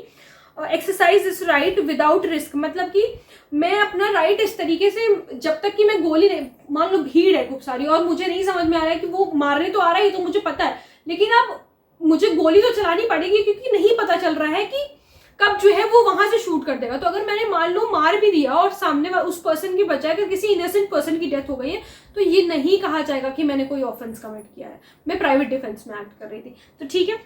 exercise this right without risk, मतलब कि मैं अपना right इस तरीके से, जब तक कि मैं गोली नहीं, मान लो भीड़ है खूब सारी और मुझे नहीं समझ में आ रहा है कि वो मारने तो आ रहा है, तो मुझे पता है, लेकिन अब मुझे गोली तो चलानी पड़ेगी क्योंकि नहीं पता चल रहा है कि कब जो है वो वहां से शूट कर देगा। तो अगर मैंने मान लो मार भी दिया और सामने उस पर्सन की बजाय अगर किसी इनोसेंट पर्सन की डेथ हो गई है, तो ये नहीं कहा जाएगा कि मैंने कोई ऑफेंस कमिट किया है, मैं प्राइवेट डिफेंस में एक्ट कर रही थी। तो ठीक है,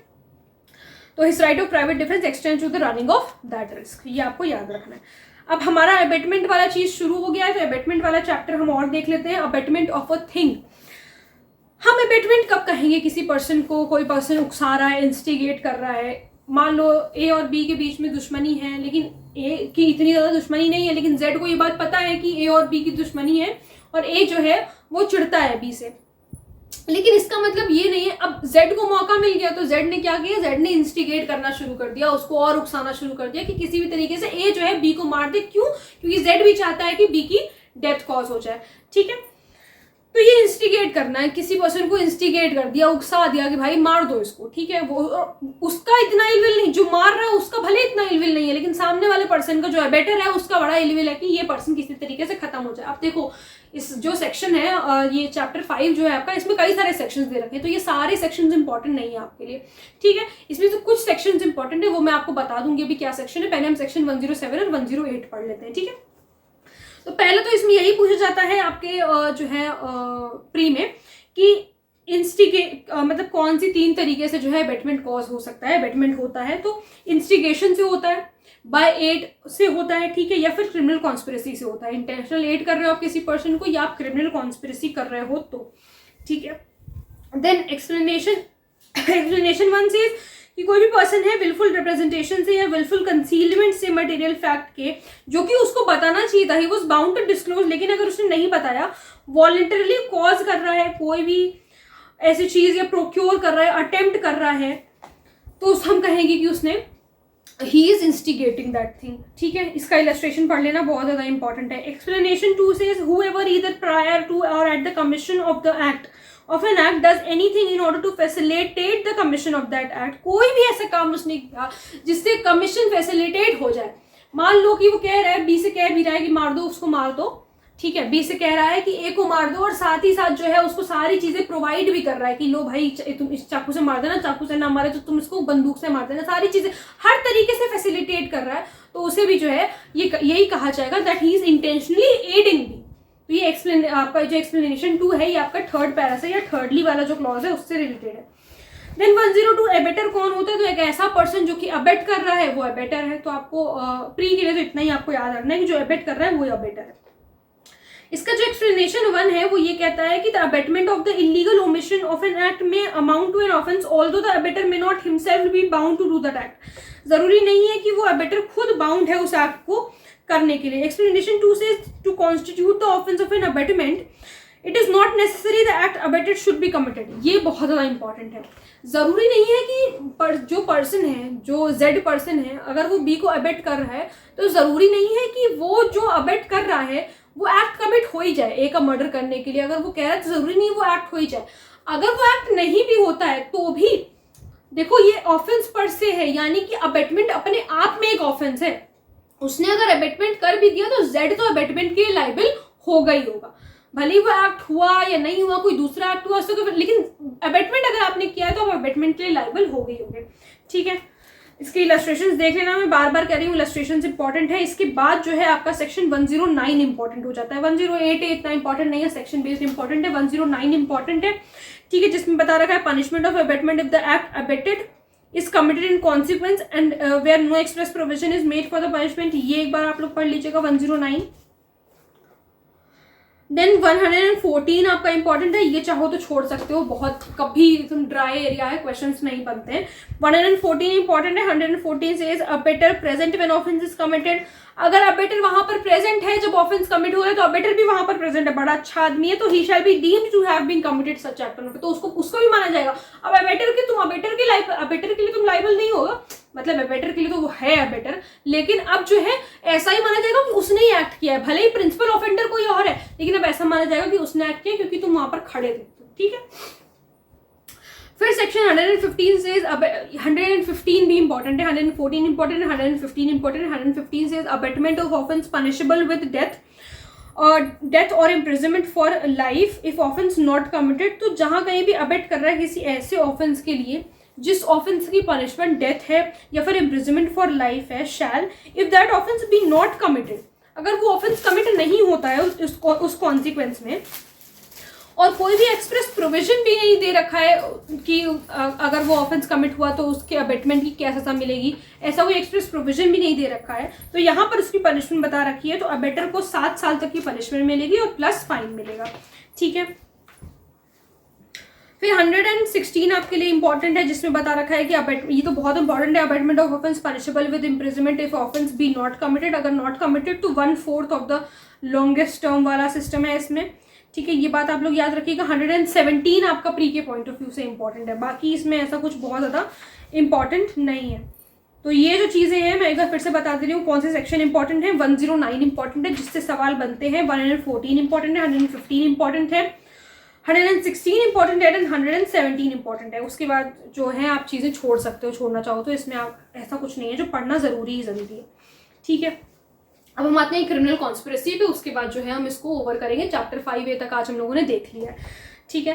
तो his right of private defence extends to the running of that risk, ये आपको याद रखना है। अब हमारा अबेटमेंट वाला चीज शुरू हो गया है, तो अबेटमेंट वाला चैप्टर हम और देख लेते हैं। अबेटमेंट ऑफ अ थिंग, हम अबेटमेंट कब कहेंगे किसी पर्सन को, कोई पर्सन उकसा रहा है, इंस्टिगेट कर रहा है, मान लो ए और बी के बीच में दुश्मनी है, लेकिन ए की इतनी ज़्यादा दुश्मनी नहीं है, लेकिन जेड को ये बात पता है कि ए और बी की दुश्मनी है और ए जो है वो चिढ़ता है बी से, लेकिन इसका मतलब ये नहीं है, अब जेड को मौका मिल गया तो जेड ने क्या किया, जेड ने इंस्टिगेट करना शुरू कर दिया, उसको और उकसाना शुरू कर दिया कि किसी भी तरीके से ए जो है बी को मार दे। क्यों? क्योंकि जेड भी चाहता है कि बी की डेथ कॉज हो जाए। ठीक है, तो ये इंस्टिगेट करना है, किसी पर्सन को इंस्टिगेट कर दिया, उकसा दिया कि भाई मार दो इसको। ठीक है, वो उसका इतना इलविल नहीं, जो मार रहा है उसका भले इतना इलविल नहीं है, लेकिन सामने वाले पर्सन का जो है बेटर है उसका बड़ा इलविल है कि ये पर्सन किसी तरीके से खत्म हो जाए। अब देखो इस जो सेक्शन है, ये चैप्टर 5 जो है आपका, इसमें कई सारे सेक्शंस दे रखे हैं, तो ये सारे सेक्शंस इंपॉर्टेंट नहीं है आपके लिए। ठीक है, इसमें तो कुछ सेक्शंस इंपॉर्टेंट है, वो मैं आपको बता दूंगी अभी क्या सेक्शन है। पहले हम सेक्शन 107 और 108 पढ़ लेते हैं। ठीक है, तो पहले तो इसमें यही पूछा जाता है आपके जो है प्री में कि इंस्टिगेट मतलब कौन सी 3 तरीके से जो है अबेटमेंट कॉज हो सकता है, अबेटमेंट होता है। तो इंस्टिगेशन से होता है, बाय एड से होता है, ठीक है, या फिर क्रिमिनल कॉन्स्पिरेसी से होता है। इंटेंशनल एड कर रहे हो आप किसी पर्सन को या आप क्रिमिनल कॉन्स्पिरेसी कर रहे हो तो। ठीक है, देन एक्सप्लेनेशन 1 से कि कोई भी पर्सन है विलफुल रिप्रेजेंटेशन से या विलफुल कंसीलमेंट से मटेरियल फैक्ट के, जो कि उसको बताना चाहिए था, he was bound to disclose, लेकिन अगर उसने नहीं बताया, वॉलंटरली कॉज कर रहा है कोई भी ऐसी चीज या प्रोक्योर कर रहा है, अटेम्प्ट कर रहा है, तो हम कहेंगे कि उसने he is instigating that thing. ठीक है, इसका इलस्ट्रेशन पढ़ लेना बहुत ज्यादा इंपॉर्टेंट है। Explanation 2 says whoever either prior to or at the commission of the act of an act does anything in order to facilitate the commission of that act, कोई भी ऐसा काम उसने किया जिससे कमीशन फैसिलिटेट हो जाए। मान लो कि वो कह रहा है, बी से कह भी रहा है कि मार दो उसको, मार दो। ठीक है, बी से कह रहा है कि ए को मार दो और साथ ही साथ जो है उसको सारी चीजें प्रोवाइड भी कर रहा है कि लो भाई तुम इस चाकू से मार देना, चाकू से ना मारे तो तुम इसको बंदूक से मार देना, सारी चीजें हर तरीके से फैसिलिटेट कर रहा है, तो उसे भी जो है यही कहा जाएगा that he is intentionally aiding B. तो ये आपका जो एक्सप्लेनेशन 2 है, ये आपका 3rd पैरा से या थर्डली वाला जो क्लॉज है उससे रिलेटेड है। देन 102 एबेटर कौन होता है, तो एक ऐसा पर्सन जो कि अबेट कर रहा है वो अबेटर है। तो आपको प्री के लिए तो इतना ही आपको याद रखना है कि जो अबेट कर रहा है वो अबेटर है। इसका जो एक्सप्लेनेशन 1 है वो ये कहता है कि the abetment of the illegal omission of an act में amount to an offence although the abettor may not himself be bound to do that act. जरूरी नहीं है कि वो अबेटर खुद बाउंड है उस एक्ट को करने के लिए। एक्सप्लेनेशन 2 से to constitute the offence of an abetment it is not necessary the act abetted should be committed. ये बहुत ज्यादा इंपॉर्टेंट है। जरूरी नहीं है कि जो पर्सन है, जो जेड पर्सन है, अगर वो बी को अबेट कर रहा है तो जरूरी नहीं है कि वो जो अबेट कर रहा है वो एक्ट कमिट हो ही जाए ए का मर्डर करने के लिए। अगर वो कह रहा है तो जरूरी नहीं वो एक्ट हो ही जाए। अगर वो एक्ट नहीं भी होता है तो भी देखो ये ऑफेंस पर से है, यानी कि अबेटमेंट अपने आप में एक ऑफेंस है। उसने अगर अबेटमेंट कर भी दिया तो जेड तो अबेटमेंट के लायबल होगा ही होगा, भले वो एक्ट हुआ या नहीं हुआ, कोई दूसरा एक्ट हुआ उसको, लेकिन अबेटमेंट अगर आपने किया है तो आप अबेटमेंट के लिए लायबल हो गई होंगे। ठीक है, इसके इलस्ट्रेशंस देख लेना, मैं बार बार कह रही हूँ इलस्ट्रेशंस इंपॉर्टेंट है। इसके बाद जो है आपका सेक्शन 109 इंपॉर्टेंट हो जाता है। 108 इतना इंपॉर्टेंट नहीं है, सेक्शन बेस्ड इंपॉर्टेंट है। 109 इंपॉर्टेंट है, ठीक है, जिसमें बता रखा है punishment of abetment if the act abetted is committed in consequence and where no express provision is made for the punishment. ये एक बार आप लोग पढ़ लीजिएगा 109। देन 114 आपका इंपॉर्टेंट है, ये चाहो तो छोड़ सकते हो, बहुत कभी तुम ड्राई एरिया है, क्वेश्चंस नहीं बनते हैं। 114 इंपॉर्टेंट है। 114 says abettor present when offence is committed. अगर अबेटर वहां पर प्रेजेंट है जब ऑफेंस कमिट हुआ है, तो अबेटर भी वहां पर प्रेजेंट है, बड़ा अच्छा आदमी है, तो ही shall be deemed to have been committed such act, तो उसको भी माना जाएगा। अब अबेटर के लिए तुम लाइबल नहीं होगा, मतलब अबेटर के लिए तो वो है अबेटर, लेकिन अब जो है ऐसा ही माना जाएगा कि उसने ही एक्ट किया है, भले ही प्रिंसिपल ऑफेंडर कोई और है, लेकिन अब ऐसा माना जाएगा कि उसने एक्ट किया क्योंकि तुम वहां पर खड़े थे, ठीक है। फिर सेक्शन 115 से 115 भी इंपॉर्टेंट है, 114 इंपॉर्टेंट है, 115 इंपॉर्टेंट है। 115 से abetment of offence punishable with death और imprisonment for life if offence not committed. तो जहां कहीं भी अबेट कर रहा है किसी ऐसे ऑफेंस के लिए जिस ऑफेंस की पनिशमेंट डेथ है या फिर इम्प्रिजनमेंट फॉर लाइफ है, shall if that offence be not committed, अगर वो ऑफेंस कमिट नहीं होता है उस कॉन्सिक्वेंस में, और कोई भी एक्सप्रेस प्रोविजन भी नहीं दे रखा है कि अगर वो ऑफेंस कमिट हुआ तो उसके अबेटमेंट की क्या सजा मिलेगी, ऐसा कोई एक्सप्रेस प्रोविजन भी नहीं दे रखा है, तो यहाँ पर उसकी पनिशमेंट बता रखी है, तो अबेटर को 7 साल तक की पनिशमेंट मिलेगी और प्लस फाइन मिलेगा, ठीक है। फिर 116 आपके लिए इंपॉर्टेंट है, जिसमें बता रखा है कि ये तो बहुत इंपॉर्टेंट है, abetment of offence punishable with imprisonment if offence be not committed. अगर नॉट कमिटेड तो 1/4 ऑफ द लॉन्गेस्ट टर्म वाला सिस्टम है इसमें, ठीक है, ये बात आप लोग याद रखिएगा। 117 आपका प्री के पॉइंट ऑफ व्यू से इंपॉर्टेंट है, बाकी इसमें ऐसा कुछ बहुत ज़्यादा इंपॉर्टेंट नहीं है। तो ये जो चीज़ें हैं मैं एक बार फिर से बता दे रही हूँ कौन से सेक्शन इंपॉर्टेंट है। 109 इंपॉर्टेंट है जिससे सवाल बनते हैं, 114 इंपॉर्टेंट है, 115 इंपॉर्टेंट है, 116 इंपॉर्टेंट है, 117 इंपॉर्टेंट है। उसके बाद जो है आप चीज़ें छोड़ सकते हो, छोड़ना चाहो तो, इसमें आप ऐसा कुछ नहीं है, जो पढ़ना ज़रूरी है, ठीक है। अब हम आते हैं क्रिमिनल कॉन्स्पिरेसी पे, उसके बाद जो है हम इसको ओवर करेंगे। चैप्टर 5A तक आज हम लोगों ने देख लिया है, ठीक है।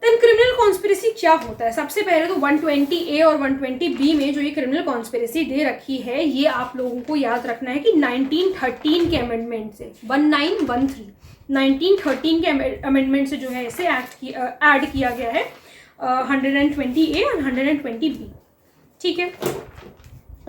देन क्रिमिनल कॉन्स्पिरेसी क्या होता है? सबसे पहले तो 120A और 120B में जो ये क्रिमिनल कॉन्स्पिरेसी दे रखी है, ये आप लोगों को याद रखना है कि 1913 के अमेंडमेंट से 1913 के अमेंडमेंट से जो है इसे ऐड किया गया है 120A और 120B, ठीक है।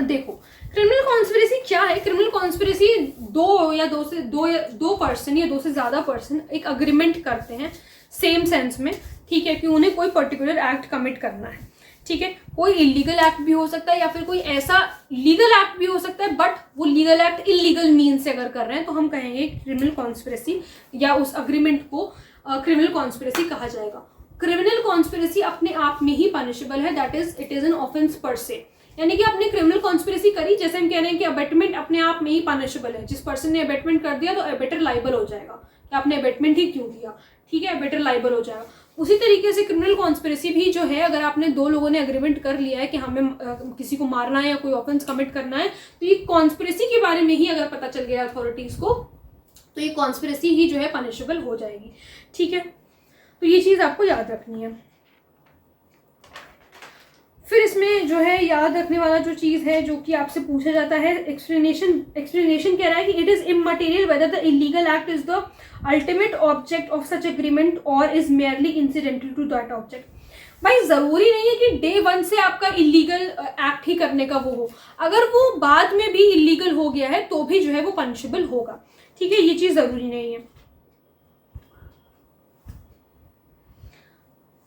देखो क्रिमिनल कॉन्स्पिरेसी क्या है। क्रिमिनल कॉन्स्पिरेसी दो पर्सन या दो से ज्यादा पर्सन एक अग्रीमेंट करते हैं सेम सेंस में, ठीक है, कि उन्हें कोई पर्टिकुलर एक्ट कमिट करना है, ठीक है। कोई इलीगल एक्ट भी हो सकता है या फिर कोई ऐसा लीगल एक्ट भी हो सकता है, बट वो लीगल एक्ट इलीगल मीन से अगर कर रहे हैं तो हम कहेंगे क्रिमिनल कॉन्स्पिरेसी या उस अग्रीमेंट को क्रिमिनल कॉन्स्पिरेसी कहा जाएगा। क्रिमिनल कॉन्स्पिरेसी अपने आप में ही पनिशेबल है, that is it is an offence पर से, यानी कि आपने क्रिमिनल कॉन्स्पिरेसी करी, जैसे हम कह रहे हैं कि अबेटमेंट अपने आप में ही पनिशेबल है, जिस पर्सन ने अबेटमेंट कर दिया तो अबेटर लाइबल हो जाएगा कि आपने अबेटमेंट ही क्यों किया, ठीक है, अबेटर लाइबल हो जाएगा। उसी तरीके से क्रिमिनल कॉन्स्पिरेसी भी जो है, अगर आपने दो लोगों ने अग्रीमेंट कर लिया है कि हमें किसी को मारना है या कोई ऑफेंस कमिट करना है, तो ये कॉन्स्पिरेसी के बारे में ही अगर पता चल गया अथॉरिटीज को, तो ये कॉन्स्पिरेसी ही जो है पनिशेबल हो जाएगी, ठीक है। तो ये चीज़ आपको याद रखनी है। फिर इसमें जो है याद रखने वाला जो चीज़ है, जो कि आपसे पूछा जाता है, एक्सप्लेनेशन कह रहा है कि it is immaterial whether the illegal act is the ultimate object of such agreement और is merely incidental to that object. भाई ज़रूरी नहीं है कि डे 1 से आपका इलीगल एक्ट ही करने का वो हो, अगर वो बाद में भी इलीगल हो गया है तो भी जो है वो पनिशेबल होगा, ठीक है, ये चीज़ ज़रूरी नहीं है।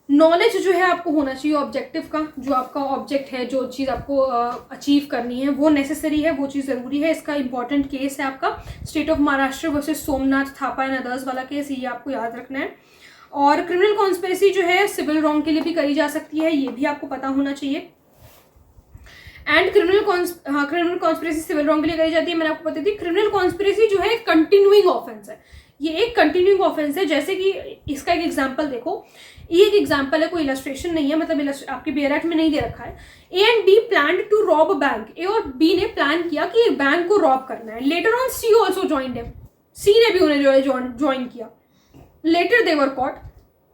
नॉलेज जो है आपको होना चाहिए ऑब्जेक्टिव का, जो आपका ऑब्जेक्ट है, जो चीज़ आपको अचीव करनी है वो नेसेसरी है, वो चीज़ ज़रूरी है। इसका इंपॉर्टेंट केस है आपका state of Maharashtra versus Somnath Thapa and others वाला केस, ये आपको याद रखना है। और क्रिमिनल कॉन्स्पिरेसी जो है सिविल रॉन्ग के लिए भी करी जा सकती है, ये भी आपको पता होना चाहिए। And criminal conspiracy civil wrong के लिए करी जाती है, मैंने आपको बताई थी। क्रिमिनल कॉन्स्पिरेसी जो है कंटिन्यूइंग ऑफेंस है, ये एक कंटिन्यूइंग ऑफेंस है। जैसे कि इसका एक एग्जांपल देखो, ये एक एग्जांपल है, कोई इलस्ट्रेशन नहीं है, मतलब आपके बेयर एक्ट में नहीं दे रखा है। A and B plan to rob a bank, A और बी ने प्लान किया कि बैंक को रॉब करना है। Later on C also joined him, C ने भी उन्हें जो है ज्वाइन किया। लेटर दे वर कॉट,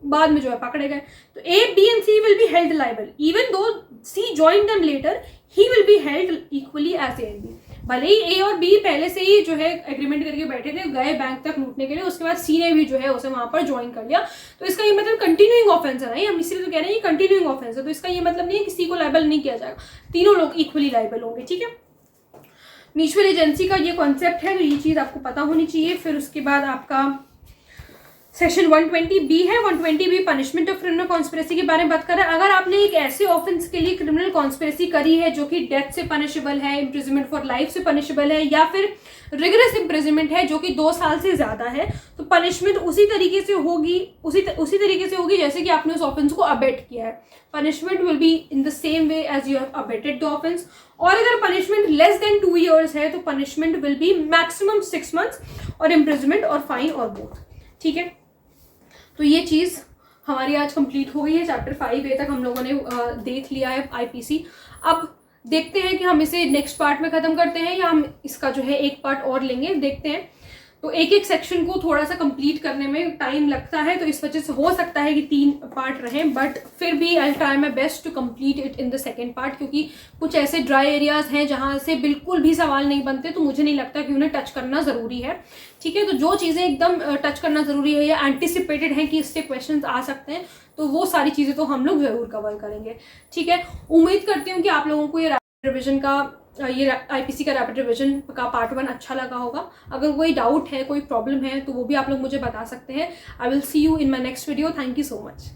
बाद में जो है पकड़े गए। तो A B and C will be held liable even though C join them later, he will be held equally as A and B. भले ही ए और बी पहले से ही जो है एग्रीमेंट करके बैठे थे, गए बैंक तक लूटने के लिए, उसके बाद सी ने भी जो है उसे वहां पर ज्वाइन कर लिया, तो इसका ये मतलब कंटिन्यूइंग ऑफेंस है ना, हम इसलिए तो कह रहे हैं कंटिन्यूइंग ऑफेंस है, तो इसका ये मतलब नहीं है किसी को लाइबल नहीं किया जाएगा, तीनों लोग इक्वली लाइबल होंगे, ठीक है। म्यूचुअल एजेंसी का ये कॉन्सेप्ट है, तो ये चीज़ आपको पता होनी चाहिए। फिर उसके बाद आपका सेक्शन 120B है। 120B punishment of criminal conspiracy के बारे में बात कर रहा है। अगर आपने एक ऐसे ऑफेंस के लिए क्रिमिनल कॉन्स्पिरेसी करी है जो कि डेथ से पनिशेबल है, इम्प्रिजनमेंट फॉर लाइफ से पनिशेबल है, या फिर रिगरस इम्प्रिजनमेंट है जो कि 2 साल से ज्यादा है, तो पनिशमेंट उसी तरीके से होगी जैसे कि आपने उस ऑफेंस को अबेट किया है। Punishment will be in the same way as you have abetted the offence. और अगर पनिशमेंट लेस देन 2 years है तो punishment will be maximum 6 months और इम्प्रिजनमेंट और फाइन और बोथ। ठीक है, तो ये चीज़ हमारी आज कंप्लीट हो गई है। चैप्टर 5A तक हम लोगों ने देख लिया है IPC। अब देखते हैं कि हम इसे नेक्स्ट पार्ट में ख़त्म करते हैं या हम इसका जो है एक पार्ट और लेंगे, देखते हैं। तो एक एक सेक्शन को थोड़ा सा कंप्लीट करने में टाइम लगता है, तो इस वजह से हो सकता है कि 3 पार्ट रहें, बट फिर भी I try my best to complete it in the second part, क्योंकि कुछ ऐसे ड्राई एरियाज हैं जहाँ से बिल्कुल भी सवाल नहीं बनते, तो मुझे नहीं लगता कि उन्हें टच करना ज़रूरी है। ठीक है, तो जो चीज़ें एकदम टच करना ज़रूरी है या एंटिसिपेटेड है कि इससे क्वेश्चन आ सकते हैं, तो वो सारी चीज़ें तो हम लोग ज़रूर कवर करेंगे। ठीक है, उम्मीद करती हूँ कि आप लोगों को ये रैपिड रिविजन का IPC का रैपिड रिविजन का पार्ट 1 अच्छा लगा होगा। अगर कोई डाउट है, कोई प्रॉब्लम है, तो वो भी आप लोग मुझे बता सकते हैं। I will see you in my next video. Thank you so much.